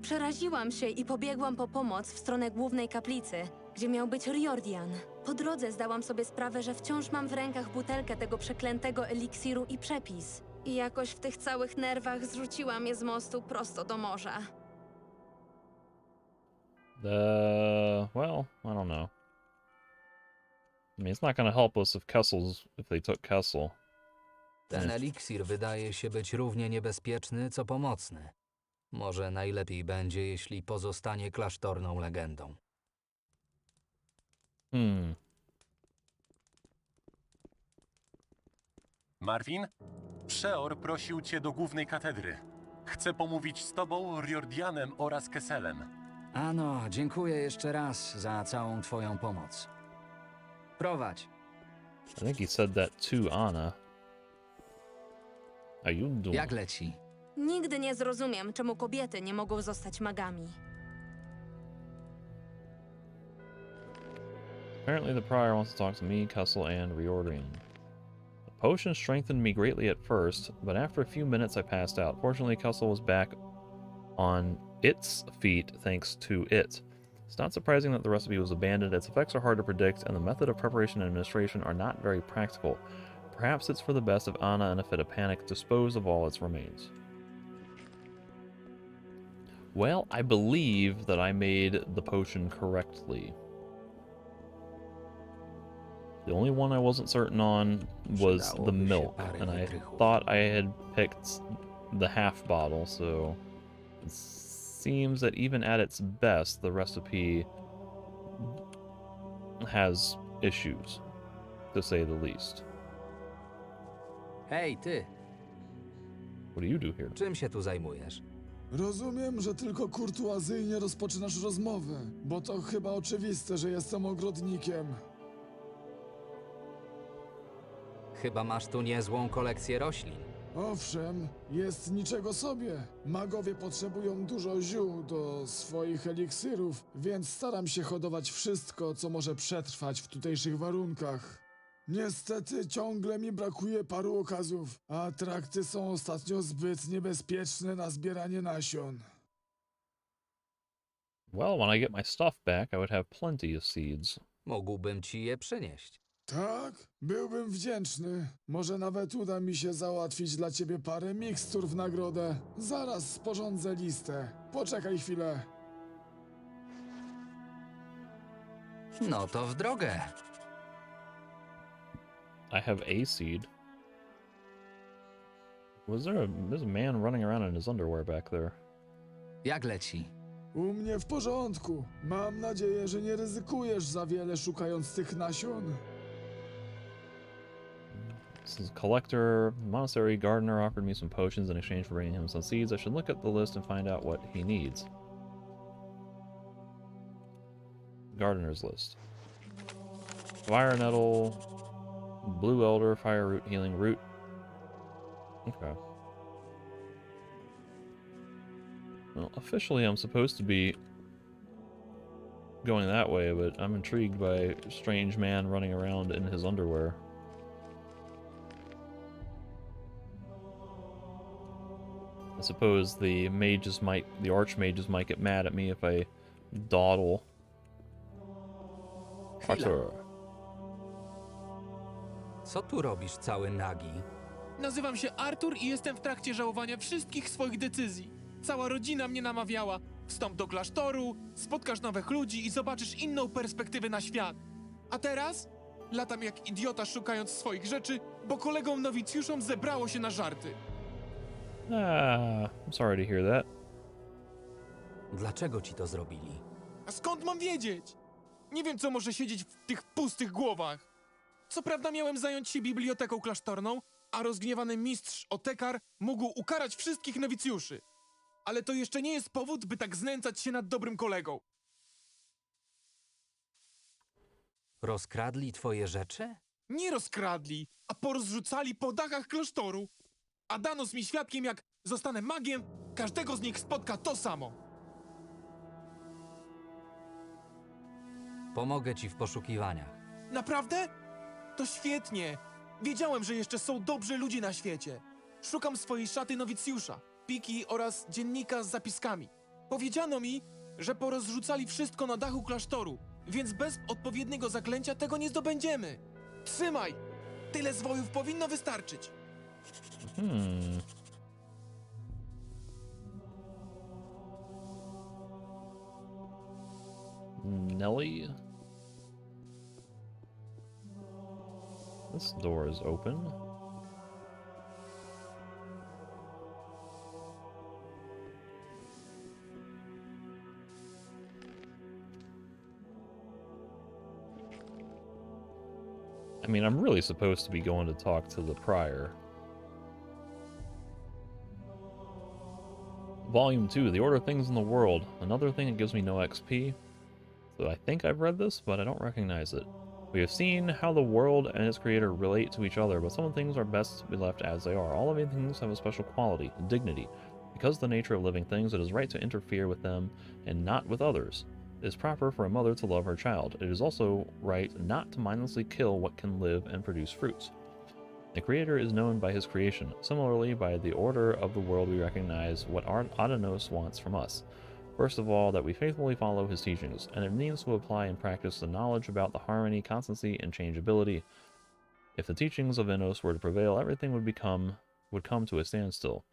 Przeraziłam się i pobiegłam po pomoc w stronę głównej kaplicy, gdzie miał być Riordan. Po drodze zdałam sobie sprawę, że wciąż mam w rękach butelkę tego przeklętego eliksiru i przepis. I jakoś w tych całych nerwach zrzuciłam je z mostu prosto do morza.
Well, I don't know. I mean, it's not gonna help us if they took Kessel.
Ten eliksir wydaje się być równie niebezpieczny, co pomocny. Może najlepiej będzie, jeśli pozostanie klasztorną legendą.
Marvin? Przeor prosił cię do głównej katedry. Chcę pomówić z tobą, Riordanem oraz Kesselem.
Ano, dziękuję jeszcze raz za całą twoją pomoc. Prowadź.
I think he said that to Anna. How you doing?
Jak leci?
Nigdy nie zrozumiem, czemu kobiety nie mogą zostać magami.
Apparently the prior wants to talk to me, Kessel, and Riordan. The potion strengthened me greatly at first, but after a few minutes I passed out. Fortunately, Kessel was back on its feet thanks to it. It's not surprising that the recipe was abandoned. Its effects are hard to predict, and the method of preparation and administration are not very practical. Perhaps it's for the best if Anna, in a fit of panic, disposed of all its remains. Well, I believe that I made the potion correctly. The only one I wasn't certain on was the milk, and I thought I had picked the half bottle, so it seems that even at its best, the recipe has issues, to say the least.
Hej, ty!
What do you do here?
Czym się tu zajmujesz?
Rozumiem, że tylko kurtuazyjnie rozpoczynasz rozmowę, bo to chyba oczywiste, że jestem ogrodnikiem.
Chyba masz tu niezłą kolekcję roślin.
Owszem, jest niczego sobie. Magowie potrzebują dużo ziół do swoich eliksirów, więc staram się hodować wszystko, co może przetrwać w tutejszych warunkach. Niestety ciągle mi brakuje paru okazów, a trakty są ostatnio zbyt niebezpieczne na zbieranie nasion.
Well, when I get my stuff back, I would have plenty of seeds.
Mógłbym ci je przynieść.
Tak, byłbym wdzięczny. Może nawet uda mi się załatwić dla ciebie parę mikstur w nagrodę. Zaraz sporządzę listę. Poczekaj chwilę.
No to w drogę.
I have a seed. There's a man running around in his underwear back there.
Jak leci?
U mnie w porządku. Mam nadzieję, że nie ryzykujesz za wiele szukając tych nasion.
This is a collector. The monastery gardener offered me some potions in exchange for bringing him some seeds. I should look at the list and find out what he needs. Gardener's list. Fire nettle, blue elder, fire root, healing root. Okay. Well, officially I'm supposed to be going that way, but I'm intrigued by a strange man running around in his underwear. I suppose the archmages might get mad at me if I dawdle. Arthur.
Co tu robisz cały nagi?
Nazywam się Artur i jestem w trakcie żałowania wszystkich swoich decyzji. Cała rodzina mnie namawiała. Wstąp do klasztoru, spotkasz nowych ludzi i zobaczysz inną perspektywę na świat. A teraz latam jak idiota szukając swoich rzeczy, bo kolegom nowicjuszom zebrało się na żarty.
I'm sorry to hear that.
Dlaczego ci to zrobili?
A skąd mam wiedzieć? Nie wiem, co może siedzieć w tych pustych głowach. Co prawda miałem zająć się biblioteką klasztorną, a rozgniewany mistrz Otekar mógł ukarać wszystkich nowicjuszy. Ale to jeszcze nie jest powód, by tak znęcać się nad dobrym kolegą.
Rozkradli twoje rzeczy?
Nie rozkradli, a porozrzucali po dachach klasztoru. A Danos mi świadkiem, jak zostanę magiem, każdego z nich spotka to samo.
Pomogę ci w poszukiwaniach.
Naprawdę? To świetnie. Wiedziałem, że jeszcze są dobrzy ludzie na świecie. Szukam swojej szaty nowicjusza, piki oraz dziennika z zapiskami. Powiedziano mi, że porozrzucali wszystko na dachu klasztoru, więc bez odpowiedniego zaklęcia tego nie zdobędziemy. Trzymaj! Tyle zwojów powinno wystarczyć.
Nelly? This door is open. I mean, I'm really supposed to be going to talk to the prior. Volume 2, The Order of Things in the World. Another thing that gives me no XP. So I think I've read this, but I don't recognize it. We have seen how the world and its creator relate to each other, but some things are best to be left as they are. All living things have a special quality, dignity. Because of the nature of living things, it is right to interfere with them and not with others. It is proper for a mother to love her child. It is also right not to mindlessly kill what can live and produce fruits. The Creator is known by his creation. Similarly, by the order of the world we recognize what Adanos wants from us. First of all, that we faithfully follow his teachings, and it means to apply and practice the knowledge about the harmony, constancy, and changeability. If the teachings of Innos were to prevail, everything would come to a standstill,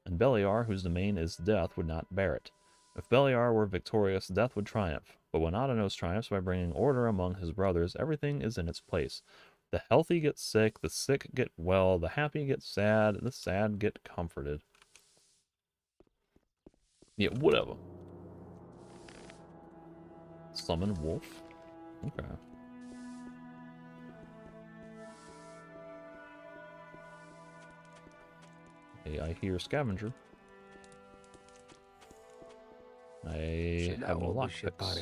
and Beliar, whose domain is death, would not bear it. If Beliar were victorious, death would triumph. But when Adanos triumphs by bringing order among his brothers, everything is in its place. The healthy get sick, the sick get well, the happy get sad, the sad get comforted. Yeah, whatever. Summon wolf? Okay. Hey, I hear scavenger. I have no lockpicks.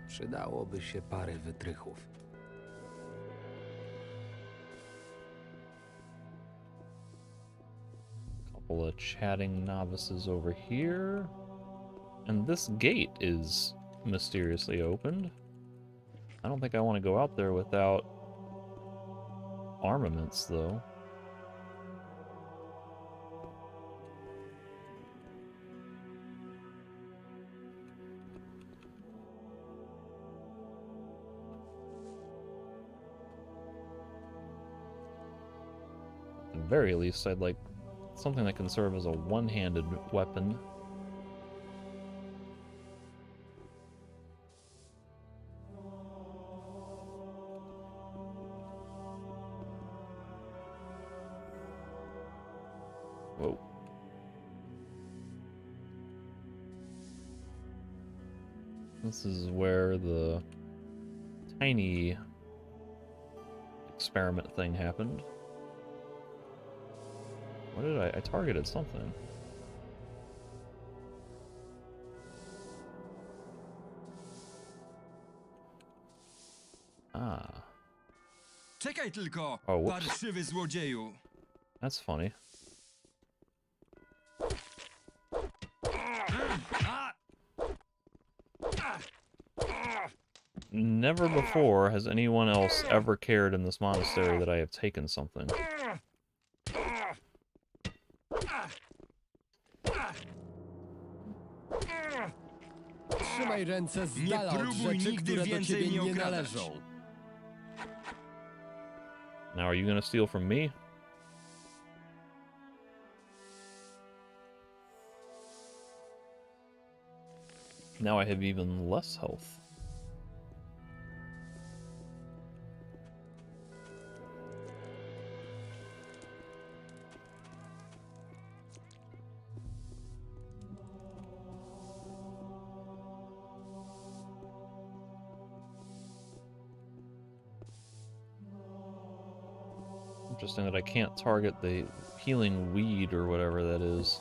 Przydałoby się parę wytrychów.
Couple of chatting novices over here. And this gate is mysteriously opened. I don't think I want to go out there without armaments, though. At the very least, I'd like something that can serve as a one-handed weapon. Whoa. This is where the tiny experiment thing happened. What did I targeted something. Ah.
Czekaj tylko,
Oh, whoops.
parszywy złodzieju.
That's funny. Never before has anyone else ever cared in this monastery that I have taken something.
Trzymaj ręce z
Nie
dala od
próbuj
rzeczy,
nigdy
które do
więcej
ciebie
mnie
nie
okradać.
należą.
Now, are you gonna steal from me? Now I have even less health. interesting that I can't target the healing weed or whatever that is.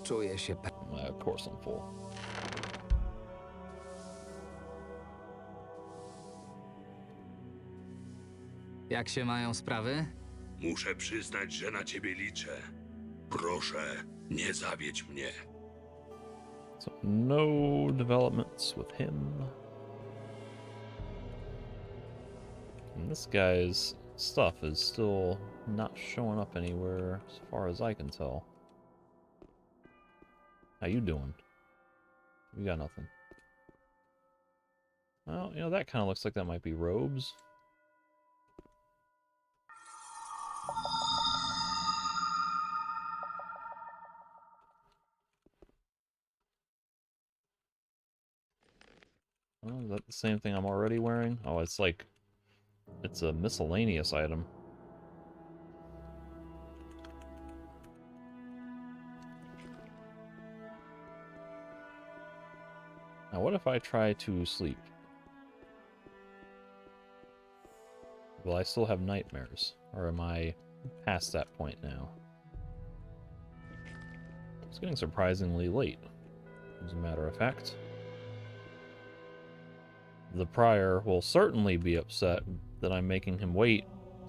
Czuję się
Of course I'm full.
Jak się mają sprawy?
Muszę przyznać, że na ciebie liczę. Proszę, nie zawiedź mnie.
So no developments with him. And this guy's stuff is still not showing up anywhere as far as I can tell. How you doing? You got nothing. Well, you know, that kind of looks like that might be robes. Oh, is that the same thing I'm already wearing? Oh, it's like... it's a miscellaneous item. Now, what if I try to sleep? Will I still have nightmares? Or am I past that point now? It's getting surprisingly late, as a matter of fact. The prior will certainly be upset that I'm making him wait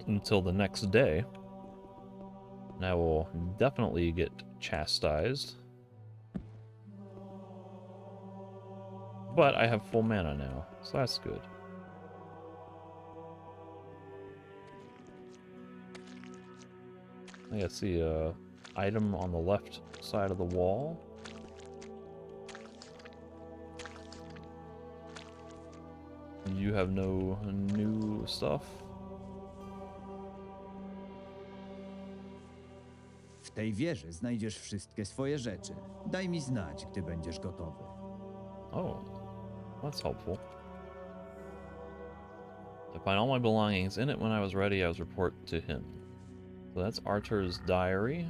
until the next day. And I will definitely get chastised. But I have full mana now, so that's good. I see a item on the left side of the wall. You have no new stuff?
W tej wieży znajdziesz wszystkie swoje rzeczy. Daj mi znać, gdy będziesz gotowy.
Oh, that's helpful. I find all my belongings in it. When I was ready, I was reported to him. So that's Arthur's diary.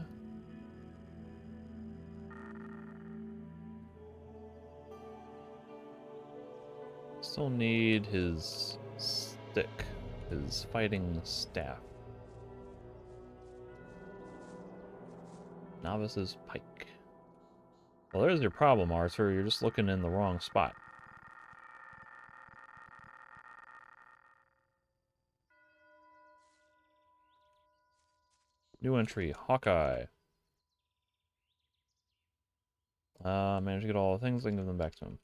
Still need his stick, his fighting staff. Novice's pike. Well, there's your problem, Arthur. You're just looking in the wrong spot. New entry, Hawkeye. Managed to get all the things, I can give them back to him.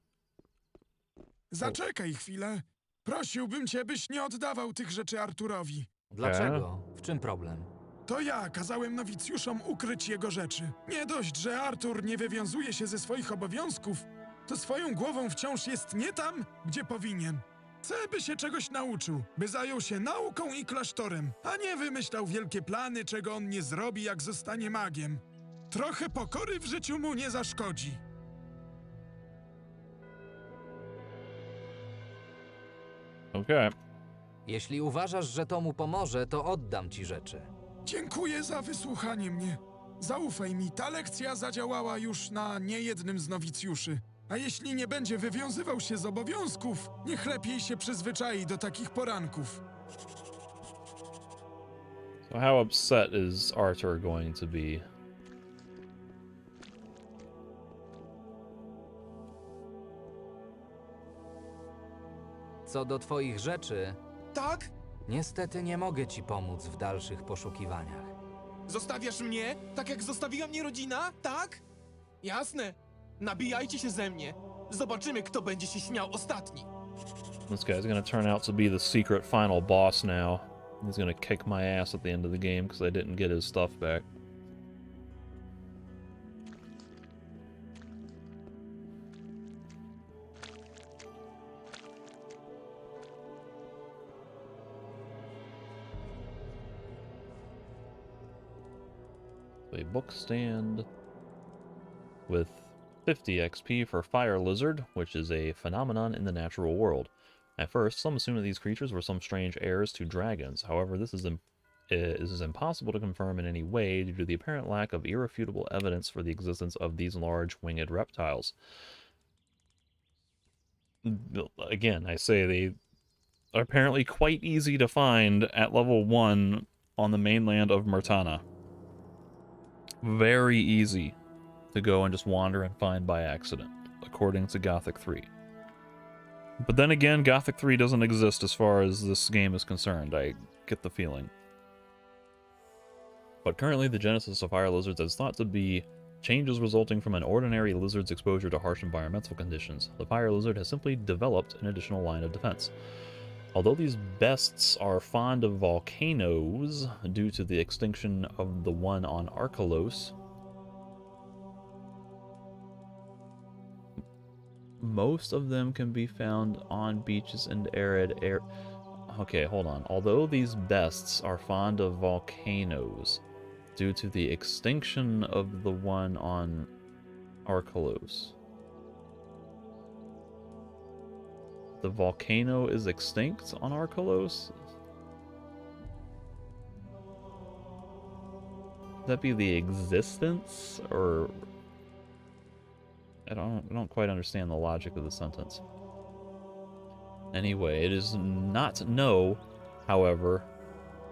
Zaczekaj chwilę. Prosiłbym cię, byś nie oddawał tych rzeczy Arturowi.
Dlaczego? W czym problem?
To ja kazałem nowicjuszom ukryć jego rzeczy. Nie dość, że Artur nie wywiązuje się ze swoich obowiązków, to swoją głową wciąż jest nie tam, gdzie powinien. Chcę, by się czegoś nauczył, by zajął się nauką i klasztorem, a nie wymyślał wielkie plany, czego on nie zrobi, jak zostanie magiem. Trochę pokory w życiu mu nie zaszkodzi.
Okay.
Jeśli uważasz, że to mu pomoże, to oddam ci rzeczy.
Dziękuję za wysłuchanie mnie. Zaufaj mi, ta lekcja zadziałała już na niejednym z nowicjuszy. A jeśli nie będzie wywiązywał się z obowiązków, niech lepiej się przyzwyczai do takich poranków.
So how upset is Arthur going to be?
Co do twoich rzeczy...
Tak?
Niestety nie mogę ci pomóc w dalszych poszukiwaniach.
Zostawiasz mnie? Tak jak zostawiła mnie rodzina? Tak? Jasne. Nabijajcie się ze mnie. Zobaczymy, kto będzie się śmiał ostatni.
This guy's gonna turn out to be the secret final boss now. He's gonna kick my ass at the end of the game because I didn't get his stuff back. A book stand with 50 XP for Fire Lizard, which is a phenomenon in the natural world. At first, some assumed that these creatures were some strange heirs to dragons. However, this is impossible to confirm in any way due to the apparent lack of irrefutable evidence for the existence of these large winged reptiles. Again, I say they are apparently quite easy to find at level 1 on the mainland of Myrtana. Very easy to go and just wander and find by accident, according to Gothic 3. But then again, Gothic 3 doesn't exist as far as this game is concerned, I get the feeling. But currently, the genesis of fire lizards is thought to be changes resulting from an ordinary lizard's exposure to harsh environmental conditions. The fire lizard has simply developed an additional line of defense. Although these beasts are fond of volcanoes due to the extinction of the one on Archolos, most of them can be found on beaches and arid air. Okay, hold on. Although these beasts are fond of volcanoes due to the extinction of the one on Archolos. The volcano is extinct on Archolos? Would that be the existence, or I don't quite understand the logic of the sentence. Anyway, it is not know, however,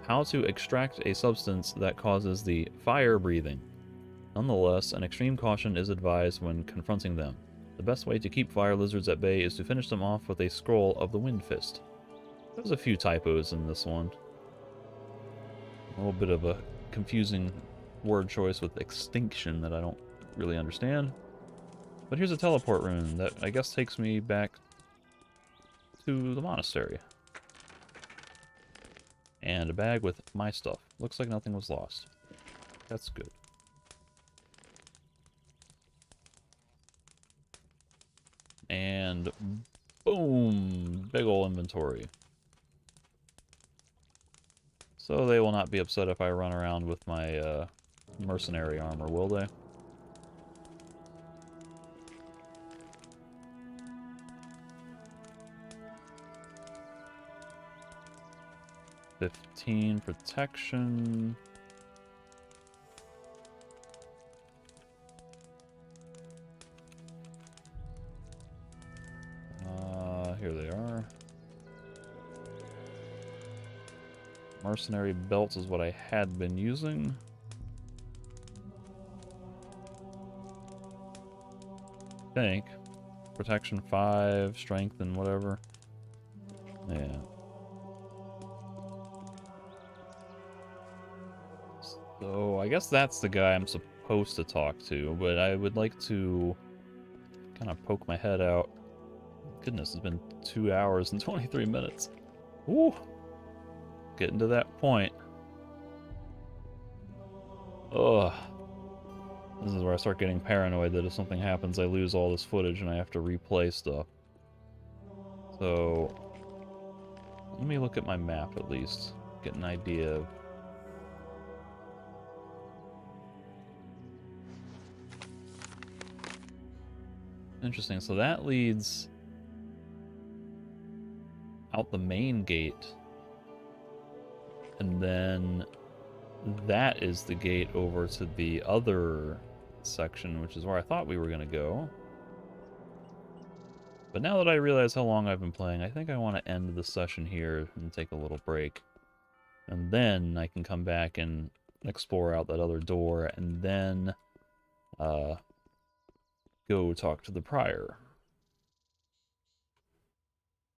how to extract a substance that causes the fire breathing. Nonetheless, an extreme caution is advised when confronting them. The best way to keep fire lizards at bay is to finish them off with a scroll of the Wind Fist. There's a few typos in this one. A little bit of a confusing word choice with extinction that I don't really understand. But here's a teleport rune that I guess takes me back to the monastery. And a bag with my stuff. Looks like nothing was lost. That's good. And boom! Big ol' inventory. So they will not be upset if I run around with my mercenary armor, will they? $15 protection. Here they are. Mercenary belts is what I had been using. I think. Protection 5, strength and whatever. Yeah. So I guess that's the guy I'm supposed to talk to, but I would like to kind of poke my head out. Goodness, it's been 2 hours and 23 minutes. Woo! Getting to that point. Ugh. This is where I start getting paranoid that if something happens, I lose all this footage and I have to replay stuff. So, let me look at my map at least. Get an idea of... Interesting, so that leads out the main gate, and then that is the gate over to the other section, which is where I thought we were going to go. But now that I realize how long I've been playing, I think I want to end the session here and take a little break. And then I can come back and explore out that other door, and then go talk to the prior.